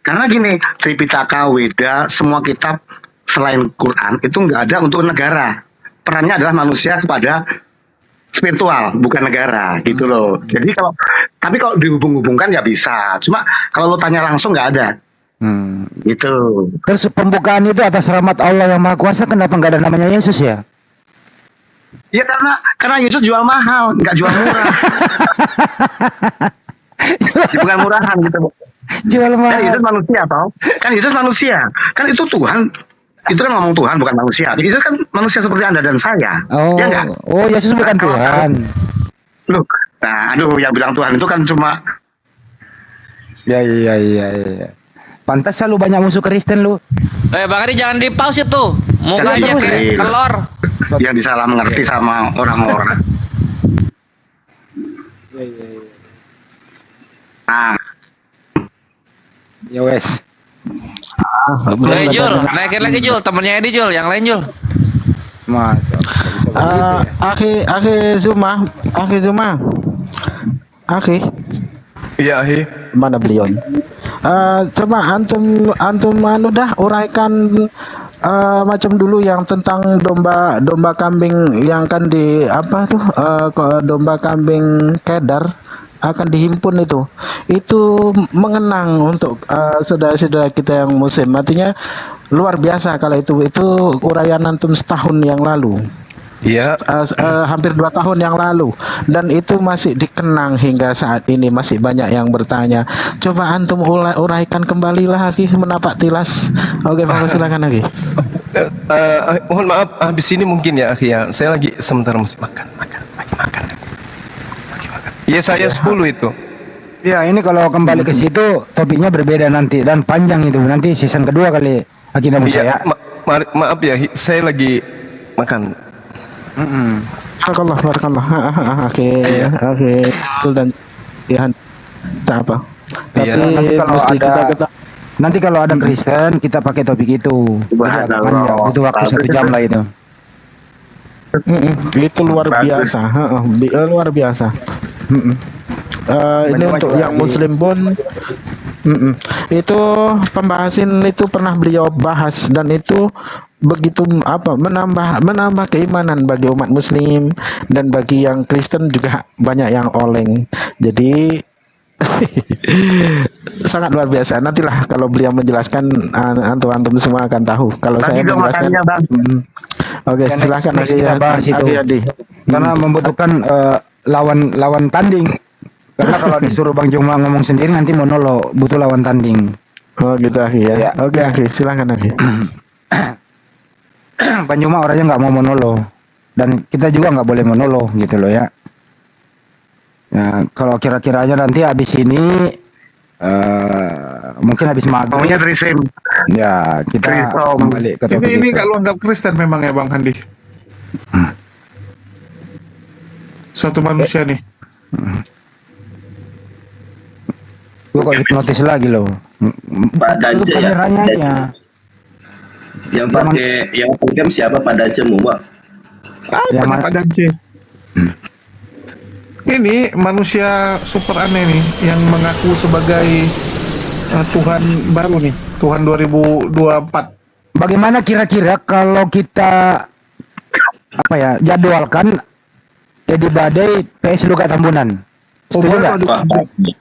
Karena gini, Tripitaka, Weda, semua kitab selain Quran itu nggak ada untuk negara. Perannya adalah manusia kepada spiritual, bukan negara, gitu loh. Jadi tapi kalau dihubung-hubungkan ya bisa. Cuma kalau lo tanya langsung nggak ada. Gitu. Terus pembukaan itu atas rahmat Allah yang Maha Kuasa, kenapa nggak ada namanya Yesus ya? Ya karena Yesus jual mahal, nggak jual murah. Bukan murahan gitu. Jual mahal. Kan Yesus manusia toh? Kan Yesus manusia. Kan itu Tuhan. Itu kan ngomong Tuhan bukan manusia. Yesus kan manusia seperti Anda dan saya. Oh, ya enggak? Oh, Yesus bukan Tuhan. Loh, nah, aduh yang bilang Tuhan itu kan cuma Ya. Pantas lu banyak musuh Kristen lu. Bang Adi jangan di pause itu. Mukanya kayak telur. yang disalah mengerti sama orang-orang. Nah, ya wes. Jul, naikin lagi Jul, temennya Edi Jul, yang lain Jul. Masa bisa begitu ya? Akhi Zuma. Iya, Akhi. Mana beliau? Coba antum anu dah uraikan macam dulu yang tentang domba kambing yang kan di apa tuh domba kambing Kedar akan dihimpun itu mengenang untuk saudara-saudara kita yang muslim, artinya luar biasa kalau itu uraian antum setahun yang lalu. Iya. Hampir 2 tahun yang lalu, dan itu masih dikenang hingga saat ini. Masih banyak yang bertanya. Coba antum uraikan kembali lah lagi menapak tilas. Oke, silakan lagi. Mohon maaf, habis ini mungkin ya, Akhi ya. Saya lagi sebentar mesti makan. Iya, saya 10 itu. Ya, ini kalau kembali ke situ topiknya berbeda nanti dan panjang itu. Nanti season kedua kali Akina Musa ya. Maaf ya, saya lagi makan. Barakallah. Oke. Dan Tak apa. Iya. Tapi Nanti kalau mesti ada kita ketahui. nanti kalau ada Kristen kita pakai topik itu. Jadi agak panjang, butuh waktu 1 jam lah itu. Itu luar biasa, luar biasa. Ini untuk yang Muslim pun, itu pembahasan itu pernah beliau bahas dan itu begitu menambah keimanan bagi umat Muslim dan bagi yang Kristen juga banyak yang oleng. Jadi sangat luar biasa. Nantilah kalau beliau menjelaskan, antum semua akan tahu. Kalau saya menjelaskan, oke, Ya, silakan next kita bahas itu. Adi. Karena membutuhkan lawan tanding. Karena kalau disuruh Bang Juma ngomong sendiri nanti monolog, butuh lawan tanding. Oh gitu Aki ya. Oke Aki, silakan Aki. Bang Juma orangnya nggak mau monolog dan kita juga nggak boleh monolog gitu loh ya. Ya kalau kira-kiranya nanti habis ini mungkin habis maghrib. Maunya Trisim. Ya kita kembali ke topik Ini itu. kalau anggap Kristen memang ya Bang Handi. Satu manusia nih. Gue kok hipnotis lagi loh. Pak Dace ya. Kameranya aja. Yang pakai yang program siapa Pak Dace Muba? Yang Pak Dace. Ini manusia super aneh nih yang mengaku sebagai Tuhan baru nih, Tuhan 2024. Bagaimana kira-kira kalau kita jadwalkan Edi Badai PS Luka Tambunan? Setuju nggak? Wah,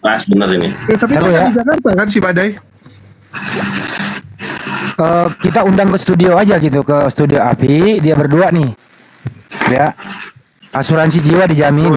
pas bener ini. Tapi Seru kan ya? di Jakarta kan si Badai. Kita undang ke studio aja gitu, ke studio API, dia berdua nih. Ya. Asuransi jiwa dijamin.